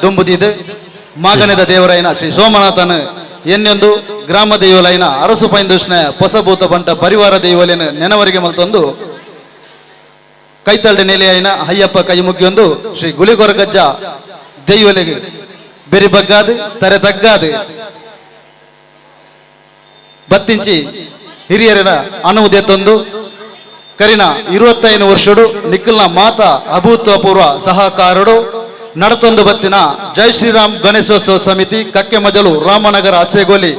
ದುಂಬುದಿದೆ ಮಾಗನೆದ ದೇವರೈನ ಶ್ರೀ ಸೋಮನಾಥನ ಎನ್ನೊಂದು ಗ್ರಾಮ ದೈವಲೈನ ಅರಸು ಪೈಂದುಷ್ಣ ಹೊಸಭೂತ ಬಂಟ ಪರಿವಾರ ದೈವಲಿನ ನೆನವರಿಗೆ ಮಲ್ತೊಂದು ಕೈತಲ್ಡೆ ನೆಲೆಯೈನ ಅಯ್ಯಪ್ಪ ಕೈ ಮುಗಿಯೊಂದು ಶ್ರೀ ಗುಳಿಗೊರಗಜ್ಜ ದೈವಲಿಗೆ ಬೆರಿ ಬಗ್ಗಾದು ತರೆ ತಗ್ಗಾದು ಬತ್ತಿಂಚಿ ಹಿರಿಯರಿನ ಅನುವುದೆತ್ತೊಂದು ಕರಿನ 25 ವರ್ಷಡು ನಿಖಿಲ್ನ ಮಾತ ಅಭೂತಪೂರ್ವ ಸಹಕಾರಡು ನಡತೊಂದು ಬತ್ತಿನ ಜೈ ಶ್ರೀರಾಮ್ ಗಣೇಶೋತ್ಸವ ಸಮಿತಿ ಕಕ್ಕೆ ಮಜಲು ರಾಮನಗರ ಅಸೆಗೋಲಿ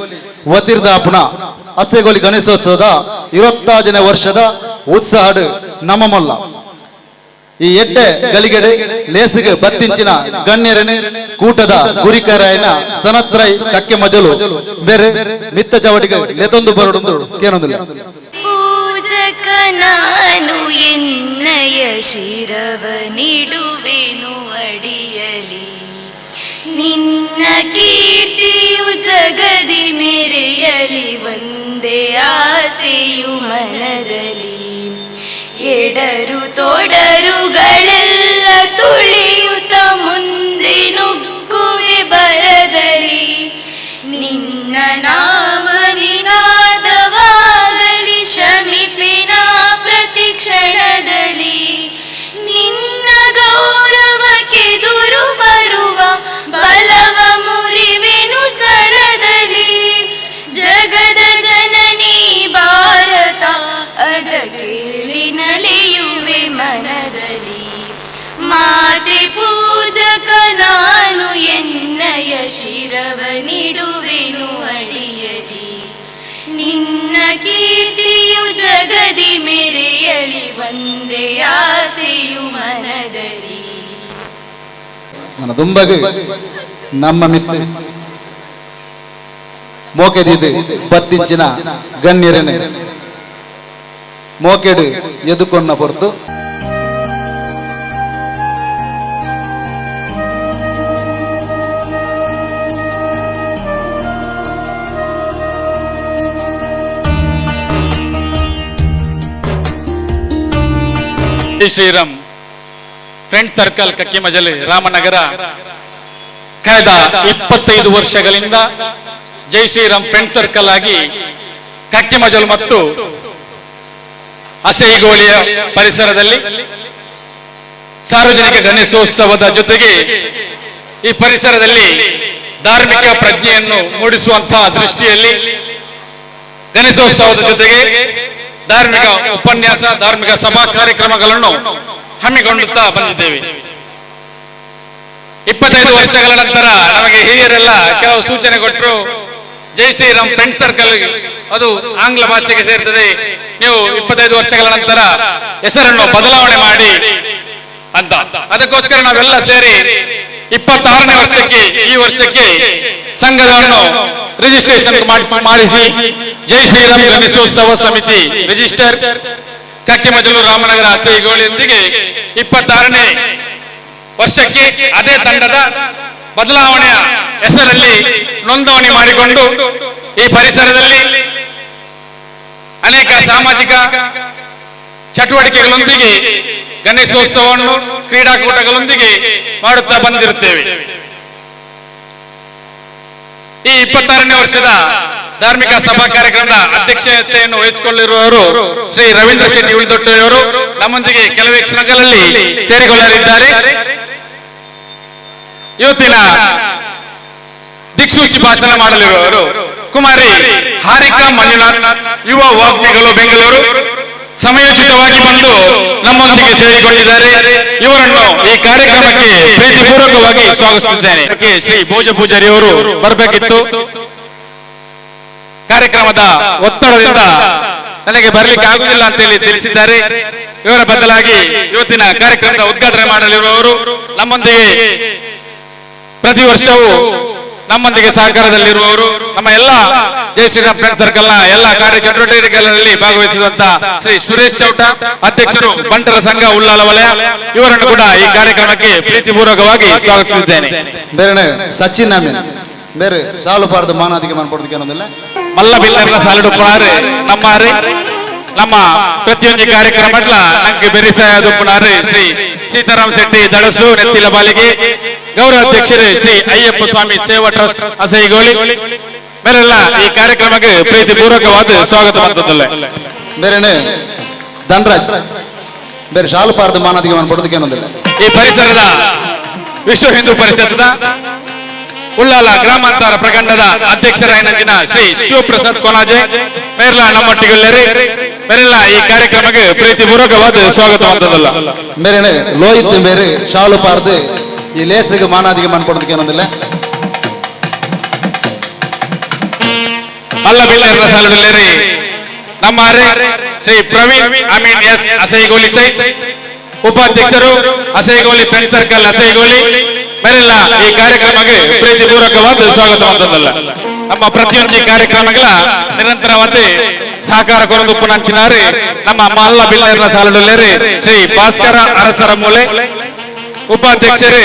ವತಿರ್ದಾಪುಣ ಅಸೆಗೋಲಿ ಗಣೇಶೋತ್ಸವದ 26ನೇ ವರ್ಷದ ಉತ್ಸಾಹಡು ನಮ್ಮಮಲ್ಲ ಈ ಎಡ್ಡೆ ಗಳಿಗೆಡೆ ಲೇಸಿಗೆ ಬತ್ತಿಂಚಿನ ಗಣ್ಯರನೆ ಕೂಟದ ಗುರಿಕರಾಯನ ಸನತ್ರೈ ಕಕ್ಕೆ ಮಜಲು ಬೇರೆ ಮಿತ್ತ ಚವಟಿಗೆ ಲೆತೊಂದು ಬರಡೊಂದು ಕೇನೊಂದಿಲ್ಲ ಪೂಜಕ ನಾನು ಎನ್ನಯ ಶಿರವ ನಿಡುವೆನು ಅಡಿಯಲಿ ನಿನ್ನ ಕೀರ್ತಿಯು ಜಗದಿ ಮೆರೆಯಲಿ ಒಂದೇ ಆಸೆಯು ಮನದಲ್ಲಿ ಎಡರು ತೊಡರುಗಳೆಲ್ಲ ತುಳಿಯುತ್ತ ಮುಂದೆ ನುಗ್ಗುವೆ ಬರದಲ್ಲಿ ನಿನ್ನ ನಾಮ ನಿನಾದವಾಗಲಿ ಶಮಿಪಿನ ಪ್ರತಿ ಕ್ಷಣದಲ್ಲಿ ನಿನ್ನ ಗೌರವಕ್ಕೆ ದುರು ಬರುವ ಬಲವ ಮುರಿವೆನು ಚರದಲ್ಲಿ ಜಗದ ಜನನಿ ಭಾರತ ಅದ ಕೇಳಿ ನಲಿಯುವೆ ಮನದಲ್ಲಿ ಮಾತೆ ಪೂಜಕ ನಾನು ಎನ್ನಯ ಶಿರವ ನಿಡುವೆನು ಅಡಿಯಲಿ ನಿನ್ನ ಕೀರ್ತಿಯು ಜಗದಿ ಮೆರೆಯಲಿ ಒಂದೇ ಆಸೆಯು ಮನದಲ್ಲಿ ನನ್ನ ದುಂಬಗೆ ನಮ್ಮ ಮಿತ್ತೆ ಮೋಕೆದಿದೆ ಬತ್ತಿಂಚಿನ ಗಣ್ಯರನೆ ಮೋಕೆಡು ಎದುಕೊನ್ನ ಹೊರತು ಶ್ರೀರಾಮ್ ಫ್ರೆಂಡ್ ಸರ್ಕಲ್ ಕಕ್ಕಿ ಮಜಲು ರಾಮನಗರ ಕಳೆದ 25 ವರ್ಷಗಳಿಂದ ಜೈ ಶ್ರೀರಾಮ್ ಫ್ರೆಂಡ್ ಸರ್ಕಲ್ ಆಗಿ ಕಕ್ಕಿ ಮಜಲು ಮತ್ತು ಅಸೈಗೋಳಿಯ ಪರಿಸರದಲ್ಲಿ ಸಾರ್ವಜನಿಕ ಗಣೇಶೋತ್ಸವದ ಜೊತೆಗೆ ಈ ಪರಿಸರದಲ್ಲಿ ಧಾರ್ಮಿಕ ಪ್ರಜ್ಞೆಯನ್ನು ಮೂಡಿಸುವಂತಹ ದೃಷ್ಟಿಯಲ್ಲಿ ಗಣೇಶೋತ್ಸವದ ಜೊತೆಗೆ ಧಾರ್ಮಿಕ ಉಪನ್ಯಾಸ ಧಾರ್ಮಿಕ ಸಭಾ ಕಾರ್ಯಕ್ರಮಗಳನ್ನು ಹಮ್ಮಿಕೊಳ್ಳುತ್ತಾ ಬಂದಿದ್ದೇವೆ. 25 ವರ್ಷಗಳ ನಂತರ ನಮಗೆ ಹಿರಿಯರೆಲ್ಲ ಕೆಲವು ಸೂಚನೆ ಕೊಟ್ಟರು. ಜೈ ಶ್ರೀರಾಮ್ ಫ್ರೆಂಡ್ ಸರ್ಕಲ್ ಅದು ಆಂಗ್ಲ ಭಾಷೆಗೆ ಸೇರ್ತದೆ, ನೀವು 25 ವರ್ಷಗಳ ನಂತರ ಹೆಸರನ್ನು ಬದಲಾವಣೆ ಮಾಡಿ ಅಂತ. ಅದಕ್ಕೋಸ್ಕರ ನಾವೆಲ್ಲ ಸೇರಿ 26ನೇ ವರ್ಷಕ್ಕೆ ಈ ವರ್ಷಕ್ಕೆ ಸಂಘವನ್ನು ರಿಜಿಸ್ಟ್ರೇಷನ್ ಮಾಡಿಸಿ ಜೈ ಶ್ರೀರಾಮ್ ಗಣೇಶೋತ್ಸವ ಸಮಿತಿ ರಿಜಿಸ್ಟರ್ ಕಕ್ಕೆ ಮಜಲು ರಾಮನಗರ ಅಸೈಗೋಳಿಯೊಂದಿಗೆ 26ನೇ ವರ್ಷಕ್ಕೆ ಅದೇ ತಂಡದ ಬದಲಾವಣೆಯ ಹೆಸರಲ್ಲಿ ನೋಂದಣಿ ಮಾಡಿಕೊಂಡು ಈ ಪರಿಸರದಲ್ಲಿ ಅನೇಕ ಸಾಮಾಜಿಕ ಚಟುವಟಿಕೆಗಳೊಂದಿಗೆ ಗಣೇಶೋತ್ಸವವನ್ನು ಕ್ರೀಡಾಕೂಟಗಳೊಂದಿಗೆ ಮಾಡುತ್ತಾ ಬಂದಿರುತ್ತೇವೆ. ಈ 26ನೇ ವರ್ಷದ ಧಾರ್ಮಿಕ ಸಭಾ ಕಾರ್ಯಕ್ರಮದ ಅಧ್ಯಕ್ಷತೆಯನ್ನು ವಹಿಸಿಕೊಳ್ಳಿರುವವರು ಶ್ರೀ ರವೀಂದ್ರ ಶೆಟ್ಟಿ ಉಳಿದೊಟ್ಟೆಯವರು ನಮ್ಮೊಂದಿಗೆ ಕೆಲವೇ ಕ್ಷಣಗಳಲ್ಲಿ ಸೇರಿಕೊಳ್ಳಲಿದ್ದಾರೆ. ಇವತ್ತಿನ ದಿಕ್ಸೂಚಿ ಭಾಷಣ ಮಾಡಲಿರುವವರು ಕುಮಾರಿ ಹಾರಿಕಾ ಮಂಜುನಾಥ್, ಯುವ ವಾಗ್ಮಿಗಳು ಬೆಂಗಳೂರು, ಸಮಯೋಚಿತವಾಗಿ ಬಂದು ನಮ್ಮೊಂದಿಗೆ ಸೇರಿಕೊಂಡಿದ್ದಾರೆ. ಇವರನ್ನು ಈ ಕಾರ್ಯಕ್ರಮಕ್ಕೆ ಪ್ರೀತಿಪೂರ್ವಕವಾಗಿ ಸ್ವಾಗತಿಸಿದ್ದೇನೆ. ಶ್ರೀ ಭೋಜ ಪೂಜಾರಿ ಅವರು ಬರಬೇಕಿತ್ತು, ಕಾರ್ಯಕ್ರಮದ ಒತ್ತಡದಿಂದ ನನಗೆ ಬರಲಿಕ್ಕೆ ಆಗುವುದಿಲ್ಲ ಅಂತ ಹೇಳಿ ತಿಳಿಸಿದ್ದಾರೆ. ಇವರ ಬದಲಾಗಿ ಇವತ್ತಿನ ಕಾರ್ಯಕ್ರಮದ ಉದ್ಘಾಟನೆ ಮಾಡಲಿರುವವರು ನಮ್ಮೊಂದಿಗೆ ಪ್ರತಿ ವರ್ಷವೂ ನಮ್ಮೊಂದಿಗೆ ಸಹಕಾರದಲ್ಲಿರುವವರು, ನಮ್ಮ ಎಲ್ಲ ಜೈ ಶ್ರೀರಾಮ್ ಫ್ರೆಂಡ್ ಸರ್ಕಲ್ ನ ಎಲ್ಲ ಕಾರ್ಯಚಟುವಟಿಕೆಗಳಲ್ಲಿ ಭಾಗವಹಿಸಿದಂತಹ ಶ್ರೀ ಸುರೇಶ್ ಚೌಟ, ಅಧ್ಯಕ್ಷರು ಬಂಟರ ಸಂಘ ಉಳ್ಳಾಲ ವಲಯ, ಇವರನ್ನು ಕೂಡ ಈ ಕಾರ್ಯಕ್ರಮಕ್ಕೆ ಪ್ರೀತಿಪೂರ್ವಕವಾಗಿ ಸ್ವಾಗತಿಸಿದ್ದೇನೆ. ಬೇರೆ ಸಚಿನ್ ಬೇರೆ ಸಾಲು ಪಾರ್ದು ಮಾನಾದಿಗೆ ಮಾಡ್ಕೊಡ್ಲಿಕ್ಕೆ ಅನ್ನೋದಿಲ್ಲ. ಮಲ್ಲ ಬಿಲ್ಲರ್ನ ಸಾಲಿಡು ಪುನಾರೆ ನಮ್ಮ ಪ್ರತಿಯೊಂದು ಕಾರ್ಯಕ್ರಮ ನಂಗೆ ಬೆರಿಸಾಯದು ಪುನಾರೆ ಶ್ರೀ ಸೀತಾರಾಮ್ ಶೆಟ್ಟಿ ದಡಸು ನೆತ್ತಿಲ ಬಾಲಿಗೆ, ಗೌರವ ಅಧ್ಯಕ್ಷರು ಶ್ರೀ ಅಯ್ಯಪ್ಪ ಸ್ವಾಮಿ ಸೇವಾ ಟ್ರಸ್ಟ್ ಅಸೈಗೋಳಿ ಮೇರೆಲ್ಲ ಈ ಕಾರ್ಯಕ್ರಮಕ್ಕೆ ಪ್ರೀತಿಪೂರ್ವಕವಾದ ಸ್ವಾಗತ ಮಾಡ್ತದಲ್ಲ. ಬೇರೆನೆ ಧನ್ರಾಜ್ ಬೇರೆ ಶಾಲು ಪಾರ್ದ ಮಾನದಿಗೆ ಮಾಡ್ಕೊಡೋದಕ್ಕೆ ಏನೊಂದಿಲ್ಲ. ಈ ಪರಿಸರದ ವಿಶ್ವ ಹಿಂದೂ ಪರಿಷತ್ನ ಉಳ್ಳಾಲ ಗ್ರಾಮಾಂತರ ಪ್ರಖಂಡದ ಅಧ್ಯಕ್ಷರಾಯಿನಂಚಿನ ಶ್ರೀ ಶಿವಪ್ರಸಾದ್ ಕೊನಾಜೆ ಮೇರೆಲ್ಲ ನಮ್ಮೊಟ್ಟಿಗೆಲ್ಲರಿ ಮೇರೆಲ್ಲ ಈ ಕಾರ್ಯಕ್ರಮಕ್ಕೆ ಪ್ರೀತಿಪೂರ್ವಕವಾದ ಸ್ವಾಗತ ಮಾಡ್ತದಲ್ಲ. ಬೇರೆನೆ ಲೋಹಿತ್ ಬೇರೆ ಶಾಲು ಪಾರ್ದು ಈ ಲೇಸಿಗೆ ಮಾನಾದಿಗೆ ಮಾಡ್ಕೊಡೋದಕ್ಕೆ ಏನೊಂದಿಲ್ಲ. ಅಲ್ಲ ಬಿಲ್ಡರ್ ಸಾಲದಲ್ಲಿ ನಮ್ಮ ಶ್ರೀ ಪ್ರವೀಣ್ ಅಮೀನ್ ಎಸ್ ಅಸೈಗೋಲಿ ಸೈ ಉಪಾಧ್ಯಕ್ಷರು ಅಸೈಗೋಲಿ ಫ್ರೆಂಡ್ ಸರ್ಕಲ್ ಅಸೈಗೋಲಿ ಮೇರೆಲ್ಲ ಈ ಕಾರ್ಯಕ್ರಮಕ್ಕೆ ಪ್ರೀತಿಪೂರ್ವಕವಾದ ಸ್ವಾಗತ ಮಾಡ್ತದಲ್ಲ. ನಮ್ಮ ಪ್ರತಿಯೊಂದು ಕಾರ್ಯಕ್ರಮಗಳ ನಿರಂತರವಾದ ಸಹಕಾರ ಕೊರದು ಪುನಂಚಿನಾರಿ ನಮ್ಮ ಮಲ್ಲ ಬಿಲ್ಡರ್ ಸಾಲದಲ್ಲಿ ಶ್ರೀ ಭಾಸ್ಕರ ಅರಸರ ಮೂಲೆ ಉಪಾಧ್ಯಕ್ಷರೇ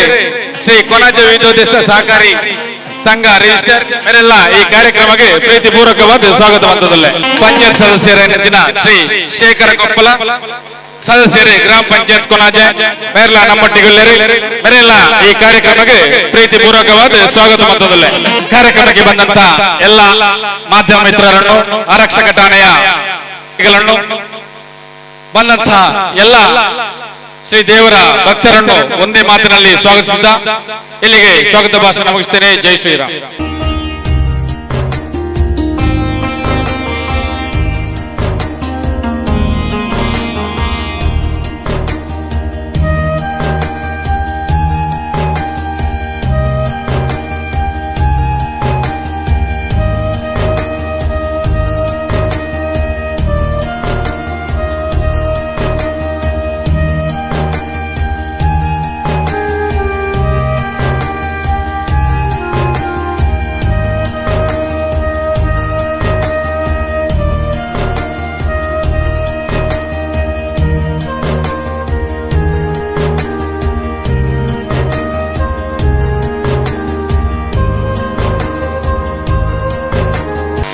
ಶ್ರೀ ಕೊನಾಜೆ ವಿದ್ಯೋದೇಶ ಸಹಕಾರಿ ಸಂಘ ರಿಜಿಸ್ಟರ್ ಮೇರೆಲ್ಲ ಈ ಕಾರ್ಯಕ್ರಮಕ್ಕೆ ಪ್ರೀತಿಪೂರ್ವಕವಾದ ಸ್ವಾಗತ ಮಾಡ್ತದಲ್ಲ. ಪಂಚಾಯತ್ ಸದಸ್ಯರ ನೆಚ್ಚಿನ ಶ್ರೀ ಶೇಖರ ಕೊಪ್ಪಲ ಸದಸ್ಯರೇ ಗ್ರಾಮ ಪಂಚಾಯತ್ ಕೊನಾಜೆ ಮೇರೆಲ್ಲ ನಮ್ಮೊಟ್ಟಿಗೆಲ್ಲರಿ ಮೇರೆಲ್ಲ ಈ ಕಾರ್ಯಕ್ರಮಕ್ಕೆ ಪ್ರೀತಿಪೂರ್ವಕವಾದ ಸ್ವಾಗತ ಮಾಡ್ತದಲ್ಲ. ಕಾರ್ಯಕ್ರಮಕ್ಕೆ ಬಂದಂತ ಎಲ್ಲ ಮಾಧ್ಯಮ ಮಿತ್ರರನ್ನು, ಆರಕ್ಷಕ ಠಾಣೆಯ ಬಂದಂತ ಎಲ್ಲ ಶ್ರೀ ದೇವರ ಭಕ್ತರನ್ನು ಒಂದೇ ಮಾತಿನಲ್ಲಿ ಸ್ವಾಗತಿಸಿದ್ದ ಇಲ್ಲಿಗೆ ಸ್ವಾಗತ ಭಾಷಣ ಮುಗಿಸ್ತೇನೆ. ಜೈ ಶ್ರೀರಾಮ್.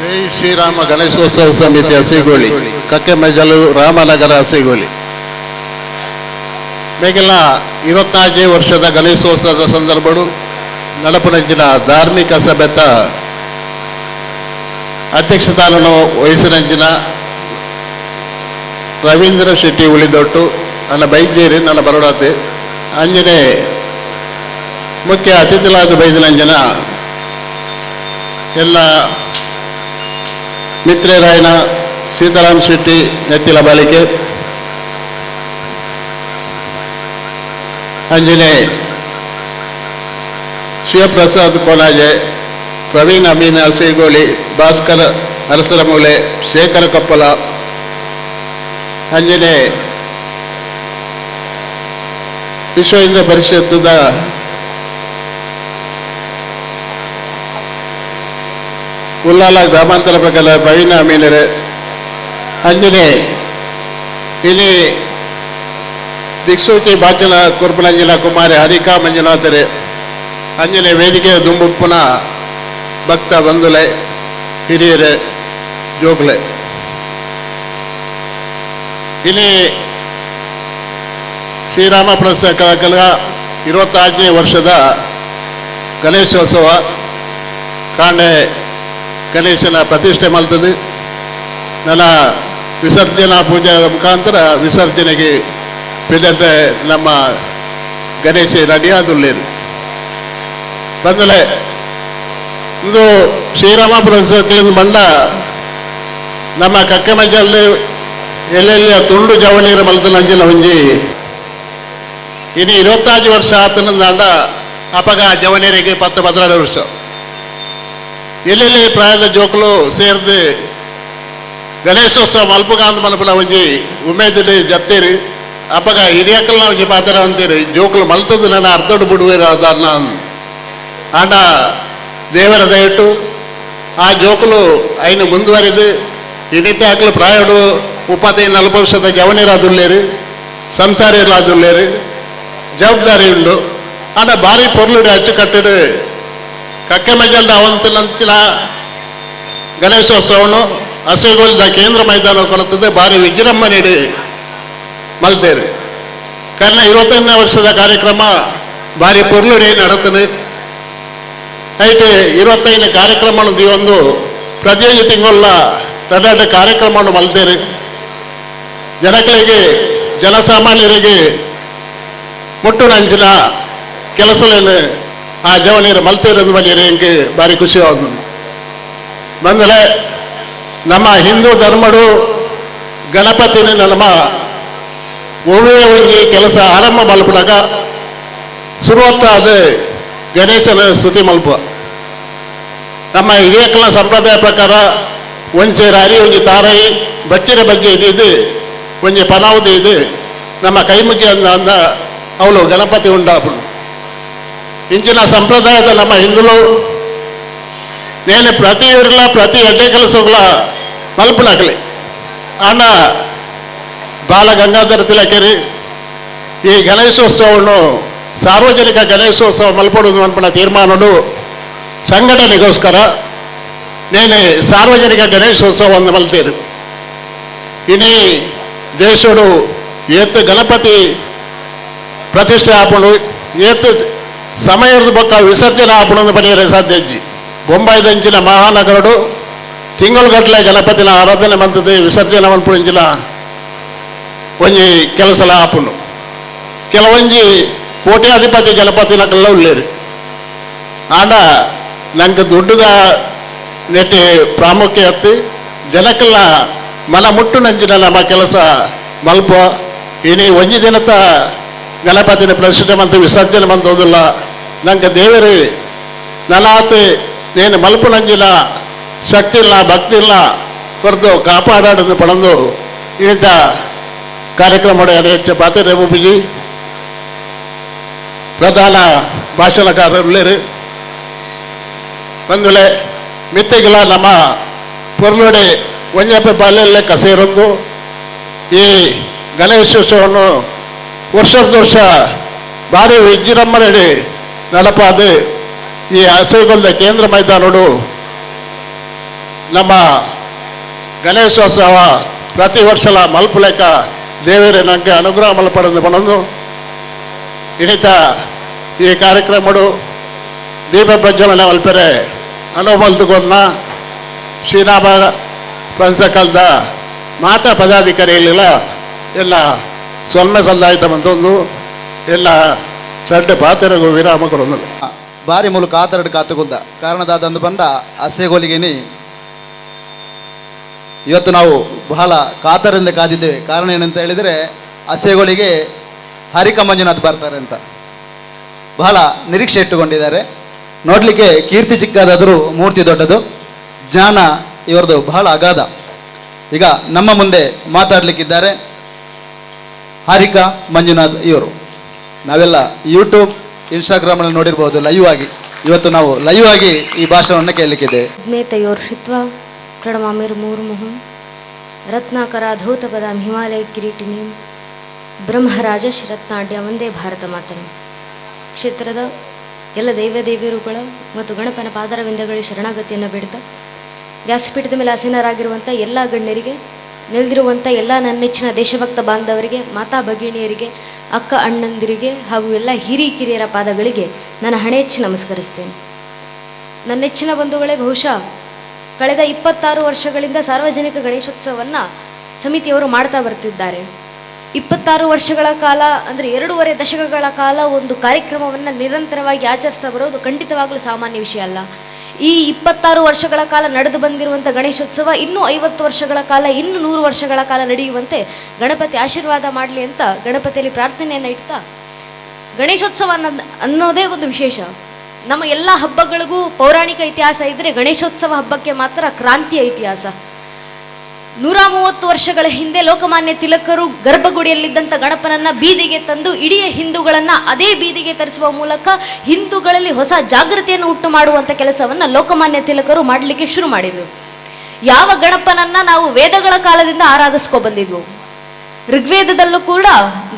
ಜೈ ಶ್ರೀರಾಮ ಗಣೇಶೋತ್ಸವ ಸಮಿತಿ ಹಸಿಗೋಳಿ ಕಕ್ಕೆಮಜಲು ರಾಮನಗರ ಹಸಿಗೋಳಿ ಮೇಗೆಲ್ಲ 25ನೇ ವರ್ಷದ ಗಣೇಶೋತ್ಸವದ ಸಂದರ್ಭಡು ನಡಪುನಂಚಿನ ಧಾರ್ಮಿಕ ಸಭೆತ ಅಧ್ಯಕ್ಷತಾನನ್ನು ವಹಿಸಿನಂಚಿನ ರವೀಂದ್ರ ಶೆಟ್ಟಿ ಉಳಿದೊಟ್ಟು ನನ್ನ ಬೈಜೇರಿ ನನ್ನ ಬರೋಡಾತೆ ಅಂಜನೆ ಮುಖ್ಯ ಅತಿಥಿಗಳಾದ ಬೈದಿನಂಜನ ಎಲ್ಲ ಮಿತ್ರರಾಯನ ಸೀತಾರಾಮ್ ಶೆಟ್ಟಿ ನೆತ್ತಿಲ ಬಾಲಿಕೆ ಅಂಜನೆ ಶಿವಪ್ರಸಾದ್ ಕೋಲಾಜೆ ಪ್ರವೀಣ್ ಅಮೀನ ಸೇಗೋಳಿ ಭಾಸ್ಕರ್ ಅರಸರ ಮೂಲೆ ಶೇಖರ ಕೊಪ್ಪಲ ಅಂಜನೆ ವಿಶ್ವ ಹಿಂದೂ ಪರಿಷತ್ತದ ಉಲ್ಲಾಲ ಗ್ರಾಮಾಂತರ ಪ್ರಕಾರ ಪ್ರವೀಣ ಅಮೀನರು ಅಂಜನೆ ಇಲ್ಲಿ ದಿಕ್ಸೂಚಿ ಬಾಚಲ ಕುರ್ಪನಂಜನ ಕುಮಾರಿ ಹರಿಕಾ ಮಂಜುನಾಥರೆ ಅಂಜನೆ ವೇದಿಕೆಯ ದುಂಬುಪ್ಪುನ ಭಕ್ತ ಬಂಧುಲೆ ಹಿರಿಯರೆ ಜೋಗ್ಲೆ ಇಲ್ಲಿ ಶ್ರೀರಾಮ ಪ್ರಸಾದ ಕಳಕಲ 25ನೇ ವರ್ಷದ ಗಣೇಶೋತ್ಸವ ಕಾಂಡೆ ಗಣೇಶನ ಪ್ರತಿಷ್ಠೆ ಮಲ್ತದೆ ನನ್ನ ವಿಸರ್ಜನಾ ಪೂಜೆ ಮುಖಾಂತರ ವಿಸರ್ಜನೆಗೆ ಬಿದ್ದತೆ ನಮ್ಮ ಗಣೇಶ ರೆಡಿಯಾದುಳ್ಳೇರು ಬಂದಲೆ ಇಂದು ಶ್ರೀರಾಮಪುರ ಸತ್ಯದ ಮಂಡ ನಮ್ಮ ಕಕ್ಕಮಜಲ್ಲಿ ಎಲ್ಲೆಲ್ಲ ತುಂಡು ಜವನೀರು ಮಲ್ತನಂಜಿನ ಒಂಜಿ ಇನ್ನು 25 ವರ್ಷ ಆತನಂದ ಅಪಗ ಜವನೀರಿಗೆ 10-12 ವರ್ಷ ಎಲ್ಲೆಲ್ಲಿ ಪ್ರಾಯದ ಜೋಕುಲು ಸೇರಿದು ಗಣೇಶೋತ್ಸವ ಮಲ್ಪುಗಾಂತ ಮಲ್ಪನ ಒಂಜಿ ಉಮೇದಿಡು ಜತ್ತೇರಿ ಅಪ್ಪಗ ಹಿರಿಯಕ್ಕಲ್ನ ಒಂಜಿ ಪಾತ್ರ ಅಂತೀರಿ ಜೋಕುಲು ಮಲ್ತದ್ದು ನನ್ನ ಅರ್ಧಡು ಬಿಡುವೇರು ಅದನ್ನ ಆಂಡ ದೇವರ ದಯಟ್ಟು ಆ ಜೋಕುಲು ಐನು ಮುಂದುವರೆದು ಹಿಡಿತ ಹಾಕಲು ಪ್ರಾಯಡು 35-40 ವರ್ಷದ ಜವನಿರಾದುಳ್ಳೇರು ಸಂಸಾರಿರಾದುಳ್ಳೇರು ಜವಾಬ್ದಾರಿ ಉಂಡು ಆಂಡ ಭಾರಿ ಪೊರ್ಲುಡು ಅಚ್ಚುಕಟ್ಟುಡು ಕಕ್ಕೆಮಜಲ್ದ ಅವಂತಿನ ಗಣೇಶೋತ್ಸವನು ಹಸೆಗೋಳಿದ ಕೇಂದ್ರ ಮೈದಾನ ಕೊಡುತ್ತದೆ ಭಾರಿ ವಿಜೃಂಭಣೆಡು ಮಲ್ತೇರು ಕಳೆದ 25ನೇ ವರ್ಷದ ಕಾರ್ಯಕ್ರಮ ಭಾರಿ ಪೊರ್ಲುಡೆ ನಡತನೆ ಐಟ್ 25 ಕಾರ್ಯಕ್ರಮ ಒಂದು ಪ್ರತಿ ತಿಂಗಳ ರಡ್ಡ ಕಾರ್ಯಕ್ರಮ ಮಲ್ತೇನೆ ಜನಗಳಿಗೆ ಜನಸಾಮಾನ್ಯರಿಗೆ ಮುಟ್ಟುನಂಚಿನ ಕೆಲಸಗಳನ್ನು ಆ ಜವನೀರು ಮಲ್ತಿರೋದು ಬಗ್ಗೆ ನನಗೆ ಭಾರಿ ಖುಷಿ ಆದ್ರು ಬಂದರೆ ನಮ್ಮ ಹಿಂದೂ ಧರ್ಮಡು ಗಣಪತಿನ ನಮ್ಮ ಒವ್ವೇ ಒಂದು ಕೆಲಸ ಆರಂಭ ಮಲ್ಪಡಾಗ ಶುರುವತ್ತಾದ ಗಣೇಶನ ಸ್ತುತಿ ಮಲ್ಪ ನಮ್ಮ ಹಿರಿಯಕಲ ಸಂಪ್ರದಾಯ ಪ್ರಕಾರ ಒಂದು ಸೇರ ಹರಿ ಒಂಜಿ ತಾರಾಯಿ ಬಚ್ಚಿನ ಬಗ್ಗೆ ಇದ್ದಿದ್ದು ಒಂಜಿ ಪನಾವುದೇ ಇದು ನಮ್ಮ ಕೈಮುಖಿ ಅಂದ ಅವಳು ಗಣಪತಿ ಉಂಡಾಪು ಇಂಚಿನ ಸಂಪ್ರದಾಯದ ನಮ್ಮ ಹಿಂದುಳು నేను ప్రతి ఊరిలో ప్రతి అడ్డే ಕೆಲಸಗಳ ಮಲ್ಪಲಾಗಲಿ ಅಣ್ಣ ಬಾಲ ಗಂಗಾಧರ ತಿಲಕರಿ ಈ ಗಣೇಶೋತ್ಸವವನ್ನು ಸಾರ್ವಜನಿಕ ಗಣೇಶೋತ್ಸವ ಮಲ್ಪಡುವುದು ಅನ್ಪಡ ತೀರ್ಮಾನಗಳು ಸಂಘಟನೆಗೋಸ್ಕರ నేను ಸಾರ್ವಜನಿಕ ಗಣೇಶೋತ್ಸವವನ್ನು ಮಲ್ತೇರು ಇನಿ ದೇಶಡು ಏತ್ ಗಣಪತಿ ಪ್ರತಿಷ್ಠೆ ಹಾಕೊಂಡು ಏತ್ ಸಮಯದ ಬೊಕ್ಕ ವಿಸರ್ಜನೆ ಹಾಕೊಂಡು ಪಡೆಯರೆ ಸಾಧ್ಯ ಇಜ್ಜಿ ಬೊಂಬಾಯಿದಂಚಿನ ಮಹಾನಗರಡು ತಿಂಗಳುಗಟ್ಟಲೆ ಗಣಪತಿನ ಆರಾಧನೆ ಮಂತದೆ ವಿಸರ್ಜನೆ ಮನ್ಪುಂಜಿನ ಒಂಜಿ ಕೆಲಸಲ ಆಪುಂಡು ಕೆಲವೊಂಜಿ ಕೋಟ್ಯಾಧಿಪತಿ ಗಣಪತಿನ ಕಲ್ಲ ಉಳ್ಳೇರು ಆಂಡ ನಂಗೆ ದುಡ್ಡುಗ ನೆಟ್ಟಿ ಪ್ರಾಮುಖ್ಯ ಹತ್ತಿ ಜನಕ್ಕೆಲ್ಲ ಮನ ಮುಟ್ಟು ನಂಚಿನ ನಮ್ಮ ಕೆಲಸ ಮಲ್ಪ ಇನಿ ಒಂಜಿ ದಿನದ ಗಣಪತಿನ ಪ್ರತಿಷ್ಠೆ ಮಂತ ವಿಸರ್ಜನೆ ಮಂತೋದಿಲ್ಲ ನಂಗೆ ದೇವರು ನನಾತ್ నేను మలుపు నంజిన శక్తి ಇಲ್ಲ ಭಕ್ತಿ ಇಲ್ಲ ಕೊರದು ಕಾಪಾಡೋದು ಪಡೆದು ಇಂಥ ಕಾರ್ಯಕ್ರಮ ಹೆಚ್ಚು ಪಾತ್ರ ರೇವುಬಿಜಿ ಪ್ರಧಾನ ಭಾಷಣಕಾರರು ಒಂದು ವೇಳೆ ಮಿತ್ತಿಗಳ ನಮ್ಮ ಪೊರ್ಲುಡೆ ಒಂಜಪ್ಪೆ ಬಾಲ್ಯಲ್ಲೇ ಕಸೇರೊಂದು ಈ ಗಣೇಶೋತ್ಸವವನ್ನು ವರ್ಷದ ವರ್ಷ ಭಾರಿ ವಿಜೃಂಭಣೆ ನಡಪಾದ ಈ ಹಸುಗೊಲ್ಲದ ಕೇಂದ್ರ ಮೈದಾನಡು ನಮ್ಮ ಗಣೇಶೋತ್ಸವ ಪ್ರತಿ ವರ್ಷಲ ಮಲ್ಪಲೇಕ ದೇವರೇ ನನಗೆ ಅನುಗ್ರಹ ಮಲ್ಪಡೋದು ಪಡೆದು ಇಳಿತ ಈ ಕಾರ್ಯಕ್ರಮಡು ದೀಪ ಪ್ರಜ್ವಲನೆ ಮಲ್ಪರೆ ಅನುಮಲ್ತುಕೊನ್ನ ಶ್ರೀರಾಮ ಪ್ರಂಸಕಲ್ದ ಮಾತಾ ಪದಾಧಿಕಾರಿಗಳಿಲ್ಲ ಎಲ್ಲ ಸೊನ್ನೆ ಸಂದಾಯಿತ ಮಂತೊಂದು ಎಲ್ಲ ಚಡ್ಡೆ ಪಾತ್ರೆಗೂ ವಿರಾಮ ಕೊಡೋದು ಬಾರಿ ಮೂಲಕ ಆತರಡು ಕಾತುಗುದ್ದ ಕಾರಣದಾದಂದು ಬಂದ ಹಸೆಗೋಲಿಗೆನಿ ಇವತ್ತು ನಾವು ಬಹಳ ಕಾತರದಿಂದ ಕಾದಿದ್ದೇವೆ. ಕಾರಣ ಏನಂತ ಹೇಳಿದರೆ ಹಸೆಗೋಲಿಗೆ ಹರಿಕ ಮಂಜುನಾಥ್ ಬರ್ತಾರೆ ಅಂತ ಬಹಳ ನಿರೀಕ್ಷೆ ಇಟ್ಟುಕೊಂಡಿದ್ದಾರೆ. ನೋಡಲಿಕ್ಕೆ ಕೀರ್ತಿ ಚಿಕ್ಕದಾದರೂ ಮೂರ್ತಿ ದೊಡ್ಡದು, ಜ್ಞಾನ ಇವರದು ಬಹಳ ಅಗಾಧ. ಈಗ ನಮ್ಮ ಮುಂದೆ ಮಾತಾಡಲಿಕ್ಕಿದ್ದಾರೆ ಹಾರಿಕ ಮಂಜುನಾಥ್ ಇವರು. ನಾವೆಲ್ಲ ಯೂಟ್ಯೂಬ್ ಇನ್ಸ್ಟಾಗ್ರಾಮಲ್ಲಿ ನೋಡಿರ್ಬೋದು ಲೈವ್ ಆಗಿ. ಇವತ್ತು ನಾವು ಲೈವ್ ಆಗಿ ಈ ಭಾಷಣವನ್ನು ಕೇಳಲಿಕ್ಕಿದ್ದೇವೆ. ತಯೋರ್ಷಿತ್ವ ಪ್ರಣಮಾಮಿರ್ ಮೂರ್ಮುಹುಂ ರತ್ನಾಕರ ಧೌತಪದಾಂ ಹಿಮಾಲಯ ಕಿರೀಟಿನೀಂ ಬ್ರಹ್ಮರಾಜ ಶ್ರೀರತ್ನಾಡ್ಯ ವಂದೇ ಭಾರತ ಮಾತರಂ. ಕ್ಷೇತ್ರದ ಎಲ್ಲ ದೇವದೇವಿಯರುಗಳ ಮತ್ತು ಗಣಪನ ಪಾದರವಿಂದಗಳಿಗೆ ಶರಣಾಗತಿಯನ್ನು ಬೇಡ್ತಾ ವ್ಯಾಸಪೀಠದ ಮೇಲೆ ಆಸೀನರಾಗಿರುವಂಥ ಎಲ್ಲ ಗಣ್ಯರಿಗೆ, ನೆಲೆದಿರುವಂಥ ಎಲ್ಲ ನನ್ನ ನೆಚ್ಚಿನ ದೇಶಭಕ್ತ ಬಾಂಧವರಿಗೆ, ಮಾತಾ ಭಗಿಣಿಯರಿಗೆ, ಅಕ್ಕ ಅಣ್ಣಂದಿರಿಗೆ ಹಾಗೂ ಎಲ್ಲ ಹಿರಿಕಿರಿಯರ ಪಾದಗಳಿಗೆ ನಾನು ಹಣೆಚ್ಚಿ ನಮಸ್ಕರಿಸ್ತೇನೆ. ನನ್ನ ನೆಚ್ಚಿನ ಬಂಧುಗಳೇ, ಬಹುಶಃ ಕಳೆದ 26 ವರ್ಷಗಳಿಂದ ಸಾರ್ವಜನಿಕ ಗಣೇಶೋತ್ಸವವನ್ನು ಸಮಿತಿಯವರು ಮಾಡ್ತಾ ಬರ್ತಿದ್ದಾರೆ. 26 ವರ್ಷಗಳ ಕಾಲ ಅಂದರೆ 2.5 ದಶಕಗಳ ಕಾಲ ಒಂದು ಕಾರ್ಯಕ್ರಮವನ್ನು ನಿರಂತರವಾಗಿ ಆಚರಿಸ್ತಾ ಬರೋದು ಖಂಡಿತವಾಗಲೂ ಸಾಮಾನ್ಯ ವಿಷಯ ಅಲ್ಲ. ಈ 26 ವರ್ಷಗಳ ಕಾಲ ನಡೆದು ಬಂದಿರುವಂಥ ಗಣೇಶೋತ್ಸವ ಇನ್ನೂ 50 ವರ್ಷಗಳ ಕಾಲ, ಇನ್ನು 100 ವರ್ಷಗಳ ಕಾಲ ನಡೆಯುವಂತೆ ಗಣಪತಿ ಆಶೀರ್ವಾದ ಮಾಡಲಿ ಅಂತ ಗಣಪತಿಯಲ್ಲಿ ಪ್ರಾರ್ಥನೆಯನ್ನು ಇಡ್ತಾ, ಗಣೇಶೋತ್ಸವ ಅನ್ನೋದೇ ಒಂದು ವಿಶೇಷ. ನಮ್ಮ ಎಲ್ಲ ಹಬ್ಬಗಳಿಗೂ ಪೌರಾಣಿಕ ಇತಿಹಾಸ ಇದ್ದರೆ ಗಣೇಶೋತ್ಸವ ಹಬ್ಬಕ್ಕೆ ಮಾತ್ರ ಕ್ರಾಂತಿಯ ಇತಿಹಾಸ. 130 ವರ್ಷಗಳ ಹಿಂದೆ ಲೋಕಮಾನ್ಯ ತಿಲಕರು ಗರ್ಭಗುಡಿಯಲ್ಲಿದ್ದಂಥ ಗಣಪನನ್ನು ಬೀದಿಗೆ ತಂದು ಇಡೀ ಹಿಂದೂಗಳನ್ನು ಅದೇ ಬೀದಿಗೆ ತರಿಸುವ ಮೂಲಕ ಹಿಂದೂಗಳಲ್ಲಿ ಹೊಸ ಜಾಗೃತಿಯನ್ನು ಉಂಟು ಮಾಡುವಂಥ ಕೆಲಸವನ್ನು ಲೋಕಮಾನ್ಯ ತಿಲಕರು ಮಾಡಲಿಕ್ಕೆ ಶುರು ಮಾಡಿದರು. ಯಾವ ಗಣಪನನ್ನು ನಾವು ವೇದಗಳ ಕಾಲದಿಂದ ಆರಾಧಿಸ್ಕೊ ಬಂದಿದ್ವು, ಋಗ್ವೇದದಲ್ಲೂ ಕೂಡ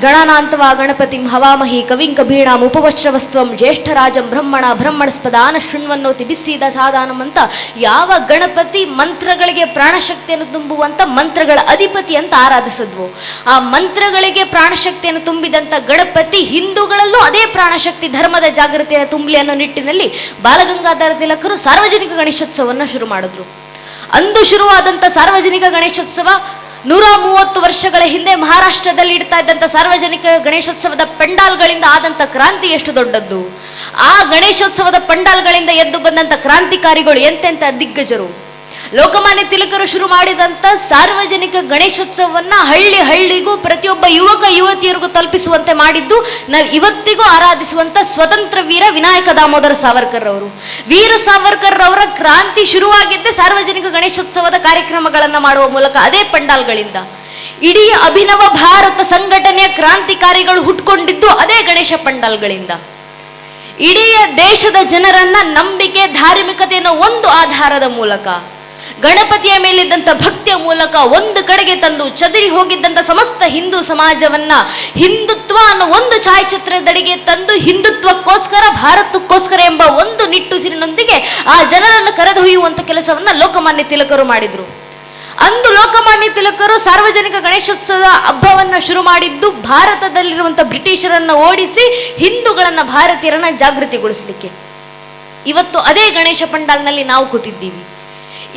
ಗಣನಾಂತವ ಗಣಪತಿಂ ಹವಾಮಹಿ ಕವಿಂ ಕಬೀಣಾಂ ಉಪವಶ್ರವಸ್ತ್ವಂ ಜ್ಯೇಷ್ಠರಾಜಂ ಬ್ರಹ್ಮಣಸ್ಪದಾನ ಶೃಣ್ವನ್ನೋತಿ ಬಿಸಿದ ಸಾಧಾನಂ ಅಂತ ಯಾವ ಗಣಪತಿ ಮಂತ್ರಗಳಿಗೆ ಪ್ರಾಣಶಕ್ತಿಯನ್ನು ತುಂಬುವಂತ ಮಂತ್ರಗಳ ಅಧಿಪತಿ ಅಂತ ಆರಾಧಿಸಿದ್ವು. ಆ ಮಂತ್ರಗಳಿಗೆ ಪ್ರಾಣಶಕ್ತಿಯನ್ನು ತುಂಬಿದಂತ ಗಣಪತಿ ಹಿಂದೂಗಳಲ್ಲೂ ಅದೇ ಪ್ರಾಣಶಕ್ತಿ ಧರ್ಮದ ಜಾಗೃತಿಯನ್ನು ತುಂಬಲಿ ಅನ್ನೋ ನಿಟ್ಟಿನಲ್ಲಿ ಬಾಲಗಂಗಾಧರ ತಿಲಕರು ಸಾರ್ವಜನಿಕ ಗಣೇಶೋತ್ಸವವನ್ನು ಶುರು ಮಾಡಿದ್ರು. ಅಂದು ಶುರುವಾದಂಥ ಸಾರ್ವಜನಿಕ ಗಣೇಶೋತ್ಸವ 130 ವರ್ಷಗಳ ಹಿಂದೆ ಮಹಾರಾಷ್ಟ್ರದಲ್ಲಿ ಇಡ್ತಾ ಇದ್ದಂಥ ಸಾರ್ವಜನಿಕ ಗಣೇಶೋತ್ಸವದ ಪೆಂಡಾಲ್ಗಳಿಂದ ಆದಂಥ ಕ್ರಾಂತಿ ಎಷ್ಟು ದೊಡ್ಡದ್ದು. ಆ ಗಣೇಶೋತ್ಸವದ ಪೆಂಡಾಲ್ಗಳಿಂದ ಎದ್ದು ಬಂದಂಥ ಕ್ರಾಂತಿಕಾರಿಗಳು ಎಂತೆಂಥ ದಿಗ್ಗಜರು. ಲೋಕಮಾನ್ಯ ತಿಲಕರು ಶುರು ಮಾಡಿದಂಥ ಸಾರ್ವಜನಿಕ ಗಣೇಶೋತ್ಸವವನ್ನ ಹಳ್ಳಿಗೂ ಪ್ರತಿಯೊಬ್ಬ ಯುವಕ ಯುವತಿಯರಿಗೂ ತಲುಪಿಸುವಂತೆ ಮಾಡಿದ್ದು ನಾವು ಇವತ್ತಿಗೂ ಆರಾಧಿಸುವಂತ ಸ್ವತಂತ್ರ ವೀರ ವಿನಾಯಕ ದಾಮೋದರ ಸಾವರ್ಕರ್ ಅವರು. ವೀರ ಸಾವರ್ಕರ್ ಅವರ ಕ್ರಾಂತಿ ಶುರುವಾಗಿದ್ದೇ ಸಾರ್ವಜನಿಕ ಗಣೇಶೋತ್ಸವದ ಕಾರ್ಯಕ್ರಮಗಳನ್ನ ಮಾಡುವ ಮೂಲಕ, ಅದೇ ಪಂಡಾಲ್ಗಳಿಂದ. ಇಡೀ ಅಭಿನವ ಭಾರತ ಸಂಘಟನೆಯ ಕ್ರಾಂತಿಕಾರಿಗಳು ಹುಟ್ಕೊಂಡಿದ್ದು ಅದೇ ಗಣೇಶ ಪಂಡಾಲ್ಗಳಿಂದ. ಇಡೀ ದೇಶದ ಜನರನ್ನ ನಂಬಿಕೆ ಧಾರ್ಮಿಕತೆಯನ್ನು ಒಂದು ಆಧಾರದ ಮೂಲಕ, ಗಣಪತಿಯ ಮೇಲಿದ್ದಂಥ ಭಕ್ತಿಯ ಮೂಲಕ ಒಂದು ಕಡೆಗೆ ತಂದು ಚದರಿ ಹೋಗಿದ್ದಂಥ ಸಮಸ್ತ ಹಿಂದೂ ಸಮಾಜವನ್ನ ಹಿಂದುತ್ವ ಅನ್ನೋ ಒಂದು ಛಾಯಾಚಿತ್ರದಡಿಗೆ ತಂದು ಹಿಂದುತ್ವಕ್ಕೋಸ್ಕರ, ಭಾರತಕ್ಕೋಸ್ಕರ ಎಂಬ ಒಂದು ನಿಟ್ಟುಸಿರಿನೊಂದಿಗೆ ಆ ಜನರನ್ನು ಕರೆದೊಯ್ಯುವಂತ ಕೆಲಸವನ್ನ ಲೋಕಮಾನ್ಯ ತಿಲಕರು ಮಾಡಿದ್ರು. ಅಂದು ಲೋಕಮಾನ್ಯ ತಿಲಕರು ಸಾರ್ವಜನಿಕ ಗಣೇಶೋತ್ಸವದ ಹಬ್ಬವನ್ನ ಶುರು ಮಾಡಿದ್ದು ಭಾರತದಲ್ಲಿರುವಂತಹ ಬ್ರಿಟಿಷರನ್ನ ಓಡಿಸಿ ಹಿಂದೂಗಳನ್ನ, ಭಾರತೀಯರನ್ನ ಜಾಗೃತಿಗೊಳಿಸಲಿಕ್ಕೆ. ಇವತ್ತು ಅದೇ ಗಣೇಶ ಪಂಡಾಲ್ನಲ್ಲಿ ನಾವು ಕೂತಿದ್ದೀವಿ.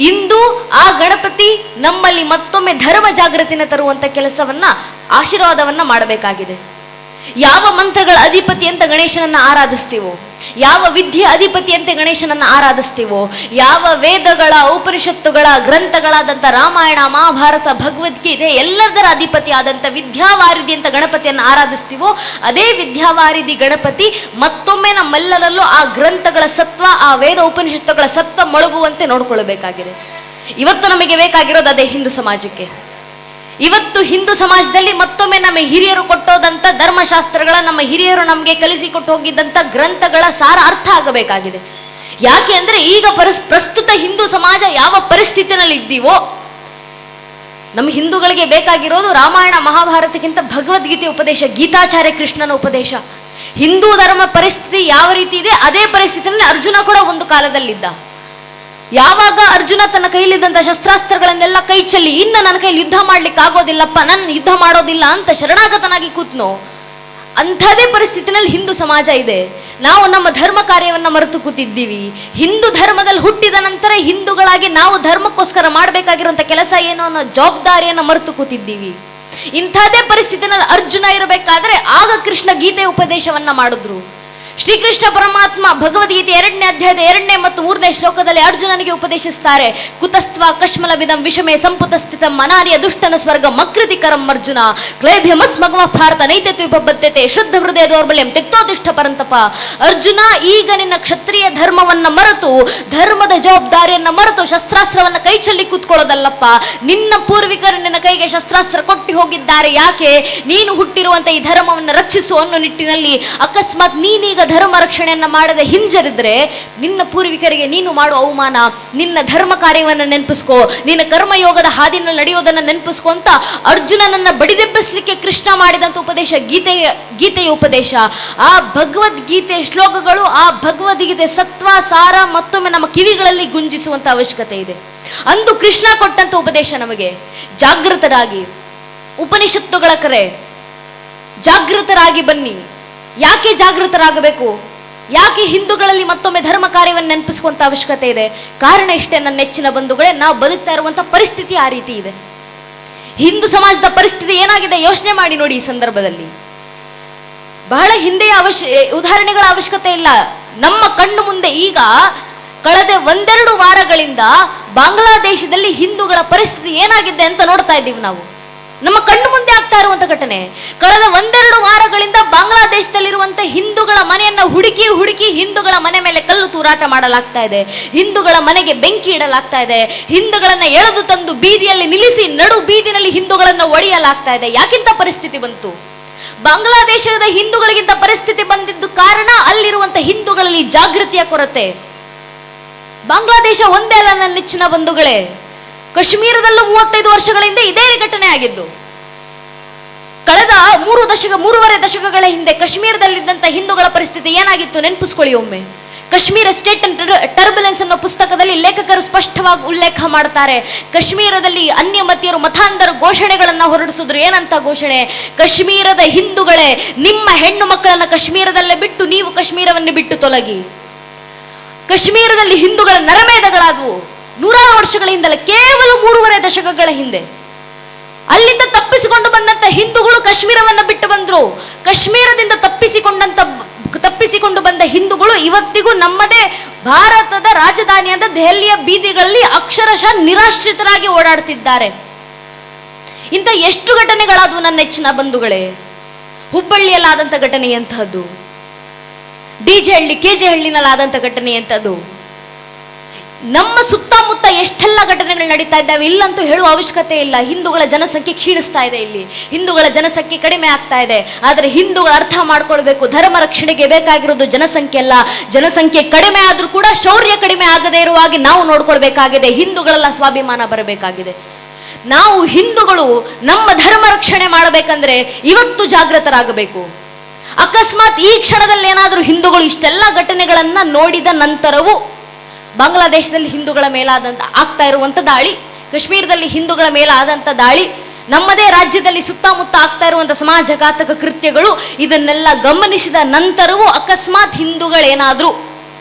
ಇಂದು ಆ ಗಣಪತಿ ನಮ್ಮಲ್ಲಿ ಮತ್ತೊಮ್ಮೆ ಧರ್ಮ ಜಾಗೃತಿನ ತರುವಂತ ಕೆಲಸವನ್ನ, ಆಶೀರ್ವಾದವನ್ನ ಮಾಡಬೇಕಾಗಿದೆ. ಯಾವ ಮಂತ್ರಗಳ ಅಧಿಪತಿ ಅಂತ ಗಣೇಶನನ್ನ ಆರಾಧಿಸ್ತೀವೋ, ಯಾವ ವಿದ್ಯೆ ಅಧಿಪತಿಯಂತೆ ಗಣೇಶನನ್ನ ಆರಾಧಿಸ್ತೀವೋ, ಯಾವ ವೇದಗಳ ಉಪನಿಷತ್ತುಗಳ ಗ್ರಂಥಗಳಾದಂಥ ರಾಮಾಯಣ, ಮಹಾಭಾರತ, ಭಗವದ್ಗೀತೆ ಎಲ್ಲದರ ಅಧಿಪತಿ ಆದಂಥ ವಿದ್ಯಾವಾರಿಧಿ ಅಂತ ಗಣಪತಿಯನ್ನು ಆರಾಧಿಸ್ತೀವೋ, ಅದೇ ವಿದ್ಯಾವಾರಿಧಿ ಗಣಪತಿ ಮತ್ತೊಮ್ಮೆ ನಮ್ಮೆಲ್ಲರಲ್ಲೂ ಆ ಗ್ರಂಥಗಳ ಸತ್ವ, ಆ ವೇದ ಉಪನಿಷತ್ತುಗಳ ಸತ್ವ ಮೊಳಗುವಂತೆ ನೋಡ್ಕೊಳ್ಬೇಕಾಗಿದೆ. ಇವತ್ತು ನಮಗೆ ಬೇಕಾಗಿರೋದು ಅದೇ ಹಿಂದೂ ಸಮಾಜಕ್ಕೆ. ಇವತ್ತು ಹಿಂದೂ ಸಮಾಜದಲ್ಲಿ ಮತ್ತೊಮ್ಮೆ ನಮ್ಮ ಹಿರಿಯರು ಕೊಟ್ಟೋದಂಥ ಧರ್ಮಶಾಸ್ತ್ರಗಳ, ನಮ್ಮ ಹಿರಿಯರು ನಮಗೆ ಕಲಿಸಿಕೊಟ್ಟು ಹೋಗಿದ್ದಂಥ ಗ್ರಂಥಗಳ ಸಾರ ಅರ್ಥ ಆಗಬೇಕಾಗಿದೆ. ಯಾಕೆ ಅಂದ್ರೆ ಈಗ ಪ್ರಸ್ತುತ ಹಿಂದೂ ಸಮಾಜ ಯಾವ ಪರಿಸ್ಥಿತಿನಲ್ಲಿ ಇದ್ದೀವೋ, ನಮ್ಮ ಹಿಂದೂಗಳಿಗೆ ಬೇಕಾಗಿರೋದು ರಾಮಾಯಣ ಮಹಾಭಾರತಕ್ಕಿಂತ ಭಗವದ್ಗೀತೆ ಉಪದೇಶ, ಗೀತಾಚಾರ್ಯ ಕೃಷ್ಣನ ಉಪದೇಶ. ಹಿಂದೂ ಧರ್ಮ ಪರಿಸ್ಥಿತಿ ಯಾವ ರೀತಿ ಇದೆ ಅದೇ ಪರಿಸ್ಥಿತಿಯಲ್ಲಿ ಅರ್ಜುನ ಕೂಡ ಒಂದು ಕಾಲದಲ್ಲಿದ್ದ. ಯಾವಾಗ ಅರ್ಜುನ ತನ್ನ ಕೈಲಿದ್ದಂಥ ಶಸ್ತ್ರಾಸ್ತ್ರಗಳನ್ನೆಲ್ಲ ಕೈ ಚೆಲ್ಲಿ, ಇನ್ನು ನನ್ನ ಕೈಲಿ ಯುದ್ಧ ಮಾಡ್ಲಿಕ್ಕೆ ಆಗೋದಿಲ್ಲಪ್ಪ, ನನ್ನ ಯುದ್ಧ ಮಾಡೋದಿಲ್ಲ ಅಂತ ಶರಣಾಗತನಾಗಿ ಕೂತ್ನೋ, ಅಂಥದೇ ಪರಿಸ್ಥಿತಿನಲ್ಲಿ ಹಿಂದೂ ಸಮಾಜ ಇದೆ. ನಾವು ನಮ್ಮ ಧರ್ಮ ಕಾರ್ಯವನ್ನ ಮರೆತು ಕೂತಿದ್ದೀವಿ. ಹಿಂದೂ ಧರ್ಮದಲ್ಲಿ ಹುಟ್ಟಿದ ನಂತರ ಹಿಂದೂಗಳಾಗಿ ನಾವು ಧರ್ಮಕ್ಕೋಸ್ಕರ ಮಾಡಬೇಕಾಗಿರುವಂಥ ಕೆಲಸ ಏನು ಅನ್ನೋ ಜವಾಬ್ದಾರಿಯನ್ನು ಮರೆತು ಕೂತಿದ್ದೀವಿ. ಇಂಥದೇ ಪರಿಸ್ಥಿತಿನಲ್ಲಿ ಅರ್ಜುನ ಇರಬೇಕಾದ್ರೆ ಆಗ ಕೃಷ್ಣ ಗೀತೆ ಉಪದೇಶವನ್ನ ಮಾಡಿದ್ರು. ಶ್ರೀಕೃಷ್ಣ ಪರಮಾತ್ಮ ಭಗವದ್ಗೀತೆ 2ನೇ ಅಧ್ಯಾಯದ 2ನೇ ಮತ್ತು 3ನೇ ಶ್ಲೋಕದಲ್ಲಿ ಅರ್ಜುನನಿಗೆ ಉಪದೇಶಿಸ್ತಾರೆ. ಕುತಸ್ತ್ವ ಕಶ್ಮಲ ವಿಧಂ ವಿಷಮೇ ಸಂಪುಟ ಸ್ಥಿತ ಮನಾರ್ಯ ದುಷ್ಟನ ಸ್ವರ್ಗ ಮಕೃತಿಕರಂ ಅರ್ಜುನ ಕ್ಲೇಭ್ಯಮಸ್ಮಗಮ ಭಾರತ ನೈತ್ಯತ್ವಬದ್ಧತೆ ಶುದ್ಧ ಹೃದಯ ದೌರ್ಬಲ್ಯಂ ತೆಕ್ತೋದಿಷ್ಟ ಪರಂತಪ. ಅರ್ಜುನ, ಈಗ ನಿನ್ನ ಕ್ಷತ್ರಿಯ ಧರ್ಮವನ್ನ ಮರೆತು, ಧರ್ಮದ ಜವಾಬ್ದಾರಿಯನ್ನ ಮರೆತು ಶಸ್ತ್ರಾಸ್ತ್ರವನ್ನ ಕೈ ಚೆಲ್ಲಿ ಕೂತ್ಕೊಳ್ಳೋದಲ್ಲಪ್ಪ. ನಿನ್ನ ಪೂರ್ವಿಕರು ನಿನ್ನ ಕೈಗೆ ಶಸ್ತ್ರಾಸ್ತ್ರ ಕೊಟ್ಟು ಹೋಗಿದ್ದಾರೆ. ಯಾಕೆ? ನೀನು ಹುಟ್ಟಿರುವಂತ ಈ ಧರ್ಮವನ್ನು ರಕ್ಷಿಸು ಅನ್ನೋ ನಿಟ್ಟಿನಲ್ಲಿ. ಅಕಸ್ಮಾತ್ ನೀನೀಗ ಧರ್ಮ ರಕ್ಷಣೆಯನ್ನ ಮಾಡದೆ ಹಿಂಜರಿದ್ರೆ ನಿನ್ನ ಪೂರ್ವಿಕರಿಗೆ ನೀನು ಮಾಡುವ ಅವಮಾನ. ನಿನ್ನ ಧರ್ಮ ಕಾರ್ಯವನ್ನು ನೆನಪಿಸ್ಕೋ, ನಿನ್ನ ಕರ್ಮಯೋಗದ ಹಾದಿನಲ್ಲಿ ನಡೆಯೋದನ್ನ ನೆನಪಿಸ್ಕೋ ಅಂತ ಅರ್ಜುನನನ್ನ ಬಡಿದೆಬ್ಬಿಸ್ಲಿಕ್ಕೆ ಕೃಷ್ಣ ಮಾಡಿದಂತ ಉಪದೇಶ ಗೀತೆಯ ಉಪದೇಶ. ಆ ಭಗವದ್ಗೀತೆ ಶ್ಲೋಕಗಳು, ಆ ಭಗವದ್ಗೀತೆ ಸತ್ವ ಸಾರ ಮತ್ತೊಮ್ಮೆ ನಮ್ಮ ಕಿವಿಗಳಲ್ಲಿ ಗುಂಜಿಸುವಂತ ಅವಶ್ಯಕತೆ ಇದೆ. ಅಂದು ಕೃಷ್ಣ ಕೊಟ್ಟಂತ ಉಪದೇಶ ನಮಗೆ, ಜಾಗೃತರಾಗಿ, ಉಪನಿಷತ್ತುಗಳ ಕರೆ, ಜಾಗೃತರಾಗಿ ಬನ್ನಿ. ಯಾಕೆ ಜಾಗೃತರಾಗಬೇಕು? ಯಾಕೆ ಹಿಂದೂಗಳಲ್ಲಿ ಮತ್ತೊಮ್ಮೆ ಧರ್ಮ ಕಾರ್ಯವನ್ನು ನೆನಪಿಸುವಂತ ಅವಶ್ಯಕತೆ ಇದೆ? ಕಾರಣ ಇಷ್ಟೇ ನನ್ನ ನೆಚ್ಚಿನ ಬಂಧುಗಳೇ, ನಾವು ಬದುಕ್ತಾ ಇರುವಂತ ಪರಿಸ್ಥಿತಿ ಆ ರೀತಿ ಇದೆ. ಹಿಂದೂ ಸಮಾಜದ ಪರಿಸ್ಥಿತಿ ಏನಾಗಿದೆ ಯೋಚನೆ ಮಾಡಿ ನೋಡಿ. ಈ ಸಂದರ್ಭದಲ್ಲಿ ಬಹಳ ಹಿಂದೆಯ ಉದಾಹರಣೆಗಳ ಅವಶ್ಯಕತೆ ಇಲ್ಲ. ನಮ್ಮ ಕಣ್ಣು ಮುಂದೆ ಈಗ ಕಳೆದ 1-2 ವಾರಗಳಿಂದ ಬಾಂಗ್ಲಾದೇಶದಲ್ಲಿ ಹಿಂದೂಗಳ ಪರಿಸ್ಥಿತಿ ಏನಾಗಿದೆ ಅಂತ ನೋಡ್ತಾ ಇದ್ದೀವಿ ನಾವು. ನಮ್ಮ ಕಣ್ಣು ಮುಂದೆ ಆಗ್ತಾ ಇರುವಂತ ಘಟನೆ. ಕಳೆದ 1-2 ವಾರಗಳಿಂದ ಬಾಂಗ್ಲಾದೇಶದಲ್ಲಿರುವಂತ ಹಿಂದೂಗಳ ಮನೆಯನ್ನ ಹುಡುಕಿ ಹಿಂದೂಗಳ ಮನೆ ಮೇಲೆ ಕಲ್ಲು ತೂರಾಟ ಮಾಡಲಾಗ್ತಾ ಇದೆ. ಹಿಂದೂಗಳ ಮನೆಗೆ ಬೆಂಕಿ ಇಡಲಾಗ್ತಾ ಇದೆ. ಹಿಂದೂಗಳನ್ನ ಎಳೆದು ತಂದು ಬೀದಿಯಲ್ಲಿ ನಿಲ್ಲಿಸಿ ನಡು ಬೀದಿನಲ್ಲಿ ಹಿಂದೂಗಳನ್ನ ಒಡೆಯಲಾಗ್ತಾ ಇದೆ. ಯಾಕಿಂತ ಪರಿಸ್ಥಿತಿ ಬಂತು? ಬಾಂಗ್ಲಾದೇಶದ ಹಿಂದೂಗಳಿಗಿಂತ ಪರಿಸ್ಥಿತಿ ಬಂದಿದ್ದು ಕಾರಣ ಅಲ್ಲಿರುವಂತ ಹಿಂದೂಗಳಲ್ಲಿ ಜಾಗೃತಿಯ ಕೊರತೆ. ಬಾಂಗ್ಲಾದೇಶ ಒಂದೇ ಅಲ್ಲ ನನ್ನ ನೆಚ್ಚಿನ ಬಂಧುಗಳೇ, ಕಾಶ್ಮೀರದಲ್ಲೂ 35 ವರ್ಷಗಳ ಹಿಂದೆ ಇದೇ ಘಟನೆ ಆಗಿದ್ದು. ಕಳೆದ 3.5 ದಶಕಗಳ ಹಿಂದೆ ಕಾಶ್ಮೀರದಲ್ಲಿದ್ದಂಥ ಹಿಂದೂಗಳ ಪರಿಸ್ಥಿತಿ ಏನಾಗಿತ್ತು ನೆನಪಿಸ್ಕೊಳ್ಳಿ ಒಮ್ಮೆ. ಕಾಶ್ಮೀರ ಸ್ಟೇಟ್ ಅಂಡ್ ಟರ್ಬುಲೆನ್ಸ್ ಅನ್ನೋ ಪುಸ್ತಕದಲ್ಲಿ ಲೇಖಕರು ಸ್ಪಷ್ಟವಾಗಿ ಉಲ್ಲೇಖ ಮಾಡ್ತಾರೆ. ಕಾಶ್ಮೀರದಲ್ಲಿ ಅನ್ಯಮತೀಯರು ಮತಾಂತರ ಘೋಷಣೆಗಳನ್ನ ಹೊರಡಿಸಿದ್ರು. ಏನಂತ ಘೋಷಣೆ? ಕಾಶ್ಮೀರದ ಹಿಂದೂಗಳೇ, ನಿಮ್ಮ ಹೆಣ್ಣು ಮಕ್ಕಳನ್ನ ಕಾಶ್ಮೀರದಲ್ಲೇ ಬಿಟ್ಟು ನೀವು ಕಾಶ್ಮೀರವನ್ನು ಬಿಟ್ಟು ತೊಲಗಿ. ಕಾಶ್ಮೀರದಲ್ಲಿ ಹಿಂದೂಗಳ ನರಮೇಧಗಳಾದವು. 100 ವರ್ಷಗಳ ಹಿಂದಲ್ಲ, ಕೇವಲ 3.5 ದಶಕಗಳ ಹಿಂದೆ. ಅಲ್ಲಿಂದ ತಪ್ಪಿಸಿಕೊಂಡು ಬಂದಂತ ಹಿಂದೂಗಳು ಕಾಶ್ಮೀರವನ್ನ ಬಿಟ್ಟು ಬಂದ್ರು. ಕಾಶ್ಮೀರದಿಂದ ತಪ್ಪಿಸಿಕೊಂಡು ಬಂದ ಹಿಂದೂಗಳು ಇವತ್ತಿಗೂ ನಮ್ಮದೇ ಭಾರತದ ರಾಜಧಾನಿಯಾದ ದೆಹಲಿಯ ಬೀದಿಗಳಲ್ಲಿ ಅಕ್ಷರಶಃ ನಿರಾಶ್ರಿತರಾಗಿ ಓಡಾಡ್ತಿದ್ದಾರೆ. ಇಂಥ ಎಷ್ಟು ಘಟನೆಗಳಾದವು ನನ್ನ ನೆಚ್ಚಿನ ಬಂಧುಗಳೇ. ಹುಬ್ಬಳ್ಳಿಯಲ್ಲಾದಂಥ ಘಟನೆ ಎಂತಹದ್ದು, ಡಿಜೆ ಹಳ್ಳಿ ಕೆಜೆ ಹಳ್ಳಿನಲ್ಲಾದಂಥ ಘಟನೆ ಎಂತದ್ದು, ನಮ್ಮ ಸುತ್ತಮುತ್ತ ಎಷ್ಟೆಲ್ಲ ಘಟನೆಗಳು ನಡೀತಾ ಇದ್ದಾವೆ. ಇಲ್ಲಂತೂ ಹೇಳುವ ಅವಶ್ಯಕತೆ ಇಲ್ಲ. ಹಿಂದೂಗಳ ಜನಸಂಖ್ಯೆ ಕ್ಷೀಣಿಸ್ತಾ ಇದೆ. ಇಲ್ಲಿ ಹಿಂದೂಗಳ ಜನಸಂಖ್ಯೆ ಕಡಿಮೆ ಆಗ್ತಾ ಇದೆ. ಆದರೆ ಹಿಂದೂಗಳು ಅರ್ಥ ಮಾಡ್ಕೊಳ್ಬೇಕು, ಧರ್ಮ ರಕ್ಷಣೆಗೆ ಬೇಕಾಗಿರೋದು ಜನಸಂಖ್ಯೆ ಅಲ್ಲ. ಜನಸಂಖ್ಯೆ ಕಡಿಮೆ ಆದ್ರೂ ಕೂಡ ಶೌರ್ಯ ಕಡಿಮೆ ಆಗದೇ ಇರುವ ಹಾಗೆ ನಾವು ನೋಡ್ಕೊಳ್ಬೇಕಾಗಿದೆ. ಹಿಂದೂಗಳೆಲ್ಲ ಸ್ವಾಭಿಮಾನ ಬರಬೇಕಾಗಿದೆ. ನಾವು ಹಿಂದೂಗಳು ನಮ್ಮ ಧರ್ಮ ರಕ್ಷಣೆ ಮಾಡಬೇಕಂದ್ರೆ ಇವತ್ತು ಜಾಗೃತರಾಗಬೇಕು. ಅಕಸ್ಮಾತ್ ಈ ಕ್ಷಣದಲ್ಲಿ ಏನಾದರೂ ಹಿಂದೂಗಳು ಇಷ್ಟೆಲ್ಲ ಘಟನೆಗಳನ್ನ ನೋಡಿದ ನಂತರವೂ ಬಾಂಗ್ಲಾದೇಶದಲ್ಲಿ ಹಿಂದೂಗಳ ಮೇಲಾದಂತ ಆಗ್ತಾ ಇರುವಂತ ದಾಳಿ, ಕಾಶ್ಮೀರದಲ್ಲಿ ಹಿಂದೂಗಳ ಮೇಲಾದಂತ ದಾಳಿ, ನಮ್ಮದೇ ರಾಜ್ಯದಲ್ಲಿ ಸುತ್ತಮುತ್ತ ಆಗ್ತಾ ಇರುವಂತ ಸಮಾಜಘಾತಕ ಕೃತ್ಯಗಳು, ಇದನ್ನೆಲ್ಲ ಗಮನಿಸಿದ ನಂತರವೂ ಅಕಸ್ಮಾತ್ ಹಿಂದೂಗಳೇನಾದ್ರೂ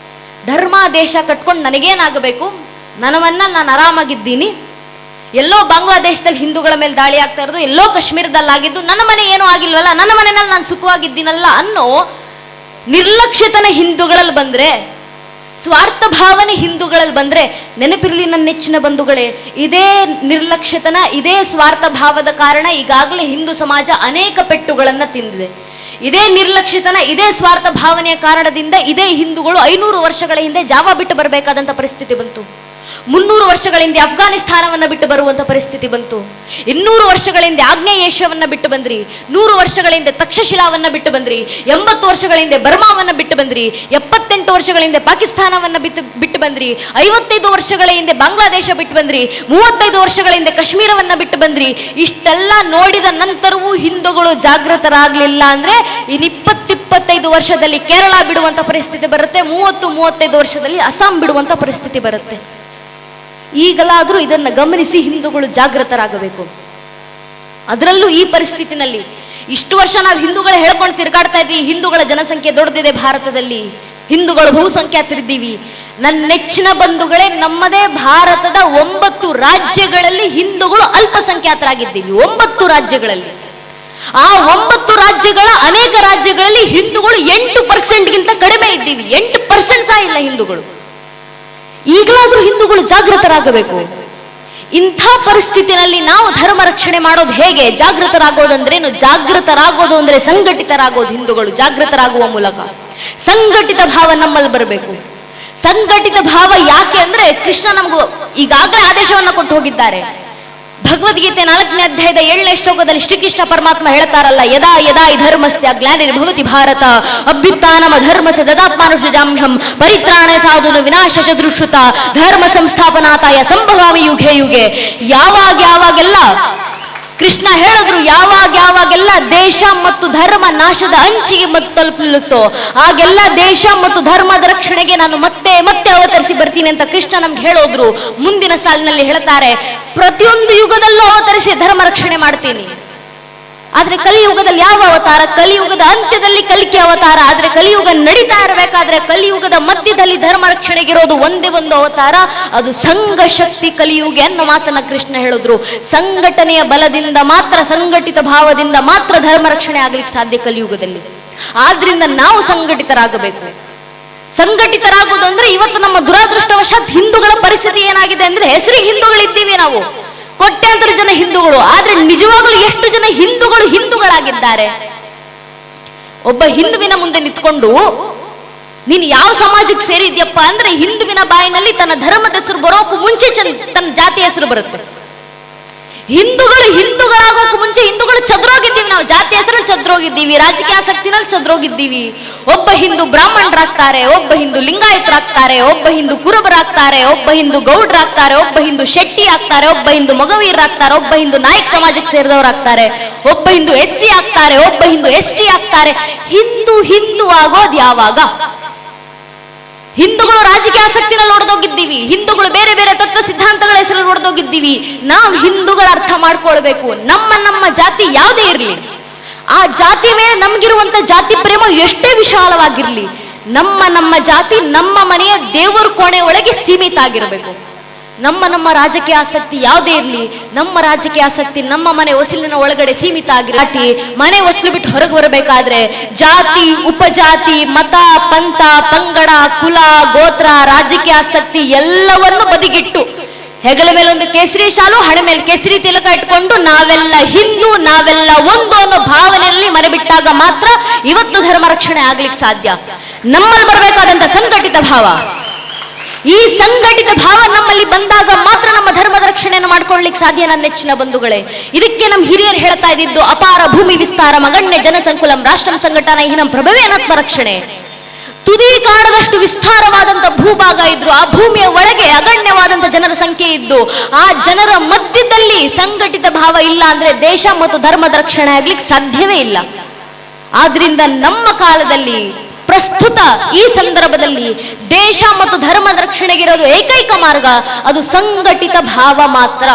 ಧರ್ಮ ದೇಶ ಕಟ್ಕೊಂಡು ನನಗೇನಾಗಬೇಕು, ನಾನು ಆರಾಮಾಗಿದ್ದೀನಿ, ಎಲ್ಲೋ ಬಾಂಗ್ಲಾದೇಶದಲ್ಲಿ ಹಿಂದೂಗಳ ಮೇಲೆ ದಾಳಿ ಆಗ್ತಾ ಇರೋದು, ಎಲ್ಲೋ ಕಾಶ್ಮೀರದಲ್ಲಾಗಿದ್ದು, ನನ್ನ ಮನೆ ಏನೂ ಆಗಿಲ್ವಲ್ಲ, ನನ್ನ ಮನೆಯಲ್ಲಿ ನಾನು ಸುಖವಾಗಿದ್ದೀನಲ್ಲ ಅನ್ನೋ ನಿರ್ಲಕ್ಷ್ಯತನ ಹಿಂದೂಗಳಲ್ಲಿ ಬಂದ್ರೆ, ಸ್ವಾರ್ಥ ಭಾವನೆ ಹಿಂದೂಗಳಲ್ಲಿ ಬಂದ್ರೆ, ನೆನಪಿರಲಿ ನನ್ನ ನೆಚ್ಚಿನ ಬಂಧುಗಳೇ, ಇದೇ ನಿರ್ಲಕ್ಷ್ಯತನ, ಇದೇ ಸ್ವಾರ್ಥ ಭಾವದ ಕಾರಣ ಈಗಾಗಲೇ ಹಿಂದೂ ಸಮಾಜ ಅನೇಕ ಪೆಟ್ಟುಗಳನ್ನ ತಿಂದಿದೆ. ಇದೇ ನಿರ್ಲಕ್ಷ್ಯತನ, ಇದೇ ಸ್ವಾರ್ಥ ಭಾವನೆಯ ಕಾರಣದಿಂದ ಇದೇ ಹಿಂದೂಗಳು 500 ವರ್ಷಗಳ ಹಿಂದೆ ಜಾವ ಬಿಟ್ಟು ಬರಬೇಕಾದಂತ ಪರಿಸ್ಥಿತಿ ಬಂತು. 300 ವರ್ಷಗಳ ಹಿಂದೆ ಅಫ್ಘಾನಿಸ್ತಾನವನ್ನ ಬಿಟ್ಟು ಬರುವಂತ ಪರಿಸ್ಥಿತಿ ಬಂತು. 200 ವರ್ಷಗಳ ಹಿಂದೆ ಆಗ್ನೇಯ ಏಷ್ಯಾವನ್ನ ಬಿಟ್ಟು ಬಂದ್ರಿ. 100 ವರ್ಷಗಳ ಹಿಂದೆ ತಕ್ಷಶಿಲಾವನ್ನ ಬಿಟ್ಟು ಬಂದ್ರಿ. 80 ವರ್ಷಗಳ ಹಿಂದೆ ಬರ್ಮಾವನ್ನ ಬಿಟ್ಟು ಬಂದ್ರಿ. 78 ವರ್ಷಗಳ ಹಿಂದೆ ಪಾಕಿಸ್ತಾನವನ್ನ ಬಿಟ್ಟು ಬಂದ್ರಿ. 55 ವರ್ಷಗಳ ಹಿಂದೆ ಬಾಂಗ್ಲಾದೇಶ ಬಿಟ್ಟು ಬಂದ್ರಿ. 35 ವರ್ಷಗಳ ಹಿಂದೆ ಕಾಶ್ಮೀರವನ್ನ ಬಿಟ್ಟು ಬಂದ್ರಿ. ಇಷ್ಟೆಲ್ಲ ನೋಡಿದ ನಂತರವೂ ಹಿಂದೂಗಳು ಜಾಗೃತರಾಗ್ಲಿಲ್ಲ ಅಂದ್ರೆ ಇನ್ನು 20-25 ವರ್ಷದಲ್ಲಿ ಕೇರಳ ಬಿಡುವಂತ ಪರಿಸ್ಥಿತಿ ಬರುತ್ತೆ. 30-35 ವರ್ಷದಲ್ಲಿ ಅಸ್ಸಾಂ ಬಿಡುವಂತ ಪರಿಸ್ಥಿತಿ ಬರುತ್ತೆ. ಈಗಲಾದ್ರೂ ಇದನ್ನ ಗಮನಿಸಿ ಹಿಂದೂಗಳು ಜಾಗೃತರಾಗಬೇಕು. ಅದರಲ್ಲೂ ಈ ಪರಿಸ್ಥಿತಿನಲ್ಲಿ ಇಷ್ಟು ವರ್ಷ ನಾವು ಹಿಂದೂಗಳು ಹೇಳ್ಕೊಂಡು ತಿರುಗಾಡ್ತಾ ಇದ್ವಿ, ಹಿಂದೂಗಳ ಜನಸಂಖ್ಯೆ ದೊಡ್ಡದಿದೆ ಭಾರತದಲ್ಲಿ, ಹಿಂದೂಗಳು ಬಹುಸಂಖ್ಯಾತರಿದ್ದೀವಿ. ನನ್ನ ನೆಚ್ಚಿನ ಬಂಧುಗಳೇ, ನಮ್ಮದೇ ಭಾರತದ 9 ರಾಜ್ಯಗಳಲ್ಲಿ ಹಿಂದೂಗಳು ಅಲ್ಪಸಂಖ್ಯಾತರಾಗಿದ್ದೀವಿ. 9 ರಾಜ್ಯಗಳಲ್ಲಿ. ಆ 9 ರಾಜ್ಯಗಳ ಅನೇಕ ರಾಜ್ಯಗಳಲ್ಲಿ ಹಿಂದೂಗಳು 8%ಗಿಂತ ಕಡಿಮೆ ಇದ್ದೀವಿ. 8% ಸಹ ಇಲ್ಲ ಹಿಂದೂಗಳು. ಈಗಲಾದ್ರೂ ಹಿಂದೂಗಳು ಜಾಗೃತರಾಗಬೇಕು. ಇಂಥ ಪರಿಸ್ಥಿತಿನಲ್ಲಿ ನಾವು ಧರ್ಮ ರಕ್ಷಣೆ ಮಾಡೋದು ಹೇಗೆ? ಜಾಗೃತರಾಗೋದಂದ್ರೇನು? ಜಾಗೃತರಾಗೋದು ಅಂದ್ರೆ ಸಂಘಟಿತರಾಗೋದು. ಹಿಂದೂಗಳು ಜಾಗೃತರಾಗುವ ಮೂಲಕ ಸಂಘಟಿತ ಭಾವ ನಮ್ಮಲ್ಲಿ ಬರಬೇಕು. ಸಂಘಟಿತ ಭಾವ ಯಾಕೆ ಅಂದ್ರೆ ಕೃಷ್ಣ ನಮಗೂ ಈಗಾಗಲೇ ಆದೇಶವನ್ನ ಕೊಟ್ಟು ಹೋಗಿದ್ದಾರೆ. ಭಗವದ್ಗೀತೆ 4ನೇ ಅಧ್ಯಾಯದ 7ನೇ ಶ್ಲೋಕದಲ್ಲಿ ಶ್ರೀಕೃಷ್ಣ ಪರಮಾತ್ಮ ಹೇಳ್ತಾರಲ್ಲ, ಯದಾ ಯದಾ ಈ ಧರ್ಮಸ್ಯ ಗ್ಲಾನಿರ್ಭವತಿ ಭಾರತ ಅಭ್ಯುತ್ಥಾನಮ ಧರ್ಮಸ್ಯ ದದಾತ್ಮಾನುಷಜಾಮ್ಯಹಂ ಪರಿತ್ರಾಣಾಯ ಸಾಧುನ ವಿನಾಶಾಯ ದುಷ್ಕೃತ ಧರ್ಮ ಸಂಸ್ಥಾಪನಾರ್ಥಾಯ ಸಂಭವಾಮಿ ಯುಗೆ ಯುಗೆ. ಯಾವಾಗೆಲ್ಲ ಕೃಷ್ಣ ಹೇಳಿದ್ರು, ಯಾವಾಗೆಲ್ಲ ದೇಶ ಮತ್ತು ಧರ್ಮ ನಾಶದ ಅಂಚಿಗೆ ತಲುಪಲಿರುತ್ತೋ ಆಗೆಲ್ಲ ದೇಶ ಮತ್ತು ಧರ್ಮದ ರಕ್ಷಣೆಗೆ ನಾನು ಮತ್ತೆ ಅವತರಿಸಿ ಬರ್ತೀನಿ ಅಂತ ಕೃಷ್ಣ ನಮ್ಗೆ ಹೇಳೋದ್ರು. ಮುಂದಿನ ಸಾಲಿನಲ್ಲಿ ಹೇಳ್ತಾರೆ, ಪ್ರತಿಯೊಂದು ಯುಗದಲ್ಲೂ ಅವತರಿಸಿ ಧರ್ಮ ರಕ್ಷಣೆ ಮಾಡ್ತೀನಿ. ಆದ್ರೆ ಕಲಿಯುಗದಲ್ಲಿ ಯಾವ ಅವತಾರ? ಕಲಿಯುಗದ ಅಂತ್ಯದಲ್ಲಿ ಕಲಿಕೆ ಅವತಾರ. ಆದ್ರೆ ಕಲಿಯುಗ ನಡೀತಾ ಇರಬೇಕಾದ್ರೆ ಕಲಿಯುಗದ ಮಧ್ಯದಲ್ಲಿ ಧರ್ಮ ರಕ್ಷಣೆಗಿರೋದು ಒಂದೇ ಒಂದು ಅವತಾರ, ಅದು ಸಂಘ ಶಕ್ತಿ ಕಲಿಯುಗ ಅನ್ನೋ ಮಾತನ್ನ ಕೃಷ್ಣ ಹೇಳಿದ್ರು. ಸಂಘಟನೆಯ ಬಲದಿಂದ ಮಾತ್ರ, ಸಂಘಟಿತ ಭಾವದಿಂದ ಮಾತ್ರ ಧರ್ಮ ರಕ್ಷಣೆ ಆಗ್ಲಿಕ್ಕೆ ಸಾಧ್ಯ ಕಲಿಯುಗದಲ್ಲಿ. ಆದ್ರಿಂದ ನಾವು ಸಂಘಟಿತರಾಗಬೇಕು. ಸಂಘಟಿತರಾಗೋದು ಅಂದ್ರೆ ಇವತ್ತು ನಮ್ಮ ದುರಾದೃಷ್ಟವಶಾತ್ ಹಿಂದೂಗಳ ಪರಿಸ್ಥಿತಿ ಏನಾಗಿದೆ ಅಂದ್ರೆ, ಹೆಸರಿಗೆ ಹಿಂದೂಗಳಿದ್ದೀವಿ ನಾವು, ಕೋಟ್ಯಾಂತರ ಜನ ಹಿಂದೂಗಳು, ಆದ್ರೆ ನಿಜವಾಗ್ಲೂ ಎಷ್ಟು ಜನ ಹಿಂದೂಗಳಾಗಿದ್ದಾರೆ? ಒಬ್ಬ ಹಿಂದುವಿನ ಮುಂದೆ ನಿಂತ್ಕೊಂಡು ನೀನು ಯಾವ ಸಮಾಜಕ್ಕೆ ಸೇರಿದ್ಯಪ್ಪ ಅಂದ್ರೆ ಹಿಂದುವಿನ ಬಾಯಿನಲ್ಲಿ ತನ್ನ ಧರ್ಮದ ಹೆಸರು ಬರೋಕು ಮುಂಚೆ ತನ್ನ ಜಾತಿ ಹೆಸರು ಬರುತ್ತೆ. ಹಿಂದೂಗಳಾಗೋಕೆ ಮುಂಚೆ ಹಿಂದೂಗಳು ಚದ್ರೋಗಿದ್ದೀವಿ. ನಾವು ಜಾತಿ ಹೆಸರಲ್ಲಿ ಚದ್ರೋಗಿದ್ದೀವಿ, ರಾಜಕೀಯ ಆಸಕ್ತಿನಲ್ಲಿ ಚದ್ರೋಗಿದ್ದೀವಿ. ಒಬ್ಬ ಹಿಂದೂ ಬ್ರಾಹ್ಮಣರಾಗ್ತಾರೆ, ಒಬ್ಬ ಹಿಂದೂ ಲಿಂಗಾಯತರಾಗ್ತಾರೆ, ಒಬ್ಬ ಹಿಂದೂ ಕುರುಬರಾಗ್ತಾರೆ, ಒಬ್ಬ ಹಿಂದೂ ಗೌಡ್ರಾಗ್ತಾರೆ, ಒಬ್ಬ ಹಿಂದೂ ಶೆಟ್ಟಿ ಆಗ್ತಾರೆ, ಒಬ್ಬ ಹಿಂದೂ ಮೊಗವೀರರಾಗ್ತಾರೆ, ಒಬ್ಬ ಹಿಂದೂ ನಾಯಕ್ ಸಮಾಜಕ್ಕೆ ಸೇರಿದವರಾಗ್ತಾರೆ, ಒಬ್ಬ ಹಿಂದೂ SC ಆಗ್ತಾರೆ, ಒಬ್ಬ ಹಿಂದೂ ST ಆಗ್ತಾರೆ. ಹಿಂದೂ ಆಗೋದು ಯಾವಾಗ? ಹಿಂದೂಗಳು ರಾಜಕೀಯ ಆಸಕ್ತಿನಲ್ಲಿ ಹೊಡೆದೋಗಿದ್ದೀವಿ, ಹಿಂದೂಗಳು ಬೇರೆ ಬೇರೆ ತತ್ವ ಸಿದ್ಧಾಂತಗಳ ಹೆಸರಲ್ಲಿ ಹೊಡೆದೋಗಿದ್ದೀವಿ. ನಾವು ಹಿಂದೂಗಳ ಅರ್ಥ ಮಾಡ್ಕೊಳ್ಬೇಕು. ನಮ್ಮ ಜಾತಿ ಯಾವುದೇ ಇರಲಿ, ಆ ಜಾತಿ ಮೇಲೆ ನಮ್ಗಿರುವಂತ ಜಾತಿ ಪ್ರೇಮ ಎಷ್ಟೇ ವಿಶಾಲವಾಗಿರ್ಲಿ, ನಮ್ಮ ಜಾತಿ ನಮ್ಮ ಮನೆಯ ದೇವರ ಕೋಣೆ ಒಳಗೆ ಸೀಮಿತ ಆಗಿರಬೇಕು. ನಮ್ಮ ರಾಜಕೀಯ ಆಸಕ್ತಿ ಯಾವುದೇ ಇರಲಿ, ನಮ್ಮ ರಾಜಕೀಯ ಆಸಕ್ತಿ ನಮ್ಮ ಮನೆ ಹೊಸಲಿನ ಒಳಗಡೆ ಸೀಮಿತ ಆಗಿರಲಿ. ಮನೆ ಹೊಸಲು ಬಿಟ್ಟು ಹೊರಗೆ ಬರಬೇಕಾದ್ರೆ ಜಾತಿ, ಉಪಜಾತಿ, ಮತ, ಪಂಥ, ಪಂಗಡ, ಕುಲ, ಗೋತ್ರ, ರಾಜಕೀಯ ಆಸಕ್ತಿ ಎಲ್ಲವನ್ನು ಬದಿಗಿಟ್ಟು ಹೆಗಲ ಮೇಲೆ ಒಂದು ಕೇಸರಿ ಶಾಲು, ಹಣೆ ಮೇಲೆ ಕೇಸರಿ ತಿಲಕ ಇಟ್ಕೊಂಡು ನಾವೆಲ್ಲ ಹಿಂದೂ, ನಾವೆಲ್ಲ ಒಂದು ಅನ್ನೋ ಭಾವನೆಯಲ್ಲಿ ಮನೆ ಬಿಟ್ಟಾಗ ಮಾತ್ರ ಇವತ್ತು ಧರ್ಮ ರಕ್ಷಣೆ ಆಗ್ಲಿಕ್ಕೆ ಸಾಧ್ಯ. ನಮ್ಮಲ್ಲಿ ಬರಬೇಕಾದಂತ ಸಂಘಟಿತ ಭಾವ, ಈ ಸಂಘಟಿತ ಭಾವ ನಮ್ಮಲ್ಲಿ ಬಂದಾಗ ಮಾತ್ರ ನಮ್ಮ ಧರ್ಮದ ರಕ್ಷಣೆಯನ್ನು ಮಾಡ್ಕೊಳ್ಳಿಕ್ಕೆ ಸಾಧ್ಯ. ನನ್ನ ನೆಚ್ಚಿನ ಬಂಧುಗಳೇ, ಇದಕ್ಕೆ ನಮ್ಮ ಹಿರಿಯರು ಹೇಳ್ತಾ ಇದ್ದಿದ್ದು ಅಪಾರ ಭೂಮಿ ವಿಸ್ತಾರ ಮಗಣ್ಯ ಜನಸಂಕುಲಂ ರಾಷ್ಟ್ರಂ ಸಂಘಟನಾ ಹೀನಂ ಪ್ರಭವೇನಾತ್ಮ ರಕ್ಷಣೆ. ತುದಿ ಕಾಣದಷ್ಟು ವಿಸ್ತಾರವಾದಂತ ಭೂಭಾಗ ಇದ್ರು, ಆ ಭೂಮಿಯ ಒಳಗೆ ಅಗಣ್ಯವಾದಂತ ಜನರ ಸಂಖ್ಯೆ ಇದ್ದು, ಆ ಜನರ ಮಧ್ಯದಲ್ಲಿ ಸಂಘಟಿತ ಭಾವ ಇಲ್ಲ ಅಂದ್ರೆ ದೇಶ ಮತ್ತು ಧರ್ಮದ ರಕ್ಷಣೆ ಆಗ್ಲಿಕ್ಕೆ ಸಾಧ್ಯವೇ ಇಲ್ಲ. ಆದ್ರಿಂದ ನಮ್ಮ ಕಾಲದಲ್ಲಿ ಪ್ರಸ್ತುತ ಈ ಸಂದರ್ಭದಲ್ಲಿ ದೇಶ ಮತ್ತು ಧರ್ಮದ ರಕ್ಷಣೆಗಿರೋದು ಏಕೈಕ ಮಾರ್ಗ, ಅದು ಸಂಘಟಿತ ಭಾವ ಮಾತ್ರ.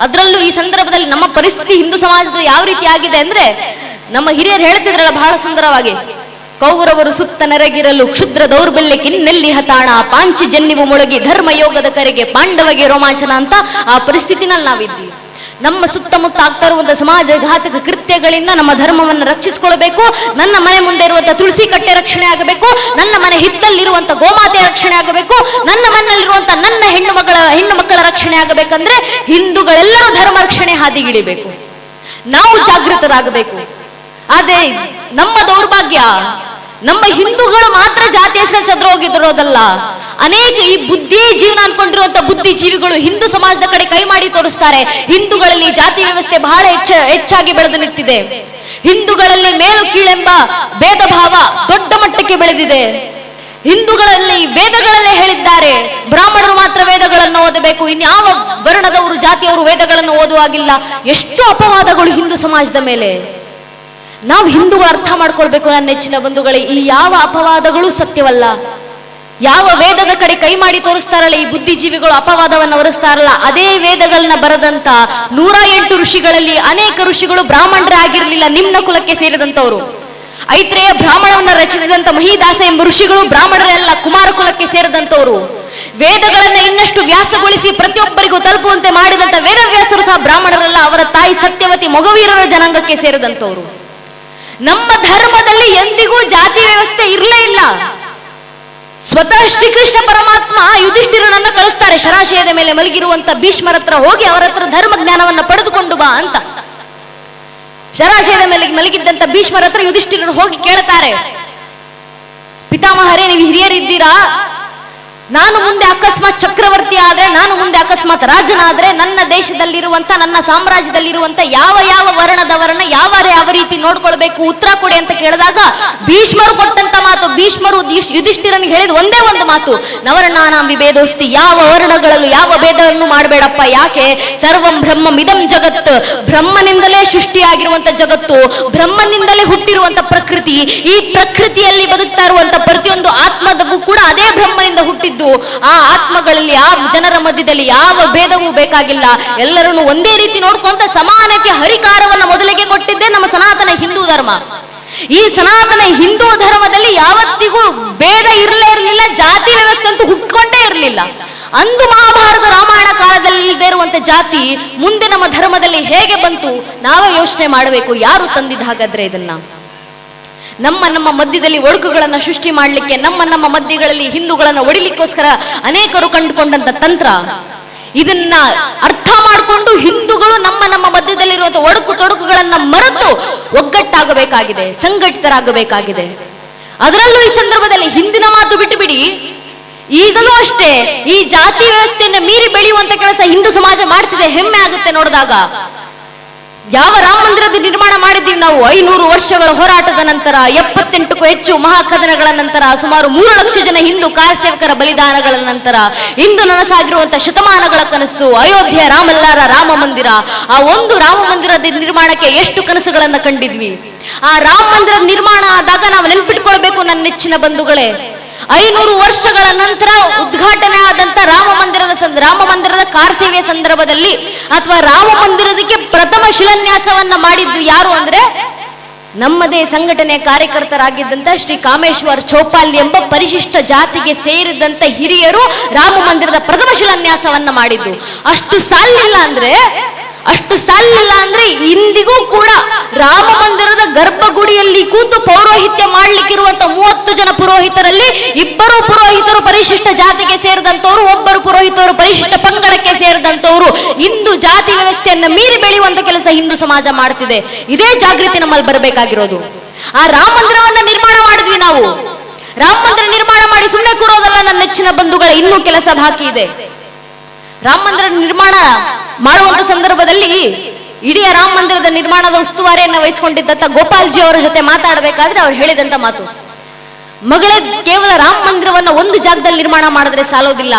ಅದರಲ್ಲೂ ಈ ಸಂದರ್ಭದಲ್ಲಿ ನಮ್ಮ ಪರಿಸ್ಥಿತಿ ಹಿಂದೂ ಸಮಾಜದ ಯಾವ ರೀತಿ ಆಗಿದೆ ಅಂದ್ರೆ, ನಮ್ಮ ಹಿರಿಯರು ಹೇಳ್ತಿದ್ರಲ್ಲ ಬಹಳ ಸುಂದರವಾಗಿ, ಕೌರವರು ಸುತ್ತ ನೆರಗಿರಲು ಕ್ಷುದ್ರ ದೌರ್ಬಲ್ಯಕ್ಕೆ ನೆಲ್ಲಿ ಹತಾಣ, ಪಾಂಚಿ ಜನ್ನಿವು ಮುಳುಗಿ ಧರ್ಮ ಯೋಗದ ಕರೆಗೆ ಪಾಂಡವಗೆ ರೋಮಾಂಚನ ಅಂತ ಆ ಪರಿಸ್ಥಿತಿನಲ್ಲಿ ನಾವಿದ್ದೀವಿ. ನಮ್ಮ ಸುತ್ತಮುತ್ತ ಆಗ್ತಾ ಇರುವಂತಹ ಸಮಾಜ ಘಾತಕ ಕೃತ್ಯಗಳಿಂದ ನಮ್ಮ ಧರ್ಮವನ್ನು ರಕ್ಷಿಸಿಕೊಳ್ಬೇಕು. ನನ್ನ ಮನೆ ಮುಂದೆ ಇರುವಂತಹ ತುಳಸಿ ಕಟ್ಟೆ ರಕ್ಷಣೆ ಆಗಬೇಕು, ನನ್ನ ಮನೆ ಹಿತ್ತಲ್ಲಿರುವಂತಹ ಗೋಮಾತೆ ರಕ್ಷಣೆ ಆಗಬೇಕು, ನನ್ನ ಮನೆಯಲ್ಲಿರುವಂತಹ ನನ್ನ ಹೆಣ್ಣು ಮಕ್ಕಳ ರಕ್ಷಣೆ ಆಗಬೇಕಂದ್ರೆ ಹಿಂದೂಗಳೆಲ್ಲರೂ ಧರ್ಮ ರಕ್ಷಣೆ ಹಾದಿಗಿಳಿಬೇಕು, ನಾವು ಜಾಗೃತರಾಗಬೇಕು. ಆದ್ರೆ ನಮ್ಮ ದೌರ್ಭಾಗ್ಯ, ನಮ್ಮ ಹಿಂದೂಗಳು ಮಾತ್ರ ಜಾತಿ ಹೆಸರಲ್ಲಿ ಚದ್ರೋಗಿರೋದಲ್ಲ, ಅನೇಕ ಈ ಬುದ್ಧಿ ಜೀವನ ಅನ್ಕೊಂಡಿರುವಂತ ಬುದ್ಧಿಜೀವಿಗಳು ಹಿಂದೂ ಸಮಾಜದ ಕಡೆ ಕೈ ಮಾಡಿ ತೋರಿಸ್ತಾರೆ. ಹಿಂದೂಗಳಲ್ಲಿ ಜಾತಿ ವ್ಯವಸ್ಥೆ ಬಹಳ ಹೆಚ್ಚಾಗಿ ಬೆಳೆದು ನಿಂತಿದೆ. ಹಿಂದೂಗಳಲ್ಲಿ ಮೇಲು ಕೀಳೆಂಬ ಭೇದ ಭಾವ ದೊಡ್ಡ ಮಟ್ಟಕ್ಕೆ ಬೆಳೆದಿದೆ. ಹಿಂದೂಗಳಲ್ಲಿ ವೇದಗಳಲ್ಲೇ ಹೇಳಿದ್ದಾರೆ, ಬ್ರಾಹ್ಮಣರು ಮಾತ್ರ ವೇದಗಳನ್ನು ಓದಬೇಕು, ಇನ್ಯಾವ ವರ್ಣದವರು ಜಾತಿಯವರು ವೇದಗಳನ್ನು ಓದುವಾಗಿಲ್ಲ. ಎಷ್ಟು ಅಪವಾದಗಳು ಹಿಂದೂ ಸಮಾಜದ ಮೇಲೆ. ನಾವು ಹಿಂದೂಗಳು ಅರ್ಥ ಮಾಡ್ಕೊಳ್ಬೇಕು ನನ್ನ ನೆಚ್ಚಿನ ಬಂಧುಗಳೇ, ಈ ಯಾವ ಅಪವಾದಗಳು ಸತ್ಯವಲ್ಲ. ಯಾವ ವೇದದ ಕಡೆ ಕೈ ಮಾಡಿ ತೋರಿಸ್ತಾರಲ್ಲ ಈ ಬುದ್ಧಿಜೀವಿಗಳು, ಅಪವಾದವನ್ನು ಹೊರಿಸ್ತಾರಲ್ಲ, ಅದೇ ವೇದಗಳನ್ನ ಬರೆದಂತ 108 ಋಷಿಗಳಲ್ಲಿ ಅನೇಕ ಋಷಿಗಳು ಬ್ರಾಹ್ಮಣರೇ ಆಗಿರಲಿಲ್ಲ, ನಿಮ್ನ ಕುಲಕ್ಕೆ ಸೇರಿದಂತವರು. ಐತ್ರೇಯ ಬ್ರಾಹ್ಮಣವನ್ನ ರಚಿಸಿದಂತ ಮಹಿದಾಸ ಎಂಬ ಋಷಿಗಳು ಬ್ರಾಹ್ಮಣರೆಲ್ಲ ಕುಮಾರ ಕುಲಕ್ಕೆ ಸೇರಿದಂತವರು. ವೇದಗಳನ್ನ ಇನ್ನಷ್ಟು ವ್ಯಾಸಗೊಳಿಸಿ ಪ್ರತಿಯೊಬ್ಬರಿಗೂ ತಲುಪುವಂತೆ ಮಾಡಿದಂತ ವೇದವ್ಯಾಸರು ಸಹ ಬ್ರಾಹ್ಮಣರಲ್ಲ, ಅವರ ತಾಯಿ ಸತ್ಯವತಿ ಮೊಗವೀರರ ಜನಾಂಗಕ್ಕೆ ಸೇರಿದಂತವರು. ನಮ್ಮ ಧರ್ಮದಲ್ಲಿ ಎಂದಿಗೂ ಜಾತಿ ವ್ಯವಸ್ಥೆ ಇರಲೇ ಇಲ್ಲ. ಸ್ವತಃ ಶ್ರೀಕೃಷ್ಣ ಪರಮಾತ್ಮ ಯುಧಿಷ್ಠಿರನನ್ನ ಕಳಿಸ್ತಾರೆ, ಶರಾಶಯದ ಮೇಲೆ ಮಲಗಿರುವಂತ ಭೀಷ್ಮರ ಹತ್ರ ಹೋಗಿ ಅವರ ಹತ್ರ ಧರ್ಮ ಜ್ಞಾನವನ್ನ ಪಡೆದುಕೊಂಡು ಬಾ ಅಂತ. ಶರಾಶಯದ ಮೇಲೆ ಮಲಗಿದ್ದಂತ ಭೀಷ್ಮರ ಹತ್ರ ಯುಧಿಷ್ಠಿರರು ಹೋಗಿ ಕೇಳ್ತಾರೆ, ಪಿತಾಮಹರೇ ನೀವು ಹಿರಿಯರಿದ್ದೀರಾ, ನಾನು ಮುಂದೆ ಅಕಸ್ಮಾತ್ ಚಕ್ರವರ್ತಿ ಆದ್ರೆ, ನಾನು ಮುಂದೆ ಅಕಸ್ಮಾತ್ ರಾಜನಾದ್ರೆ ನನ್ನ ದೇಶದಲ್ಲಿರುವಂತ ನನ್ನ ಸಾಮ್ರಾಜ್ಯದಲ್ಲಿರುವಂತ ಯಾವ ಯಾವ ವರ್ಣದವರನ್ನ ಯಾವ ರೀತಿ ನೋಡ್ಕೊಳ್ಬೇಕು, ಉತ್ತರ ಕೊಡಿ ಅಂತ ಕೇಳಿದಾಗ ಭೀಷ್ಮರು ಕೊಟ್ಟಂತ ಮಾತು, ಭೀಷ್ಮರು ಯುಧಿಷ್ಠಿರನಿಗೆ ಹೇಳಿದ ಒಂದೇ ಒಂದು ಮಾತು, ನವರ್ಣಾನಾಂ ವಿಭೇದೋಸ್ತಿ, ಯಾವ ವರ್ಣಗಳಲ್ಲೂ ಯಾವ ಭೇದವನ್ನು ಮಾಡಬೇಡಪ್ಪ. ಯಾಕೆ? ಸರ್ವಂ ಬ್ರಹ್ಮಂ ಇದಂ ಜಗತ್, ಬ್ರಹ್ಮನಿಂದಲೇ ಸೃಷ್ಟಿಯಾಗಿರುವಂತ ಜಗತ್ತು, ಬ್ರಹ್ಮನಿಂದಲೇ ಹುಟ್ಟಿರುವಂತ ಪ್ರಕೃತಿ, ಈ ಪ್ರಕೃತಿಯಲ್ಲಿ ಬದುಕ್ತಾ ಇರುವಂತ ಪ್ರತಿಯೊಂದು ಆತ್ಮದವು ಕೂಡ ಅದೇ ಬ್ರಹ್ಮನಿಂದ ಹುಟ್ಟಿದ್ದು. ಆ ಆತ್ಮಗಳಲ್ಲಿ ಆ ಜನರ ಮಧ್ಯದಲ್ಲಿ ಯಾವ ಭೇದವೂ ಬೇಕಾಗಿಲ್ಲ, ಎಲ್ಲರನ್ನು ಒಂದೇ ರೀತಿ ನೋಡ್ಕೊಂತ ಸಮಾನಕ್ಕೆ ಹರಿಕಾರವನ್ನ ಮೊದಲಿಗೆ ಕೊಟ್ಟಿದ್ದೇ ನಮ್ಮ ಸನಾತನ ಹಿಂದೂ ಧರ್ಮ. ಈ ಸನಾತನ ಹಿಂದೂ ಧರ್ಮದಲ್ಲಿ ಯಾವತ್ತಿಗೂ ಭೇದ ಇರಲಿಲ್ಲ, ಜಾತಿ ವ್ಯವಸ್ಥೆ ಅಂತೂ ಹುಟ್ಕೊಂಡೇ ಇರಲಿಲ್ಲ. ಅಂದು ಮಹಾಭಾರತ ರಾಮಾಯಣ ಕಾಲದಲ್ಲಿ ಇಲ್ಲದೆ ಇರುವಂತ ಜಾತಿ ಮುಂದೆ ನಮ್ಮ ಧರ್ಮದಲ್ಲಿ ಹೇಗೆ ಬಂತು? ನಾವೇ ಯೋಚನೆ ಮಾಡಬೇಕು, ಯಾರು ತಂದಿದ್ದ ಹಾಗಾದ್ರೆ ಇದನ್ನ? ನಮ್ಮ ಮಧ್ಯದಲ್ಲಿ ಒಡಕುಗಳನ್ನ ಸೃಷ್ಟಿ ಮಾಡಲಿಕ್ಕೆ, ನಮ್ಮ ಮಧ್ಯಗಳಲ್ಲಿ ಹಿಂದೂಗಳನ್ನ ಒಡಿಲಿಕ್ಕೋಸ್ಕರ ಅನೇಕರು ಕಂಡುಕೊಂಡಂತ ತಂತ್ರ. ಇದನ್ನ ಅರ್ಥ ಮಾಡಿಕೊಂಡು ಹಿಂದೂಗಳು ನಮ್ಮ ಮಧ್ಯದಲ್ಲಿರುವಂತಹ ಒಡಕು ತೊಡಕುಗಳನ್ನ ಮರೆತು ಒಗ್ಗಟ್ಟಾಗಬೇಕಾಗಿದೆ, ಸಂಘಟಿತರಾಗಬೇಕಾಗಿದೆ. ಅದರಲ್ಲೂ ಈ ಸಂದರ್ಭದಲ್ಲಿ ಹಿಂದಿನ ಮಾತು ಬಿಟ್ಟು ಬಿಡಿ, ಈಗಲೂ ಅಷ್ಟೇ ಈ ಜಾತಿ ವ್ಯವಸ್ಥೆಯನ್ನು ಮೀರಿ ಬೆಳೆಯುವಂತ ಕೆಲಸ ಹಿಂದೂ ಸಮಾಜ ಮಾಡ್ತಿದೆ. ಹೆಮ್ಮೆ ಆಗುತ್ತೆ ನೋಡಿದಾಗ. ಯಾವ ರಾಮ ಮಂದಿರದ ನಿರ್ಮಾಣ ಮಾಡಿದ್ದೀವಿ ನಾವು 500 ವರ್ಷಗಳ ಹೋರಾಟದ ನಂತರ, 78ಕ್ಕೂ ಹೆಚ್ಚು ಮಹಾಕದನಗಳ ನಂತರ, ಸುಮಾರು 3 ಲಕ್ಷ ಜನ ಹಿಂದೂ ಕಾರ್ಯಸೇವಕರ ಬಲಿದಾನಗಳ ನಂತರ ಇಂದು ನನಸಾಗಿರುವಂತಹ ಶತಮಾನಗಳ ಕನಸು ಅಯೋಧ್ಯೆ ರಾಮಲ್ಲಾರ ರಾಮ ಮಂದಿರ. ಆ ಒಂದು ರಾಮ ಮಂದಿರದ ನಿರ್ಮಾಣಕ್ಕೆ ಎಷ್ಟು ಕನಸುಗಳನ್ನ ಕಂಡಿದ್ವಿ. ಆ ರಾಮ ಮಂದಿರದ ನಿರ್ಮಾಣ ಆದಾಗ ನಾವು ನೆನ್ಪಿಟ್ಕೊಳ್ಬೇಕು ನನ್ನ ನೆಚ್ಚಿನ ಬಂಧುಗಳೇ, 500 ವರ್ಷಗಳ ನಂತರ ಉದ್ಘಾಟನೆ ಆದಂತ ರಾಮ ಮಂದಿರದ ಕಾರ್ಸೇವೆಯ ಸಂದರ್ಭದಲ್ಲಿ ಅಥವಾ ರಾಮ ಮಂದಿರದಕ್ಕೆ ಪ್ರಥಮ ಶಿಲಾನ್ಯಾಸವನ್ನ ಮಾಡಿದ್ದು ಯಾರು ಅಂದ್ರೆ ನಮ್ಮದೇ ಸಂಘಟನೆಯ ಕಾರ್ಯಕರ್ತರಾಗಿದ್ದಂತ ಶ್ರೀ ಕಾಮೇಶ್ವರ್ ಚೌಪಾಲ್ ಎಂಬ ಪರಿಶಿಷ್ಟ ಜಾತಿಗೆ ಸೇರಿದಂತ ಹಿರಿಯರು ರಾಮ ಮಂದಿರದ ಪ್ರಥಮ ಶಿಲಾನ್ಯಾಸವನ್ನ ಮಾಡಿದ್ದು. ಅಷ್ಟು ಸಾಲಿಲ್ಲ ಅಂದ್ರೆ ಇಂದಿಗೂ ಕೂಡ ರಾಮ ಮಂದಿರದ ಗರ್ಭಗುಡಿಯಲ್ಲಿ ಕೂತು ಪೌರೋಹಿತ್ಯ ಮಾಡ್ಲಿಕ್ಕಿರುವಂತ 30 ಜನ ಪುರೋಹಿತರಲ್ಲಿ 2 ಪುರೋಹಿತರು ಪರಿಶಿಷ್ಟ ಜಾತಿಗೆ ಸೇರಿದಂತವರು, 1 ಪುರೋಹಿತರು ಪರಿಶಿಷ್ಟ ಪಂಗಡಕ್ಕೆ ಸೇರಿದಂತವರು. ಇಂದು ಜಾತಿ ವ್ಯವಸ್ಥೆಯನ್ನ ಮೀರಿ ಬೆಳೆಯುವಂತ ಕೆಲಸ ಹಿಂದೂ ಸಮಾಜ ಮಾಡ್ತಿದೆ. ಇದೇ ಜಾಗೃತಿ ನಮ್ಮಲ್ಲಿ ಬರಬೇಕಾಗಿರೋದು. ಆ ರಾಮ ಮಂದಿರವನ್ನ ನಿರ್ಮಾಣ ಮಾಡಿದ್ವಿ ನಾವು. ರಾಮ ಮಂದಿರ ನಿರ್ಮಾಣ ಮಾಡಿ ಸುಮ್ಮನೆ ಕೂರೋದಲ್ಲ ನನ್ನ ನೆಚ್ಚಿನ ಬಂಧುಗಳ, ಇನ್ನೂ ಕೆಲಸ ಬಾಕಿ ಇದೆ. ರಾಮ ಮಂದಿರ ನಿರ್ಮಾಣ ಮಾಡುವಂತ ಸಂದರ್ಭದಲ್ಲಿ ಇಡೀ ರಾಮ ಮಂದಿರದ ನಿರ್ಮಾಣದ ಉಸ್ತುವಾರಿಯನ್ನ ವಹಿಸಿಕೊಂಡಿದ್ದಂತ ಗೋಪಾಲ್ಜಿ ಅವರ ಜೊತೆ ಮಾತಾಡಬೇಕಾದ್ರೆ ಅವ್ರು ಹೇಳಿದಂತ ಮಾತು, ಮಗಳೇ, ಕೇವಲ ರಾಮ ಮಂದಿರವನ್ನ ಒಂದು ಜಾಗದಲ್ಲಿ ನಿರ್ಮಾಣ ಮಾಡಿದ್ರೆ ಸಾಲೋದಿಲ್ಲ.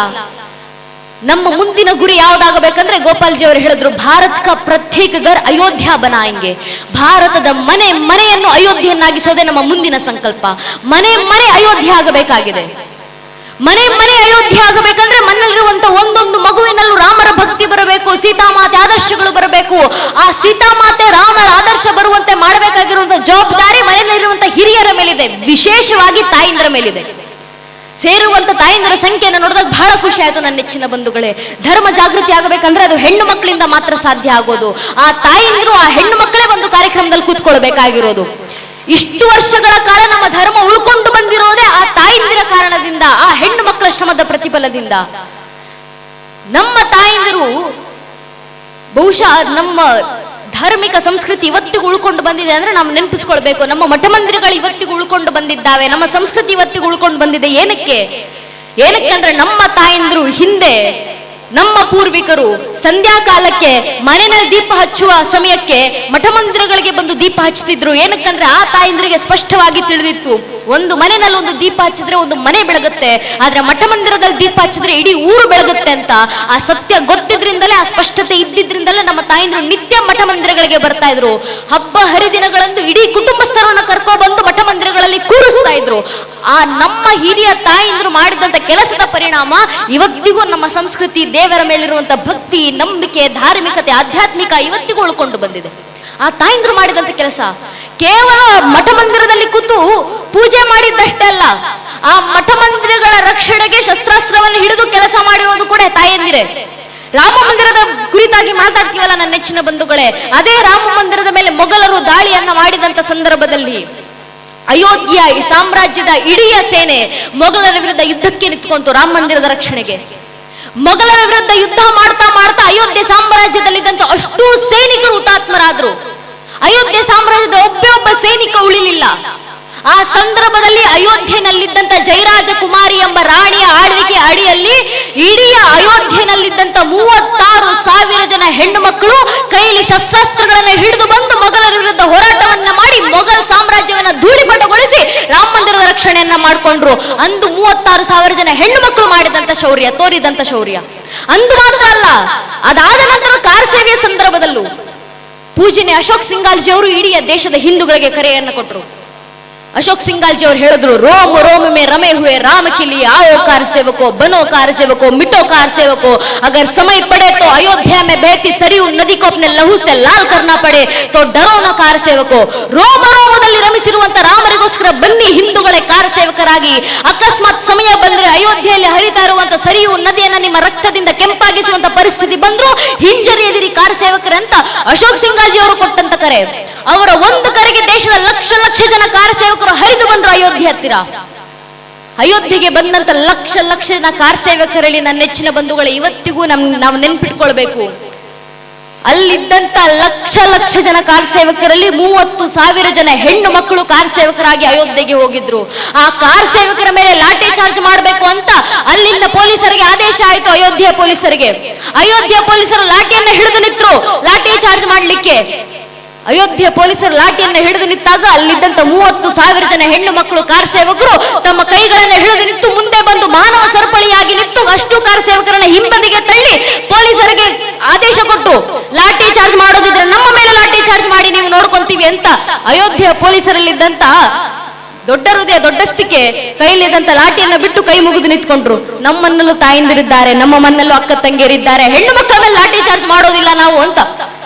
ನಮ್ಮ ಮುಂದಿನ ಗುರಿ ಯಾವ್ದಾಗಬೇಕಂದ್ರೆ ಗೋಪಾಲ್ಜಿ ಅವರು ಹೇಳಿದ್ರು, ಭಾರತ್ ಕಾ ಪ್ರತ್ಯೇಕ ಘರ್ ಅಯೋಧ್ಯ ಬನಾಯಂಗೆ. ಭಾರತದ ಮನೆಯನ್ನು ಅಯೋಧ್ಯೆಯನ್ನಾಗಿಸೋದೇ ನಮ್ಮ ಮುಂದಿನ ಸಂಕಲ್ಪ. ಮನೆ ಅಯೋಧ್ಯ ಆಗಬೇಕಾಗಿದೆ. ಮನೆ ಅಯೋಧ್ಯೆ ಆಗಬೇಕಂದ್ರೆ ಮನೆಯಲ್ಲಿರುವಂತ ಒಂದೊಂದು ಮಗುವಿನಲ್ಲೂ ರಾಮರ ಭಕ್ತಿ ಬರಬೇಕು, ಸೀತಾಮಾತೆ ಆದರ್ಶಗಳು ಬರಬೇಕು. ಆ ಸೀತಾಮಾತೆ ರಾಮರ ಆದರ್ಶ ಬರುವಂತೆ ಮಾಡಬೇಕಾಗಿರುವಂತಹ ಜವಾಬ್ದಾರಿ ಮನೆಯಲ್ಲಿರುವಂತಹ ಹಿರಿಯರ ಮೇಲಿದೆ, ವಿಶೇಷವಾಗಿ ತಾಯಿಂದರ ಮೇಲಿದೆ. ಸೇರುವಂತ ತಾಯಿಂದರ ಸಂಖ್ಯೆಯನ್ನು ನೋಡಿದಾಗ ಬಹಳ ಖುಷಿ ಆಯ್ತು ನನ್ನ ನೆಚ್ಚಿನ ಬಂಧುಗಳೇ. ಧರ್ಮ ಜಾಗೃತಿ ಆಗಬೇಕಂದ್ರೆ ಅದು ಹೆಣ್ಣು ಮಕ್ಕಳಿಂದ ಮಾತ್ರ ಸಾಧ್ಯ ಆಗೋದು. ಆ ತಾಯಿಂದರು, ಆ ಹೆಣ್ಣು ಮಕ್ಕಳೇ ಒಂದು ಕಾರ್ಯಕ್ರಮದಲ್ಲಿ ಕೂತ್ಕೊಳ್ಬೇಕಾಗಿರೋದು. ಇಷ್ಟು ವರ್ಷಗಳ ಕಾಲ ನಮ್ಮ ಧರ್ಮ ಉಳ್ಕೊಂಡು ಬಂದಿರೋದೇ ಆ ತಾಯಿಂದಿರ ಕಾರಣದಿಂದ, ಆ ಹೆಣ್ಣು ಮಕ್ಕಳ ಶ್ರಮದ ಪ್ರತಿಫಲದಿಂದ. ನಮ್ಮ ತಾಯಿಂದಿರು ಬಹುಶಃ ನಮ್ಮ ಧಾರ್ಮಿಕ ಸಂಸ್ಕೃತಿ ಇವತ್ತಿಗೂ ಉಳ್ಕೊಂಡು ಬಂದಿದೆ ಅಂದ್ರೆ ನಾವು ನೆನಪಿಸ್ಕೊಳ್ಬೇಕು. ನಮ್ಮ ಮಠ ಮಂದಿರಗಳು ಇವತ್ತಿಗೂ ಉಳ್ಕೊಂಡು ಬಂದಿದ್ದಾವೆ, ನಮ್ಮ ಸಂಸ್ಕೃತಿ ಇವತ್ತಿಗೂ ಉಳ್ಕೊಂಡು ಬಂದಿದೆ. ಏನಕ್ಕೆ ಅಂದ್ರೆ ನಮ್ಮ ತಾಯಿಂದಿರು ಹಿಂದೆ, ನಮ್ಮ ಪೂರ್ವಿಕರು ಸಂಧ್ಯಾ ಕಾಲಕ್ಕೆ ಮನೆಯಲ್ಲಿ ದೀಪ ಹಚ್ಚುವ ಸಮಯಕ್ಕೆ ಮಠ ಮಂದಿರಗಳಿಗೆ ಬಂದು ದೀಪ ಹಚ್ಚುತ್ತಿದ್ರು. ಏನಕ್ಕಂದ್ರೆ ಆ ತಾಯಿಂದ್ರಿಗೆ ಸ್ಪಷ್ಟವಾಗಿ ತಿಳಿದಿತ್ತು, ಒಂದು ಮನೆಯಲ್ಲಿ ಒಂದು ದೀಪ ಹಚ್ಚಿದ್ರೆ ಒಂದು ಮನೆ ಬೆಳಗುತ್ತೆ, ಆದ್ರೆ ಮಠ ಮಂದಿರದಲ್ಲಿ ದೀಪ ಹಚ್ಚಿದ್ರೆ ಇಡೀ ಊರು ಬೆಳಗುತ್ತೆ ಅಂತ. ಆ ಸತ್ಯ ಗೊತ್ತಿದ್ರಿಂದಲೇ, ಆ ಸ್ಪಷ್ಟತೆ ಇದ್ದಿದ್ರಿಂದಲೇ ನಮ್ಮ ತಾಯಿಂದ್ರು ನಿತ್ಯ ಮಠ ಮಂದಿರಗಳಿಗೆ ಬರ್ತಾ ಇದ್ರು. ಹಬ್ಬ ಹರಿದಿನಗಳಂದು ಇಡೀ ಕುಟುಂಬಸ್ಥರನ್ನ ಕರ್ಕೊಂಡ್ಬಂದು ಮಠ ಮಂದಿರಗಳಲ್ಲಿ ಕೂರಿಸ್ತಾ ಇದ್ರು. ಆ ನಮ್ಮ ಹಿರಿಯ ತಾಯಿಂದ್ರು ಮಾಡಿದಂತ ಕೆಲಸದ ಪರಿಣಾಮ ಇವತ್ತಿಗೂ ನಮ್ಮ ಸಂಸ್ಕೃತಿ, ದೇವರ ಮೇಲಿರುವಂತ ಭಕ್ತಿ, ನಂಬಿಕೆ, ಧಾರ್ಮಿಕತೆ, ಆಧ್ಯಾತ್ಮಿಕ ಇವತ್ತಿಗೂ ಉಳ್ಕೊಂಡು ಬಂದಿದೆ. ಆ ತಾಯಿಂದ್ರು ಮಾಡಿದಂತ ಕೆಲಸ ಕೇವಲ ಮಠ ಮಂದಿರದಲ್ಲಿ ಕೂತು ಪೂಜೆ ಮಾಡಿದ್ದಷ್ಟೇ ಅಲ್ಲ, ಆ ಮಠ ಮಂದಿರಗಳ ರಕ್ಷಣೆಗೆ ಶಸ್ತ್ರಾಸ್ತ್ರವನ್ನು ಹಿಡಿದು ಕೆಲಸ ಮಾಡಿರೋದು ಕೂಡ ತಾಯಂದಿರೇ. ರಾಮ ಮಂದಿರದ ಕುರಿತಾಗಿ ಮಾತಾಡ್ತೀವಲ್ಲ ನನ್ನ ನೆಚ್ಚಿನ ಬಂಧುಗಳೇ, ಅದೇ ರಾಮ ಮಂದಿರದ ಮೇಲೆ ಮೊಘಲರು ದಾಳಿಯನ್ನ ಮಾಡಿದಂತ ಸಂದರ್ಭದಲ್ಲಿ ಅಯೋಧ್ಯ ಸಾಮ್ರಾಜ್ಯದ ಇಡೀ ಸೇನೆ ಮೊಘಲರ ವಿರುದ್ಧ ಯುದ್ಧಕ್ಕೆ ನಿಂತ್ಕೊಂತು ರಾಮ ಮಂದಿರದ ರಕ್ಷಣೆಗೆ. ಮೊಘಲರ ವಿರುದ್ಧ ಯುದ್ಧ ಮಾಡ್ತಾ ಅಯೋಧ್ಯೆ ಸಾಮ್ರಾಜ್ಯದಲ್ಲಿದ್ದಂತ ಅಷ್ಟು ಸೈನಿಕರು ಹುತಾತ್ಮರಾದ್ರು. ಅಯೋಧ್ಯೆ ಸಾಮ್ರಾಜ್ಯದ ಒಬ್ಬ ಸೈನಿಕ ಉಳಿಲಿಲ್ಲ. ಆ ಸಂದರ್ಭದಲ್ಲಿ ಅಯೋಧ್ಯೆನಲ್ಲಿದ್ದಂತ ಜಯರಾಜ ಕುಮಾರಿ ಎಂಬ ರಾಣಿಯ ಆಳ್ವಿಕೆ ಅಡಿಯಲ್ಲಿ ಇಡೀ ಅಯೋಧ್ಯೆನಲ್ಲಿದ್ದಂತ 36,000 ಜನ ಹೆಣ್ಣು ಮಕ್ಕಳು ಕೈಲಿ ಶಸ್ತ್ರಾಸ್ತ್ರಗಳನ್ನ ಹಿಡಿದು ಬಂದು ಮೊಘಲರ ವಿರುದ್ಧ ಹೋರಾಟವನ್ನ ಮಾಡಿ ಮೊಘಲ್ ಸಾಮ್ರಾಜ್ಯವನ್ನ ಧೂಳಿಪಟಗೊಳಿಸಿ ರಾಮ ಮಂದಿರದ ರಕ್ಷಣೆಯನ್ನ ಮಾಡಿಕೊಂಡ್ರು. ಅಂದು 36,000 ಜನ ಹೆಣ್ಣು ಮಕ್ಕಳು ಮಾಡಿದಂತ ಶೌರ್ಯ, ತೋರಿದಂತ ಶೌರ್ಯ. ಅಂದು ಮಾತ್ರ ಅಲ್ಲ, ಅದಾದ ನಂತರ ಕಾರ್ಸೇವೆಯ ಸಂದರ್ಭದಲ್ಲೂ ಪೂಜನೆ ಅಶೋಕ್ ಸಿಂಗಾಲ್ಜಿ ಅವರು ಇಡೀ ದೇಶದ ಹಿಂದೂಗಳಿಗೆ ಕರೆಯನ್ನ ಕೊಟ್ಟರು. अशोक सिंगाल जी ಹೇಳಿದ್ರು, रोम रोम में रमे हुए राम के लिए आओ कार सेवको, बनो कार सेवको, मिटो कार सेवको, अगर समय पड़े तो अयोध्या में बहती सरयू नदी को अपने लहू से लाल करना पड़े तो डरो न कार सेवको. ರೋಮ ರೋಮದಲ್ಲಿ ರಮಿಸಿರುವಂತ ರಾಮರಿಗೋಸ್ಕರ ಬನ್ನಿ ಹಿಂದೂಗಳೇ ಕಾರ ಸೇವಕರಾಗಿ. ಅಕಸ್ಮಾತ್ ಸಮಯ ಬಂದ್ರೆ ಅಯೋಧ್ಯೆಯಲ್ಲಿ ಹರಿತಾ ಇರುವಂತ ಸರಿಯು ನದಿಯನ್ನ ನಿಮ್ಮ ರಕ್ತದಿಂದ ಕೆಂಪಾಗಿಸುವಂತ ಪರಿಸ್ಥಿತಿ ಬಂದ್ರು ಹಿಂಜರಿಯದಿರಿ ಕಾರ ಸೇವಕರಂತ ಅಶೋಕ್ ಸಿಂಗಾಲ್ಜಿ ಅವರು ಕೊಟ್ಟಂತ ಕರೆ. ಅವರ ಒಂದು ಕರೆಗೆ ದೇಶದ ಲಕ್ಷ ಲಕ್ಷ ಜನ ಕಾರ ಸೇವಕರು ಹರಿದು ಬಂದ್ರು ಅಯೋಧ್ಯೆ ಹತ್ತಿರ. ಅಯೋಧ್ಯೆಗೆ ಬಂದಂತ ಲಕ್ಷ ಜನ ಕಾರ ಸೇವಕರಲ್ಲಿ ನನ್ನ ನೆಚ್ಚಿನ ಬಂಧುಗಳು ಇವತ್ತಿಗೂ ನಾವು ನೆನ್ಪಿಟ್ಕೊಳ್ಬೇಕು, ಅಲ್ಲಿದ್ದಂತ ಲಕ್ಷ ಲಕ್ಷ ಜನ ಕಾರ್ ಸೇವಕರಲ್ಲಿ 30,000 ಜನ ಹೆಣ್ಣು ಮಕ್ಕಳು ಕಾರ್ ಸೇವಕರಾಗಿ ಅಯೋಧ್ಯೆಗೆ ಹೋಗಿದ್ರು. ಆ ಕಾರ್ ಸೇವಕರ ಮೇಲೆ ಲಾಠಿ ಚಾರ್ಜ್ ಮಾಡಬೇಕು ಅಂತ ಅಲ್ಲಿಂದ ಪೊಲೀಸರಿಗೆ ಆದೇಶ ಆಯ್ತು. ಅಯೋಧ್ಯೆ ಪೊಲೀಸರು ಲಾಠಿಯನ್ನ ಹಿಡಿದು ನಿಂತರು ಲಾಠಿ ಚಾರ್ಜ್ ಮಾಡ್ಲಿಕ್ಕೆ. ಅಯೋಧ್ಯೆ ಪೊಲೀಸರು ಲಾಠಿಯನ್ನ ಹಿಡಿದು ನಿಂತಾಗ ಅಲ್ಲಿದ್ದಂತ 30,000 ಜನ ಹೆಣ್ಣು ಮಕ್ಕಳು ಕಾರ್ ಸೇವಕರು ತಮ್ಮ ಕೈಗಳನ್ನ ಹಿಡಿದು ನಿಂತು ಮುಂದೆ ಬಂದು ಮಾನವ ಸರಪಳಿಯಾಗಿ ನಿಂತು ಅಷ್ಟು ಕಾರ್ ಸೇವಕರನ್ನ ಹಿಂಬದಿಗೆ ತಳ್ಳಿ ಪೊಲೀಸರಿಗೆ ಆದೇಶ ಕೊಟ್ಟರು, ಲಾಠಿ ಚಾರ್ಜ್ ಮಾಡೋದಿದ್ರೆ ನಮ್ಮ ಮೇಲೆ ಲಾಠಿ ಚಾರ್ಜ್ ಮಾಡಿ ನೀವು ನೋಡ್ಕೊಂತೀವಿ ಅಂತ. ಅಯೋಧ್ಯೆ ಪೊಲೀಸರಲ್ಲಿದ್ದಂತ ದೊಡ್ಡ ಹೃದಯ ದೊಡ್ಡಸ್ತಿಕೆ ಕೈಲಿದ್ದಂತ ಲಾಠಿಯನ್ನ ಬಿಟ್ಟು ಕೈ ಮುಗಿದು ನಿಂತ್ಕೊಂಡ್ರು. ನಮ್ಮನ್ನಲ್ಲೂ ತಾಯಂದಿರಿದ್ದಾರೆ, ನಮ್ಮ ಮನ್ನಲ್ಲೂ ಅಕ್ಕ ತಂಗಿಯರಿದ್ದಾರೆ, ಹೆಣ್ಣು ಮಕ್ಕಳ ಮೇಲೆ ಲಾಠಿ ಚಾರ್ಜ್ ಮಾಡೋದಿಲ್ಲ ನಾವು ಅಂತ.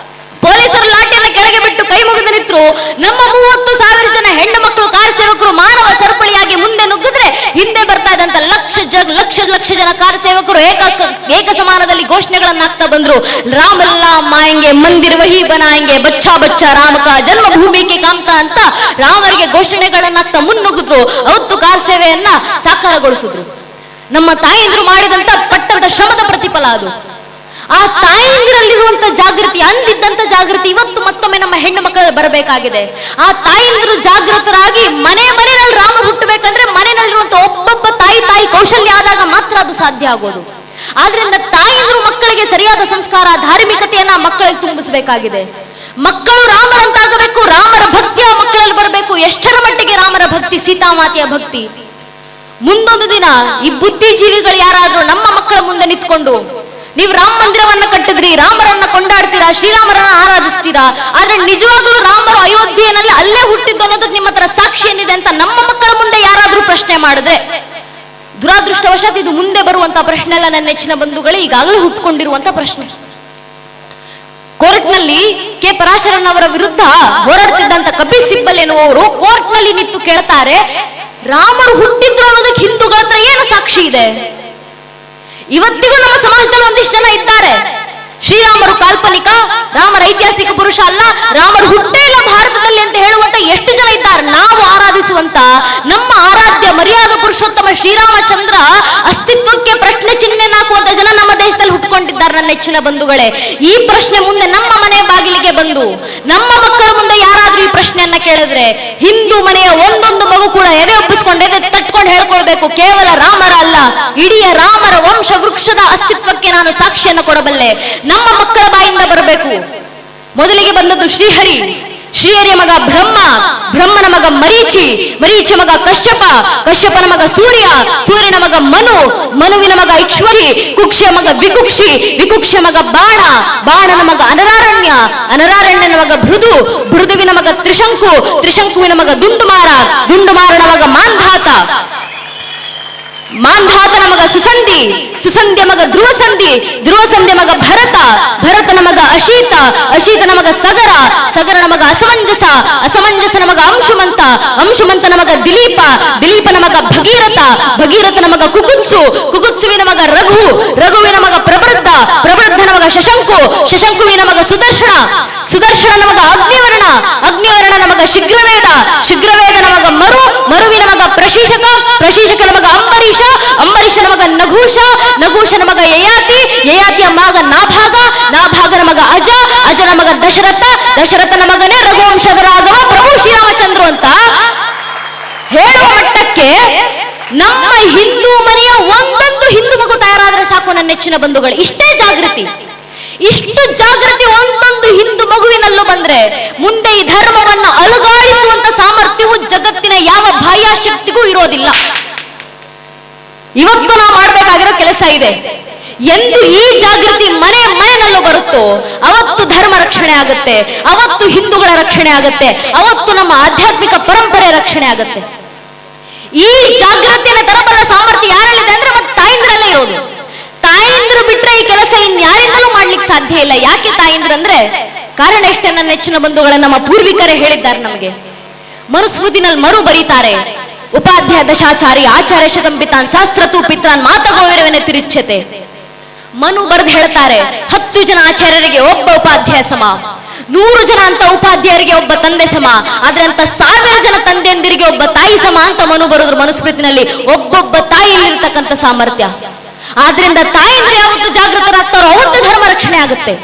ಪೊಲೀಸರು ಲಾಠಿಯನ್ನ ಕೆಳಗೆ ಬಿಟ್ಟು ಕೈ ಮುಗಿದು ನಿಂತರು. ನಮ್ಮ 30,000 ಜನ ಹೆಣ್ಣು ಮಕ್ಕಳು ಕಾರ್ ಸೇವಕರು ಮಾನವ ಸರಪಳಿಯಾಗಿ ಮುಂದೆ ನುಗ್ಗಿದ್ರೆ ಹಿಂದೆ ಬರ್ತಾ ಇದ್ದಂತ ಲಕ್ಷ ಜನ ಕಾರ್ ಸೇವಕರು ಏಕ ಸಮಾನದಲ್ಲಿ ಘೋಷಣೆಗಳನ್ನಾಗ್ತಾ ಬಂದ್ರು. ರಾಮಲ್ಲಾ ಮಾಯಂಗೆ ಮಂದಿರ್ ವಹಿ ಬನಾಯಂಗೆ ಬಚ್ಚಾ ಬಚ್ಚಾ ರಾಮಕ ಜನ್ಮಭೂಮಿಗೆ ಕಾಮ್ಕ ಅಂತ ರಾಮರಿಗೆ ಘೋಷಣೆಗಳನ್ನಾಗ್ತಾ ಮುನ್ನುಗ್ಗಿದ್ರು. ಅವತ್ತು ಕಾರ್ ಸೇವೆಯನ್ನ ಸಾಕಾರಗೊಳಿಸಿದ್ರು. ನಮ್ಮ ತಾಯಂದ್ರು ಮಾಡಿದಂತ ಪಟ್ಟಂತ ಶ್ರಮದ ಪ್ರತಿಫಲ ಅದು. ಆ ತಾಯಂದಿರಲ್ಲಿರುವಂತ ಜಾಗೃತಿ, ಅಂದಿದ್ದಂತ ಜಾಗೃತಿ ಇವತ್ತು ಮತ್ತೊಮ್ಮೆ ನಮ್ಮ ಹೆಣ್ಣು ಮಕ್ಕಳಲ್ಲಿ ಬರಬೇಕಾಗಿದೆ. ಆ ತಾಯಂದಿರು ಜಾಗೃತರಾಗಿ ಮನೆಯಲ್ಲಿ ರಾಮ ಹುಟ್ಟಬೇಕಂದ್ರೆ ಮನೆಯಲ್ಲಿರುವಂತ ಒಬ್ಬೊಬ್ಬ ತಾಯಿ ಕೌಶಲ್ಯ ಆದಾಗ ಮಾತ್ರ ಅದು ಸಾಧ್ಯ ಆಗೋದು. ಆದ್ರಿಂದ ತಾಯಂದಿರು ಮಕ್ಕಳಿಗೆ ಸರಿಯಾದ ಸಂಸ್ಕಾರ, ಧಾರ್ಮಿಕತೆಯನ್ನ ಮಕ್ಕಳಿಗೆ ತುಂಬಿಸಬೇಕಾಗಿದೆ. ಮಕ್ಕಳು ರಾಮರಂತಾಗಬೇಕು, ರಾಮರ ಭಕ್ತಿಯ ಮಕ್ಕಳಲ್ಲಿ ಬರಬೇಕು. ಎಷ್ಟರ ಮಟ್ಟಿಗೆ ರಾಮರ ಭಕ್ತಿ, ಸೀತಾಮಾತೆಯ ಭಕ್ತಿ. ಮುಂದೊಂದು ದಿನ ಈ ಬುದ್ಧಿಜೀವಿಗಳು ಯಾರಾದ್ರೂ ನಮ್ಮ ಮಕ್ಕಳ ಮುಂದೆ ನಿಂತ್ಕೊಂಡು ನೀವು ರಾಮ ಮಂದಿರವನ್ನ ಕಟ್ಟಿದ್ರಿ, ರಾಮರನ್ನ ಕೊಂಡಾಡ್ತೀರಾ, ಶ್ರೀರಾಮರನ್ನ ಆರಾಧಿಸ್ತೀರಾ, ಆದ್ರೆ ನಿಜವಾಗ್ಲೂ ರಾಮರು ಅಯೋಧ್ಯೆಯಲ್ಲಿ ಅಲ್ಲೇ ಹುಟ್ಟಿದ್ದು ಅನ್ನೋದಕ್ಕೆ ನಿಮ್ಮ ಹತ್ರ ಸಾಕ್ಷಿ ಏನಿದೆ ಅಂತ ನಮ್ಮ ಮಕ್ಕಳ ಮುಂದೆ ಯಾರಾದ್ರೂ ಪ್ರಶ್ನೆ ಮಾಡಿದ್ರೆ, ದುರಾದೃಷ್ಟವಶಾತ್ ಇದು ಮುಂದೆ ಬರುವಂತಹ ಪ್ರಶ್ನೆ ಅಲ್ಲ ನನ್ನ ನೆಚ್ಚಿನ ಬಂಧುಗಳೇ, ಈಗಾಗಲೇ ಹುಟ್ಟುಕೊಂಡಿರುವಂತ ಪ್ರಶ್ನೆ. ಕೋರ್ಟ್ನಲ್ಲಿ ಕೆ ಪರಾಶರನ್ ಅವರ ವಿರುದ್ಧ ಹೋರಾಡ್ತಿದ್ದಂತ ಕಪಿಲ್ ಸಿಬ್ಬಲ್ ಎನ್ನುವವರು ಕೋರ್ಟ್ನಲ್ಲಿ ನಿಂತು ಕೇಳ್ತಾರೆ, ರಾಮರು ಹುಟ್ಟಿದ್ರು ಅನ್ನೋದಕ್ಕೆ ಹಿಂದೂಗಳ ಹತ್ರ ಏನು ಸಾಕ್ಷಿ ಇದೆ? ಇವತ್ತಿಗೂ ನಮ್ಮ ಸಮಾಜದಲ್ಲಿ ಒಂದಿಷ್ಟು ಜನ ಇದ್ದಾರೆ, ಶ್ರೀರಾಮರು ಕಾಲ್ಪನಿಕ, ರಾಮರ ಐತಿಹಾಸಿಕ ಪುರುಷ ಅಲ್ಲ, ರಾಮರು ಹುಟ್ಟೇ ಇಲ್ಲ ಭಾರತದಲ್ಲಿ ಅಂತ ಹೇಳುವಂತ ಎಷ್ಟು ಜನ ಇದ್ದಾರೆ. ನಾವು ಆರಾಧಿಸುವಂತ ನಮ್ಮ ಆರಾಧ್ಯ ಮರ್ಯಾದ ಪುರುಷೋತ್ತಮ ಶ್ರೀರಾಮಚಂದ್ರ ಅಸ್ತಿತ್ವಕ್ಕೆ ಪ್ರಶ್ನೆ ಚಿಹ್ನೆ ಹಾಕುವಂತ ಜನ ನಮ್ಮ ದೇಶದಲ್ಲಿ ಹುಟ್ಟುಕೊಂಡಿದ್ದಾರೆ. ನನ್ನ ನೆಚ್ಚಿನ ಬಂಧುಗಳೇ, ಈ ಪ್ರಶ್ನೆ ಮುಂದೆ ನಮ್ಮ ಮನೆ ಬಾಗಿಲಿಗೆ ಬಂದು ನಮ್ಮ ಮಕ್ಕಳ ಮುಂದೆ ಯಾರಾದ್ರೂ ಈ ಪ್ರಶ್ನೆಯನ್ನ ಕೇಳಿದ್ರೆ ಹಿಂದೂ ಮನೆಯ ಒಂದೊಂದು ಮಗು ಕೂಡ ಎದೆ ಒಪ್ಪಿಸ್ಕೊಂಡು ಎದೆ ತಟ್ಕೊಂಡು ಹೇಳ್ಕೊಳ್ಬೇಕು, ಕೇವಲ ರಾಮರ ಅಲ್ಲ, ಇಡೀ ರಾಮರ ವಂಶ ವೃಕ್ಷದ ಅಸ್ತಿತ್ವಕ್ಕೆ ನಾನು ಸಾಕ್ಷಿಯನ್ನು ಕೊಡಬಲ್ಲೆ. ನಮ್ಮ ಮಕ್ಕಳ ಬಾಯಿಂದ ಬರಬೇಕು. ಮೊದಲಿಗೆ ಬಂದದ್ದು ಶ್ರೀಹರಿಯ ಮಗ ಬ್ರಹ್ಮ, ಬ್ರಹ್ಮನ ಮಗ ಮರೀಚಿ ಮಗ ಕಶ್ಯಪನ ಮಗ ಸೂರ್ಯನ ಮಗ ಮನುವಿನ ಮಗ ಕುಕ್ಷಿಯ ಮಗ ವಿಕುಕ್ಷಿಯ ಮಗ ಬಾಣನ ಮಗ ಅನರಾರಣ್ಯನ ಮಗ ಭೃದುವಿನ ಮಗ ತ್ರಿಶಂಕುವಿನ ಮಗ ದುಂಡುಮಾರನ ಮಗ ಮಾಂಧಾತನ ಮಗ ಸುಸಂಧಿಯ ಮಗ ಧ್ರುವಸಂಧಿ ಮಗ ಭರತನ ಮಗ ಅಶೀತನ ಮಗ ಸಗರನ ಮಗ ಅಸಮಂಜಸನ ಮಗ ಅಂಶುಮಂತನ ಮಗ ದಿಲೀಪನ ಮಗ ಭಗೀರಥನ ಮಗ ಕುಕುತ್ಸುವಿನ ಮಗ ರಘುವಿನ ಮಗ ಪ್ರವೃದ್ಧನ ಮಗ ಶಶಂಕುವಿನ ಮಗ ಸುದರ್ಶನನ ಮಗ ಅಗ್ನಿವರ್ಣನ ಮಗ ಶುಗ್ರವೇದನ ಮಗ ಮರುವಿನ ಮಗ ಪ್ರಶೀಷಕನ ಮಗ ಅಂಬರೀಷನ ಮಗ ನಘೂಷನ ಮಗ ಯಯಾತಿಯ ಮಗ ನಾಭಾಗನ ಮಗ ಅಜನ ಮಗ ದಶರಥನ ಮಗನೇ ರಘುವಂಶದ ರಾಘವ ಪ್ರಭು ಶ್ರೀರಾಮಚಂದ್ರ ಅಂತ ಹೇಳುವ ಮಟ್ಟಕ್ಕೆ ನಮ್ಮ ಹಿಂದೂ ಮನೆಯ ಒಂದೊಂದು ಹಿಂದೂ ಮಗು ತಯಾರಾದ್ರೆ ಸಾಕು ನನ್ನ ನೆಚ್ಚಿನ ಬಂಧುಗಳು. ಇಷ್ಟು ಜಾಗೃತಿ ಒಂದೊಂದು ಹಿಂದೂ ಮಗುವಿನಲ್ಲೂ ಬಂದ್ರೆ ಮುಂದೆ ಈ ಧರ್ಮವನ್ನು ಅಲುಗಾಡಿಸುವಂತ ಸಾಮರ್ಥ್ಯವು ಜಗತ್ತಿನ ಯಾವ ಬಾಹ್ಯ ಶಕ್ತಿಗೂ ಇರೋದಿಲ್ಲ. ಇವತ್ತು ನಾವು ಮಾಡಬೇಕಾಗಿರೋ ಕೆಲಸ ಇದೆ. ಎಂದು ಈ ಜಾಗೃತಿ ಮನೆಯಲ್ಲೂ ಬರುತ್ತೋ ಅವತ್ತು ಧರ್ಮ ರಕ್ಷಣೆ ಆಗುತ್ತೆ, ಅವತ್ತು ಹಿಂದೂಗಳ ರಕ್ಷಣೆ ಆಗುತ್ತೆ, ಅವತ್ತು ನಮ್ಮ ಆಧ್ಯಾತ್ಮಿಕ ಪರಂಪರೆ ರಕ್ಷಣೆ ಆಗುತ್ತೆ. ಈ ಜಾಗೃತಿಯನ್ನು ತರಬಲ್ಲ ಸಾಮರ್ಥ್ಯ ಯಾರಲ್ಲಿದೆ ಅಂದ್ರೆ ಮತ್ತೆ ತಾಯಂದ್ರಲ್ಲೇ ಇರೋದು. ತಾಯಂದ್ರು ಬಿಟ್ರೆ ಈ ಕೆಲಸ ಇನ್ಯಾರಿಂದಲೂ ಮಾಡ್ಲಿಕ್ಕೆ ಸಾಧ್ಯ ಇಲ್ಲ. ಯಾಕೆ ತಾಯಂದ್ರು ಅಂದ್ರೆ ಕಾರಣ ಇಷ್ಟೇ ನನ್ನ ನೆಚ್ಚಿನ ಬಂಧುಗಳ, ನಮ್ಮ ಪೂರ್ವಿಕರೇ ಹೇಳಿದ್ದಾರೆ ನಮಗೆ. ಮನುಸ್ಮೃತಿನಲ್ಲಿ ಮರು ಬರೀತಾರೆ, ಉಪಾಧ್ಯಾಯ ದಶಾಚಾರಿ ಆಚಾರ್ಯ ಶಕಂಪಿತಾನ್ ಶಾಸ್ತ್ರತು ಪಿತಾನ್ ಮಾತಗೋವಿರವನೆ ತಿರುಚ್ಯತೆ. ಮನು ಬರೆದು ಹೇಳ್ತಾರೆ, 10 ಜನ ಆಚಾರ್ಯರಿಗೆ ಒಬ್ಬ ಉಪಾಧ್ಯಾಯ ಸಮ, 100 ಜನ ಅಂತ ಉಪಾಧ್ಯಾಯರಿಗೆ ಒಬ್ಬ ತಂದೆ ಸಮ, ಆದ್ರೆ ಅಂತ 1000 ಜನ ತಂದೆಯಂದಿರಿಗೆ ಒಬ್ಬ ತಾಯಿ ಸಮ ಅಂತ ಮನು ಬರೆದ್ರು ಮನುಸ್ಮೃತಿನಲ್ಲಿ. ಒಬ್ಬೊಬ್ಬ ತಾಯಿಯಲ್ಲಿರ್ತಕ್ಕಂಥ ಸಾಮರ್ಥ್ಯ. ಆದ್ರಿಂದ ತಾಯಿಗಳು ಯಾವತ್ತು ಜಾಗೃತರಾಗ್ತಾರೋ ಅವತ್ತು ಧರ್ಮ ರಕ್ಷಣೆ ಆಗುತ್ತೆ.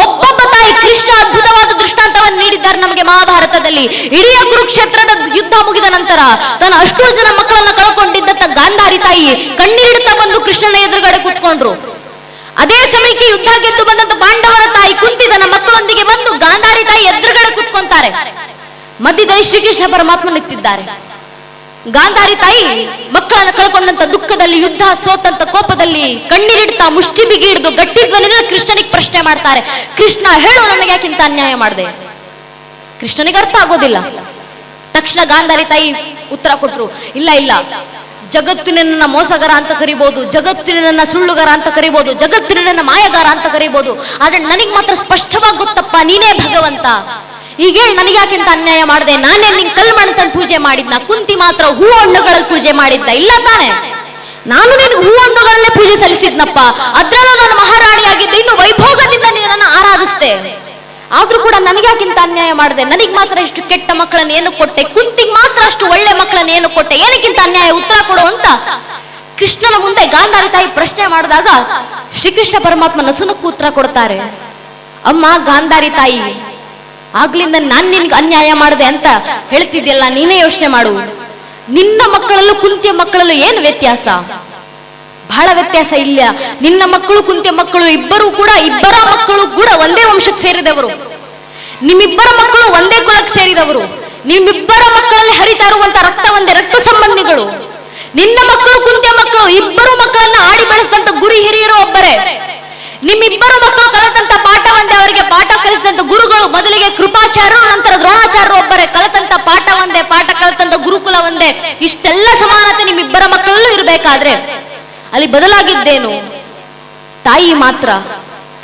ಒಬ್ಬೊಬ್ಬ ತಾಯಿ ಕೃಷ್ಣ ಅದ್ಭುತವಾದ ದೃಷ್ಟಾಂತವನ್ನು ನೀಡಿದ್ದಾರೆ ನಮಗೆ ಮಹಾಭಾರತದಲ್ಲಿ. ಇಡೀ ಕುರುಕ್ಷೇತ್ರದ ಯುದ್ಧ ಮುಗಿದ ನಂತರ ತನ್ನ ಅಷ್ಟೂ ಜನ ಮಕ್ಕಳನ್ನ ಕಳ್ಕೊಂಡಿದ್ದಂತ ಗಾಂಧಾರಿ ತಾಯಿ ಕಣ್ಣೀರಿಡ್ತಾ ಬಂದು ಕೃಷ್ಣನ ಎದುರುಗಡೆ ಕೂತ್ಕೊಂಡ್ರು. ಅದೇ ಸಮಯಕ್ಕೆ ಯುದ್ಧ ಗೆದ್ದು ಬಂದಂತ ಪಾಂಡವರ ತಾಯಿ ಕುಂತಿ ತನ್ನ ಮಕ್ಕಳೊಂದಿಗೆ ಬಂದು ಗಾಂಧಾರಿ ತಾಯಿ ಎದುರುಗಡೆ ಕೂತ್ಕೊಂತಾರೆ. ಮಧ್ಯದಲ್ಲಿ ಶ್ರೀಕೃಷ್ಣ ಪರಮಾತ್ಮ ನಿಂತಿದ್ದಾರೆ. ಗಾಂಧಾರಿ ತಾಯಿ ಮಕ್ಕಳನ್ನ ಕಳ್ಕೊಂಡಂತ ದುಃಖದಲ್ಲಿ, ಯುದ್ಧ ಸೋತಂತ ಕೋಪದಲ್ಲಿ ಕಣ್ಣೀರಿಡ್ತಾ ಮುಷ್ಟಿ ಬಿಗಿ ಹಿಡಿದು ಗಟ್ಟಿ ಧ್ವನಿಯಲ್ಲಿ ಕೃಷ್ಣನಿಗೆ ಪ್ರಶ್ನೆ ಮಾಡ್ತಾರೆ, ಕೃಷ್ಣ ಹೇಳು, ನನಗೆ ಯಾಕಿಂತ ಅನ್ಯಾಯ ಮಾಡಿದೆ? ಕೃಷ್ಣನಿಗೆ ಅರ್ಥ ಆಗೋದಿಲ್ಲ. ತಕ್ಷಣ ಗಾಂಧಾರಿ ತಾಯಿ ಉತ್ತರ ಕೊಟ್ರು, ಇಲ್ಲ ಇಲ್ಲ, ಜಗತ್ತಿನ ಮೋಸಗಾರ ಅಂತ ಕರಿಬಹುದು, ಜಗತ್ತಿನ ಸುಳ್ಳುಗಾರ ಅಂತ ಕರಿಬಹುದು, ಜಗತ್ತಿನ ಮಾಯಗಾರ ಅಂತ ಕರಿಬಹುದು, ಆದ್ರೆ ನನಗೆ ಮಾತ್ರ ಸ್ಪಷ್ಟವಾಗಿ ಗೊತ್ತಪ್ಪ, ನೀನೇ ಭಗವಂತ. ಈಗ ನನಗೆ ಯಾಕೆಂತ ಅನ್ಯಾಯ ಮಾಡಿದೆ? ನಾನೇ ನಿನ್ ಕಲ್ಮಣತನ ಪೂಜೆ ಮಾಡಿದ್ನ? ಕುಂತಿ ಮಾತ್ರ ಹೂ ಹಣ್ಣುಗಳಲ್ಲಿ ಪೂಜೆ ಮಾಡಿದ್ದ? ಇಲ್ಲ ತಾನೆ, ನಾನು ನಿನ್ಗೆ ಹೂ ಹಣ್ಣುಗಳಲ್ಲೇ ಪೂಜೆ ಸಲ್ಲಿಸಿದ್ನಪ್ಪ. ಅದ್ರಲ್ಲೂ ನಾನು ಮಹಾರಾಣಿ ಆಗಿದ್ದೆ, ಇನ್ನು ವೈಭೋಗದಿಂದ ನಿನ್ನನ್ನು ಆರಾಧಿಸ್ದೆ. ಆದ್ರೂ ಕೂಡ ನನಗೆ ಯಾಕಿಂತ ಅನ್ಯಾಯ ಮಾಡಿದೆ? ನನಗ್ ಮಾತ್ರ ಇಷ್ಟು ಕೆಟ್ಟ ಮಕ್ಕಳನ್ನ ಏನು ಕೊಟ್ಟೆ? ಕುಂತಿಗೆ ಮಾತ್ರ ಅಷ್ಟು ಒಳ್ಳೆ ಮಕ್ಕಳನ್ನ ಏನು ಕೊಟ್ಟೆ? ಏನಕ್ಕಿಂತ ಅನ್ಯಾಯ? ಉತ್ತರ ಕೊಡು ಅಂತ ಕೃಷ್ಣನ ಮುಂದೆ ಗಾಂಧಾರಿ ತಾಯಿ ಪ್ರಶ್ನೆ ಮಾಡಿದಾಗ ಶ್ರೀಕೃಷ್ಣ ಪರಮಾತ್ಮ ನಸುನಕ್ಕೂ ಉತ್ತರ ಕೊಡ್ತಾರೆ, ಅಮ್ಮ ಗಾಂಧಾರಿ ತಾಯಿ, ಆಗ್ಲಿಂದ ನಾನ್ ನಿನ್ಗೆ ಅನ್ಯಾಯ ಮಾಡಿದೆ ಅಂತ ಹೇಳ್ತಿದ್ಯಲ್ಲ, ನೀನೇ ಯೋಚನೆ ಮಾಡು. ನಿನ್ನ ಮಕ್ಕಳಲ್ಲೂ ಕುಂತಿಯ ಮಕ್ಕಳಲ್ಲೂ ಏನು ವ್ಯತ್ಯಾಸ? ಬಹಳ ವ್ಯತ್ಯಾಸ ಇಲ್ಲ. ನಿನ್ನ ಮಕ್ಕಳು ಕುಂತಿಯ ಮಕ್ಕಳು ಇಬ್ಬರ ಮಕ್ಕಳು ಕೂಡ ಒಂದೇ ವಂಶಕ್ಕೆ ಸೇರಿದವರು. ನಿಮ್ಮಿಬ್ಬರ ಮಕ್ಕಳು ಒಂದೇ ಕುಲಕ್ಕೆ ಸೇರಿದವರು. ನಿಮ್ಮಿಬ್ಬರ ಮಕ್ಕಳಲ್ಲಿ ಹರಿತಾ ಇರುವಂತ ರಕ್ತ ಒಂದೇ, ರಕ್ತ ಸಂಬಂಧಿಗಳು. ನಿನ್ನ ಮಕ್ಕಳು ಕುಂತಿಯ ಮಕ್ಕಳು ಇಬ್ಬರು ಮಕ್ಕಳನ್ನ ಆಡಿ ಬೆಳೆಸಿದಂತ ಗುರು ಹಿರಿಯರು ಒಬ್ಬರೇ. ನಿಮ್ಮಿಬ್ಬರು ಮಕ್ಕಳು ಕಲಿತಂತ ಪಾಠ ಒಂದೇ, ಅವರಿಗೆ ಪಾಠ ಕಲಿಸಿದಂತ ಗುರುಗಳು ಮೊದಲಿಗೆ ಕೃಪಾಚಾರ್ಯರು, ನಂತರ ದ್ರೋಣಾಚಾರ್ಯರು ಒಬ್ಬರೇ. ಕಲಿತಂತ ಪಾಠ ಒಂದೇ, ಪಾಠ ಕಲಿತಂತ ಗುರುಕುಲ ಒಂದೇ. ಇಷ್ಟೆಲ್ಲ ಸಮಾನತೆ ನಿಮ್ಮಿಬ್ಬರ ಮಕ್ಕಳಲ್ಲೂ ಇರಬೇಕಾದ್ರೆ ಅಲ್ಲಿ ಬದಲಾಗಿದ್ದೇನು? ತಾಯಿ ಮಾತ್ರ.